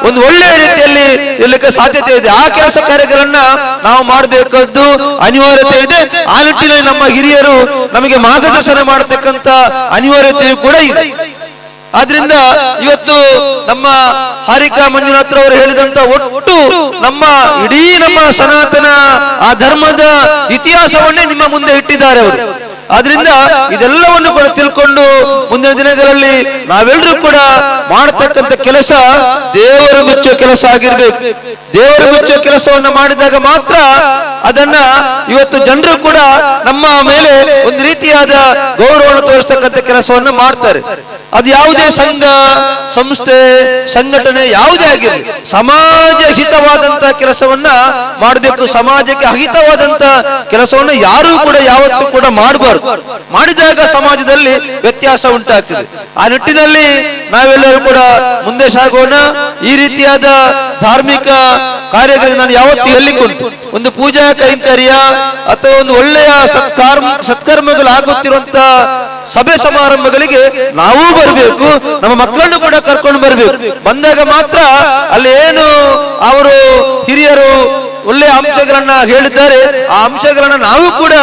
ಒಂದು ಒಳ್ಳೆಯ ರೀತಿಯಲ್ಲಿ ಇರಲಿಕ್ಕೆ ಸಾಧ್ಯತೆ ಇದೆ. ಆ ಕೆಲಸ ಕಾರ್ಯಗಳನ್ನ ನಾವು ಮಾಡಬೇಕಾದ್ದು ಅನಿವಾರ್ಯತೆ ಇದೆ. ಆ ನಿಟ್ಟಿನಲ್ಲಿ ನಮ್ಮ ಹಿರಿಯರು ನಮಗೆ ಮಾರ್ಗದರ್ಶನ ಮಾಡತಕ್ಕಂತ ಅನಿವಾರ್ಯತೆಯೂ ಕೂಡ ಇದೆ. ಆದ್ರಿಂದ ಇವತ್ತು ನಮ್ಮ ಹಾರಿಕಾ ಮಂಜುನಾಥ್ರವರು ಹೇಳಿದಂತ ಒಟ್ಟು ನಮ್ಮ ಇಡೀ ನಮ್ಮ ಸನಾತನ ಆ ಧರ್ಮದ ಇತಿಹಾಸವನ್ನೇ ನಿಮ್ಮ ಮುಂದೆ ಇಟ್ಟಿದ್ದಾರೆ ಅವರು. ಆದ್ರಿಂದ ಇದೆಲ್ಲವನ್ನು ಕೂಡ ತಿಳ್ಕೊಂಡು ಮುಂದಿನ ದಿನಗಳಲ್ಲಿ ನಾವೆಲ್ಲರೂ ಕೂಡ ಮಾಡತಕ್ಕಂತ ಕೆಲಸ ದೇವರು ಮೆಚ್ಚುವ ಕೆಲಸ ಆಗಿರ್ಬೇಕು. ದೇವರು ಮೆಚ್ಚುವ ಕೆಲಸವನ್ನ ಮಾಡಿದಾಗ ಮಾತ್ರ ಅದನ್ನ ಇವತ್ತು ಜನರು ಕೂಡ ನಮ್ಮ ಮೇಲೆ ಒಂದು ರೀತಿಯಾದ ಗೌರವವನ್ನು ತೋರಿಸ್ತಕ್ಕಂಥ ಕೆಲಸವನ್ನ ಮಾಡ್ತಾರೆ. ಅದು ಯಾವುದೇ ಸಂಘ ಸಂಸ್ಥೆ ಸಂಘಟನೆ ಯಾವುದೇ ಆಗಿರಲಿ, ಸಮಾಜ ಹಿತವಾದಂತ ಕೆಲಸವನ್ನ ಮಾಡಬೇಕು. ಸಮಾಜಕ್ಕೆ ಅಹಿತವಾದಂತ ಕೆಲಸವನ್ನ ಯಾರು ಕೂಡ ಯಾವತ್ತೂ ಕೂಡ ಮಾಡಬಾರ್ದು. ಮಾಡಿದಾಗ ಸಮಾಜದಲ್ಲಿ ವ್ಯತ್ಯಾಸ ಉಂಟಾಗ್ತದೆ. ಆ ನಿಟ್ಟಿನಲ್ಲಿ ನಾವೆಲ್ಲರೂ ಕೂಡ ಮುಂದೆ ಸಾಗೋಣ. ಈ ರೀತಿಯಾದ ಧಾರ್ಮಿಕ ಕಾರ್ಯಗಳಿಗೆ ನಾನು ಯಾವತ್ತೂ ಹೇಳಿಕೊಂಡು ಒಂದು ಪೂಜಾ ಕೈಂಕರ್ಯ ಅಥವಾ ಒಂದು ಒಳ್ಳೆಯ ಸತ್ಕರ್ಮಗಳಾಗುತ್ತಿರುವಂತ ಸಭೆ ಸಮಾರಂಭಗಳಿಗೆ ನಾವೂ ಬರಬೇಕು, ನಮ್ಮ ಮಕ್ಕಳನ್ನು ಕೂಡ ಕರ್ಕೊಂಡು ಬರಬೇಕು. ಬಂದಾಗ ಮಾತ್ರ ಅಲ್ಲಿ ಏನು ಅವರು ಹಿರಿಯರು ಒಳ್ಳೆಯ ಅಂಶಗಳನ್ನ ಹೇಳಿದ್ದಾರೆ, ಆ ಅಂಶಗಳನ್ನ ನಾವು ಕೂಡ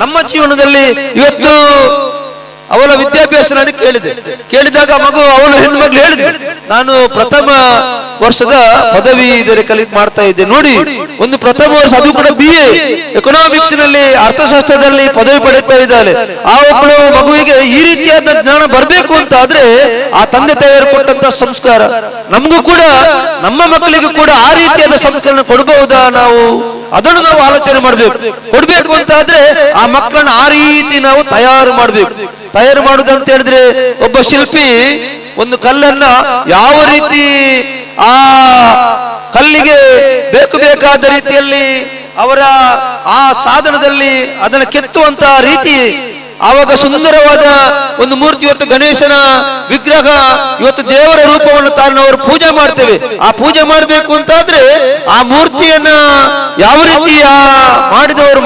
ನಮ್ಮ ಜೀವನದಲ್ಲಿ ಇವತ್ತು ಅವಳ ವಿದ್ಯಾಭ್ಯಾಸ ನಾನು ಕೇಳಿದಾಗ ಅವಳ ಹೆಣ್ಮಗಳು ಹೇಳಿದೆ, ನಾನು ಪ್ರಥಮ ವರ್ಷದ ಪದವಿ ಮಾಡ್ತಾ ಇದ್ದೆ. ನೋಡಿ, ಒಂದು ಪ್ರಥಮ ವರ್ಷ, ಅದು ಕೂಡ BA ಎಕನಾಮಿಕ್ಸ್ ನಲ್ಲಿ, ಅರ್ಥಶಾಸ್ತ್ರದಲ್ಲಿ ಪದವಿ ಪಡೆಯುತ್ತಾ ಇದ್ದಾಳೆ. ಆ ಒಬ್ಬಳು ಮಗುವಿಗೆ ಈ ರೀತಿಯಾದ ಜ್ಞಾನ ಬರಬೇಕು ಅಂತ ಆದ್ರೆ ಆ ತಂದೆ ತಾಯಿಯರು ಕೊಟ್ಟಂತ ಸಂಸ್ಕಾರ ನಮಗೂ ಕೂಡ, ನಮ್ಮ ಮಕ್ಕಳಿಗೂ ಕೂಡ ಆ ರೀತಿಯಾದ ಸಂಸ್ಕರಣ ಕೊಡಬಹುದಾ? ಅದನ್ನು ನಾವು ಆಲೋಚನೆ ಮಾಡಬೇಕು. ಕೊಡ್ಬೇಕು ಅಂತ ಆದ್ರೆ ಆ ಮಕ್ಕಳನ್ನ ಆ ರೀತಿ ನಾವು ತಯಾರು ಮಾಡಬೇಕು. ತಯಾರು ಮಾಡುದಂತ ಹೇಳಿದ್ರೆ, ಒಬ್ಬ ಶಿಲ್ಪಿ ಒಂದು ಕಲ್ಲನ್ನ ಯಾವ ರೀತಿ ಆ ಕಲ್ಲಿಗೆ ಬೇಕಾದ ರೀತಿಯಲ್ಲಿ ಅವರ ಆ ಸಾಧನದಲ್ಲಿ ಅದನ್ನ ಕೆತ್ತುವಂತ ರೀತಿ, ಆವಾಗ ಸುಂದರವಾದ ಒಂದು ಮೂರ್ತಿ. ಇವತ್ತು ಗಣೇಶನ ವಿಗ್ರಹ, ಇವತ್ತು ದೇವರ ರೂಪವನ್ನು ನಾವು ಪೂಜೆ ಮಾಡ್ತೇವೆ. ಆ ಪೂಜೆ ಮಾಡಬೇಕು ಅಂತಾದ್ರೆ ಆ ಮೂರ್ತಿಯನ್ನ ಯಾವ ರೀತಿ ತಯಾರು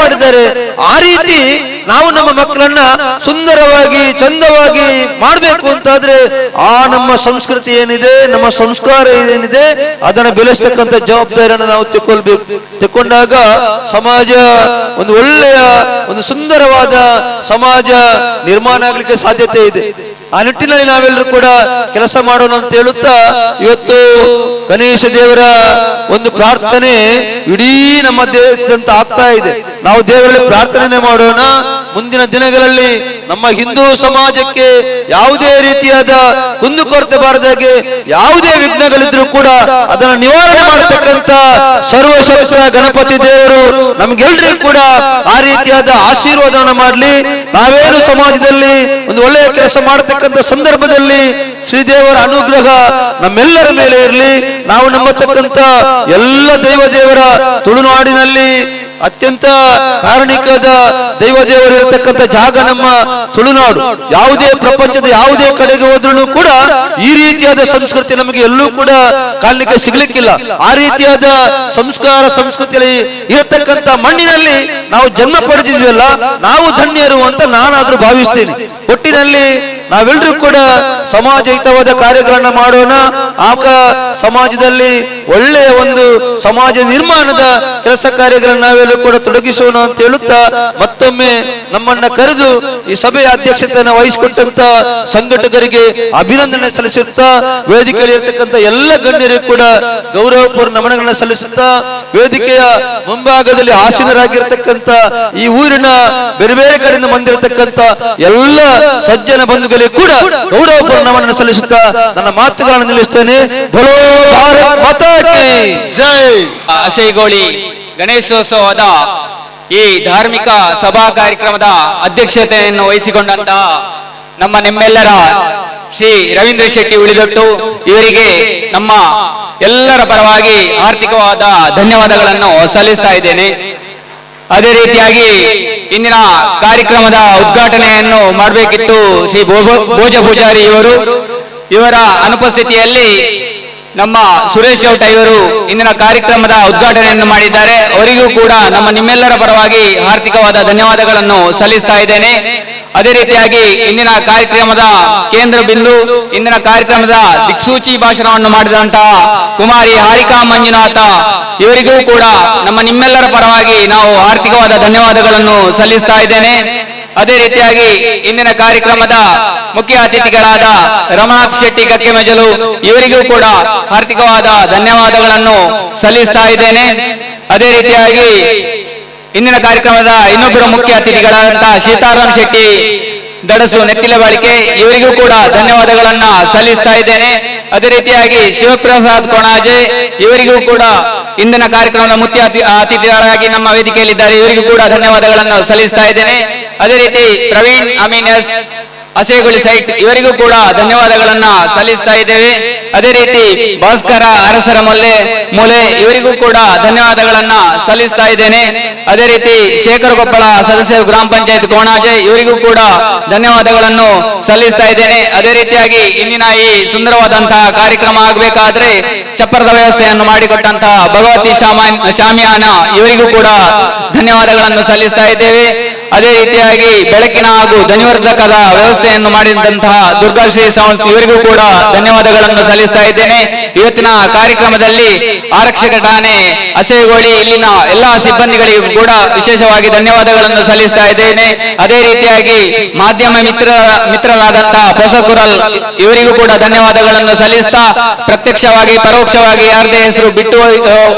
ಮಾಡಿದ್ದಾರೆ, ಆ ರೀತಿ ನಾವು ನಮ್ಮ ಮಕ್ಕಳನ್ನ ಸುಂದರವಾಗಿ ಚಂದವಾಗಿ ಮಾಡಬೇಕು ಅಂತಾದ್ರೆ ಆ ನಮ್ಮ ಸಂಸ್ಕೃತಿ ಏನಿದೆ, ನಮ್ಮ ಸಂಸ್ಕಾರ ಏನಿದೆ, ಅದನ್ನ ಬೆಳೆಸ್ತಕ್ಕಂಥ ಜವಾಬ್ದಾರಿಯನ್ನು ನಾವು ತಗೊಂಡಾಗ ಸಮಾಜ ಒಂದು ಒಳ್ಳೆಯ ಒಂದು ಸುಂದರವಾದ ಸಮಾಜ ನಿರ್ಮಾಣ ಆಗ್ಲಿಕ್ಕೆ ಸಾಧ್ಯತೆ ಇದೆ. ಆ ನಿಟ್ಟಿನಲ್ಲಿ ನಾವೆಲ್ಲರೂ ಕೂಡ ಕೆಲಸ ಮಾಡೋಣ ಅಂತ ಹೇಳುತ್ತಾ, ಇವತ್ತು ಗಣೇಶ ದೇವರ ಒಂದು ಪ್ರಾರ್ಥನೆ ಇಡೀ ನಮ್ಮ ದೇಶದಂತ ಆಗ್ತಾ ಇದೆ. ನಾವು ದೇವರಲ್ಲಿ ಪ್ರಾರ್ಥನೆ ಮಾಡೋಣ. ಮುಂದಿನ ದಿನಗಳಲ್ಲಿ ನಮ್ಮ ಹಿಂದೂ ಸಮಾಜಕ್ಕೆ ಯಾವುದೇ ರೀತಿಯಾದ ಕುಂದುಕೊರತೆ ಬಾರದಾಗೆ, ಯಾವುದೇ ವಿಘ್ನಗಳಿದ್ರು ಕೂಡ ಅದನ್ನು ನಿವಾರಣೆ ಮಾಡತಕ್ಕಂತ ಸರ್ವಶಕ್ತ ಗಣಪತಿ ದೇವರು ನಮ್ಗೆಲ್ರಿಗೂ ಕೂಡ ಆ ರೀತಿಯಾದ ಆಶೀರ್ವಾದವನ್ನು ಮಾಡಲಿ. ನಾವೇನು ಸಮಾಜದಲ್ಲಿ ಒಂದು ಒಳ್ಳೆಯ ಕೆಲಸ ಮಾಡತಕ್ಕಂಥ ಸಂದರ್ಭದಲ್ಲಿ ಶ್ರೀದೇವರ ಅನುಗ್ರಹ ನಮ್ಮೆಲ್ಲರ ಮೇಲೆ ಇರಲಿ. ನಾವು ನಂಬತಕ್ಕಂಥ ಎಲ್ಲ ದೇವರ ತುಳುನಾಡಿನಲ್ಲಿ ಅತ್ಯಂತ ಕಾರಣಿಕದ ದೇವರು ಇರತಕ್ಕಂಥ ಜಾಗ ನಮ್ಮ ತುಳುನಾಡು. ಯಾವುದೇ ಪ್ರಪಂಚದ ಯಾವುದೇ ಕಡೆಗೆ ಹೋದ್ರೂ ಕೂಡ ಈ ರೀತಿಯಾದ ಸಂಸ್ಕೃತಿ ನಮಗೆ ಎಲ್ಲೂ ಕೂಡ ಕಾಣಲಿಕ್ಕೆ ಸಿಗ್ಲಿಕ್ಕಿಲ್ಲ. ಆ ರೀತಿಯಾದ ಸಂಸ್ಕಾರ ಸಂಸ್ಕೃತಿಯಲ್ಲಿ ಇರತಕ್ಕಂಥ ಮಣ್ಣಿನಲ್ಲಿ ನಾವು ಜನ್ಮ ಪಡೆದಿದ್ವಲ್ಲ, ನಾವು ಧನ್ಯರು ಅಂತ ನಾನಾದ್ರೂ ಭಾವಿಸ್ತೇನೆ. ಒಟ್ಟಿನಲ್ಲಿ ನಾವೆಲ್ಲರೂ ಕೂಡ ಸಮಾಜ ಹಿತವಾದ ಕಾರ್ಯಗಳನ್ನ ಮಾಡೋಣ. ಆಗ ಸಮಾಜದಲ್ಲಿ ಒಳ್ಳೆಯ ಒಂದು ಸಮಾಜ ನಿರ್ಮಾಣದ ಕೆಲಸ ಕಾರ್ಯಗಳನ್ನು ನಾವೆಲ್ಲರೂ ಕೂಡ ತೊಡಗಿಸೋಣ ಅಂತ ಹೇಳುತ್ತಾ, ಮತ್ತೊಮ್ಮೆ ನಮ್ಮನ್ನ ಕರೆದು ಈ ಸಭೆಯ ಅಧ್ಯಕ್ಷತೆಯನ್ನು ವಹಿಸಿಕೊಟ್ಟಂತ ಸಂಘಟಕರಿಗೆ ಅಭಿನಂದನೆ ಸಲ್ಲಿಸುತ್ತಾ, ವೇದಿಕೆಯಲ್ಲಿ ಇರತಕ್ಕಂಥ ಎಲ್ಲ ಗಣ್ಯರಿಗೂ ಕೂಡ ಗೌರವಪೂರ್ಣ ನಮನಗಳನ್ನು ಸಲ್ಲಿಸುತ್ತಾ, ವೇದಿಕೆಯ ಮುಂಭಾಗದಲ್ಲಿ ಆಸೀನರಾಗಿರ್ತಕ್ಕಂಥ ಈ ಊರಿನ ಬೇರೆ ಬೇರೆ ಕಡೆಯಿಂದ ಬಂದಿರತಕ್ಕಂಥ ಎಲ್ಲ ಸಜ್ಜನ ಬಂಧುಗಳಿಗೆ ಕೂಡ ಗೌರವಪೂರ್ಣ ನಮನವನ್ನು ಸಲ್ಲಿಸುತ್ತಾ ನನ್ನ ಮಾತುಗಳನ್ನು ನಿಲ್ಲಿಸುತ್ತೇನೆ. ಬೋಲೋ ಭಾರತ್ ಮಾತಾ ಕಿ ಜೈ. ಅಸೈಗೋಳಿ ಗಣೇಶೋತ್ಸವದ ಈ ಧಾರ್ಮಿಕ ಸಭಾ ಕಾರ್ಯಕ್ರಮದ ಅಧ್ಯಕ್ಷತೆಯನ್ನು ವಹಿಸಿಕೊಂಡಂತಹ ನಮ್ಮೆಲ್ಲರ ಶ್ರೀ ರವೀಂದ್ರ ಶೆಟ್ಟಿ ಉಳಿದೊಟ್ಟು ಇವರಿಗೆ ನಮ್ಮ ಎಲ್ಲರ ಪರವಾಗಿ ಆರ್ಥಿಕವಾದ ಧನ್ಯವಾದಗಳನ್ನು ಸಲ್ಲಿಸ್ತಾ ಇದ್ದೇನೆ. ಅದೇ ರೀತಿಯಾಗಿ ಇಂದಿನ ಕಾರ್ಯಕ್ರಮದ ಉದ್ಘಾಟನೆಯನ್ನು ಮಾಡಬೇಕಿತ್ತು ಶ್ರೀ ಭೋಜ ಪೂಜಾರಿ ಇವರ ಅನುಪಸ್ಥಿತಿಯಲ್ಲಿ ನಮ್ಮ ಸುರೇಶ್ ಔಟ ಇವರು ಇಂದಿನ ಕಾರ್ಯಕ್ರಮದ ಉದ್ಘಾಟನೆಯನ್ನು ಮಾಡಿದ್ದಾರೆ. ಅವರಿಗೂ ಕೂಡ ನಿಮ್ಮೆಲ್ಲರ ಪರವಾಗಿ ಆರ್ಥಿಕವಾದ ಧನ್ಯವಾದಗಳನ್ನು ಸಲ್ಲಿಸ್ತಾ ಇದ್ದೇನೆ. ಅದೇ ರೀತಿಯಾಗಿ ಇಂದಿನ ಕಾರ್ಯಕ್ರಮದ ಕೇಂದ್ರ ಬಿಂದು, ಇಂದಿನ ಕಾರ್ಯಕ್ರಮದ ದಿಕ್ಸೂಚಿ ಭಾಷಣವನ್ನು ಮಾಡಿದಂತಹ ಕುಮಾರಿ ಹಾರಿಕಾ ಮಂಜುನಾಥ ಇವರಿಗೂ ಕೂಡ ನಿಮ್ಮೆಲ್ಲರ ಪರವಾಗಿ ನಾವು ಆರ್ಥಿಕವಾದ ಧನ್ಯವಾದಗಳನ್ನು ಸಲ್ಲಿಸ್ತಾ ಇದ್ದೇನೆ. ಅದೇ ರೀತಿಯಾಗಿ ಇಂದಿನ ಕಾರ್ಯಕ್ರಮದ ಮುಖ್ಯ ಅತಿಥಿಗಳಾದ ರಮನಾಥ್ ಶೆಟ್ಟಿ ಕಕ್ಕೆಮಜಲು ಇವರಿಗೂ ಕೂಡ ಆರ್ಥಿಕವಾದ ಧನ್ಯವಾದಗಳನ್ನು ಸಲ್ಲಿಸ್ತಾ ಇದ್ದೇನೆ. ಅದೇ ರೀತಿಯಾಗಿ ಇಂದಿನ ಕಾರ್ಯಕ್ರಮದ ಇನ್ನೊಬ್ಬರು ಮುಖ್ಯ ಅತಿಥಿಗಳಾದಂತಹ ಸೀತಾರಾಮ್ ಶೆಟ್ಟಿ ದಡಸು ನೆತ್ತಿಲ ಬಾಳಿಕೆ ಇವರಿಗೂ ಕೂಡ ಧನ್ಯವಾದಗಳನ್ನ ಸಲ್ಲಿಸ್ತಾ ಇದ್ದೇನೆ. ಅದೇ ರೀತಿಯಾಗಿ ಶಿವಪ್ರಸಾದ್ ಕೊಣಾಜೆ ಇವರಿಗೂ ಕೂಡ ಇಂದಿನ ಕಾರ್ಯಕ್ರಮದ ಮುಖ್ಯ ಅತಿಥಿಗಳಾಗಿ ನಮ್ಮ ವೇದಿಕೆಯಲ್ಲಿದ್ದಾರೆ. ಇವರಿಗೂ ಕೂಡ ಧನ್ಯವಾದಗಳನ್ನು ಸಲ್ಲಿಸ್ತಾ ಇದ್ದೇನೆ. ಅದೇ ರೀತಿ ಪ್ರವೀಣ್ ಅಮೀನಸ್ ಅಸೇಗುಳಿ ಸೈಟ್ ಇವರಿಗೂ ಕೂಡ ಧನ್ಯವಾದಗಳನ್ನ ಸಲ್ಲಿಸ್ತಾ ಇದ್ದೇವೆ. ಅದೇ ರೀತಿ ಭಾಸ್ಕರ ಅರಸರ ಮೂಲೆ ಇವರಿಗೂ ಕೂಡ ಧನ್ಯವಾದಗಳನ್ನ ಸಲ್ಲಿಸ್ತಾ ಇದ್ದೇನೆ. ಅದೇ ರೀತಿ ಶೇಖರ್ ಕೊಪ್ಪಳ ಸದಸ್ಯರು ಗ್ರಾಮ ಪಂಚಾಯತ್ ಕೋಣಾಜೆ ಇವರಿಗೂ ಕೂಡ ಧನ್ಯವಾದಗಳನ್ನು ಸಲ್ಲಿಸ್ತಾ ಇದ್ದೇನೆ. ಅದೇ ರೀತಿಯಾಗಿ ಇಂದಿನ ಈ ಸುಂದರವಾದಂತಹ ಕಾರ್ಯಕ್ರಮ ಆಗಬೇಕಾದ್ರೆ ಚಪ್ಪರದ ವ್ಯವಸ್ಥೆಯನ್ನು ಮಾಡಿಕೊಟ್ಟಂತಹ ಭಗವತಿ ಶಾಮಿಯಾನ ಇವರಿಗೂ ಕೂಡ ಧನ್ಯವಾದಗಳನ್ನು ಸಲ್ಲಿಸ್ತಾ ಇದ್ದೇವೆ. ಅದೇ ರೀತಿಯಾಗಿ ಬೆಳಕಿನ ಹಾಗೂ ಧ್ವನಿವರ್ಧಕದ ವ್ಯವಸ್ಥೆಯನ್ನು ಮಾಡಿದಂತಹ ದುರ್ಗಾಶ್ರೀ ಸೌಂಡ್ಸ್ ಇವರಿಗೂ ಕೂಡ ಧನ್ಯವಾದಗಳನ್ನು ಸಲ್ಲಿಸ್ತಾ ಇದ್ದೇನೆ. ಇವತ್ತಿನ ಕಾರ್ಯಕ್ರಮದಲ್ಲಿ ಆರಕ್ಷಕ ಠಾಣೆ ಅಸೇಗೋಳಿ ಇಲ್ಲಿನ ಎಲ್ಲಾ ಸಿಬ್ಬಂದಿಗಳಿಗೂ ಕೂಡ ವಿಶೇಷವಾಗಿ ಧನ್ಯವಾದಗಳನ್ನು ಸಲ್ಲಿಸ್ತಾ ಇದ್ದೇನೆ. ಅದೇ ರೀತಿಯಾಗಿ ಮಾಧ್ಯಮ ಮಿತ್ರರಾದಂತಹ ಹೊಸಕುರಲ್ ಇವರಿಗೂ ಕೂಡ ಧನ್ಯವಾದಗಳನ್ನು ಸಲ್ಲಿಸ್ತಾ ಪ್ರತ್ಯಕ್ಷವಾಗಿ ಪರೋಕ್ಷವಾಗಿ ಯಾರದೇ ಹೆಸರು ಬಿಟ್ಟು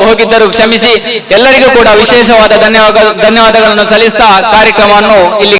ಹೋಗಿದ್ದರೂ ಕ್ಷಮಿಸಿ ಎಲ್ಲರಿಗೂ ಕೂಡ ವಿಶೇಷವಾದ ಧನ್ಯವಾದಗಳನ್ನು ಸಲ್ಲಿಸ್ತಾ ಕಾರ್ಯಕ್ರಮವನ್ನು ಇಲ್ಲಿ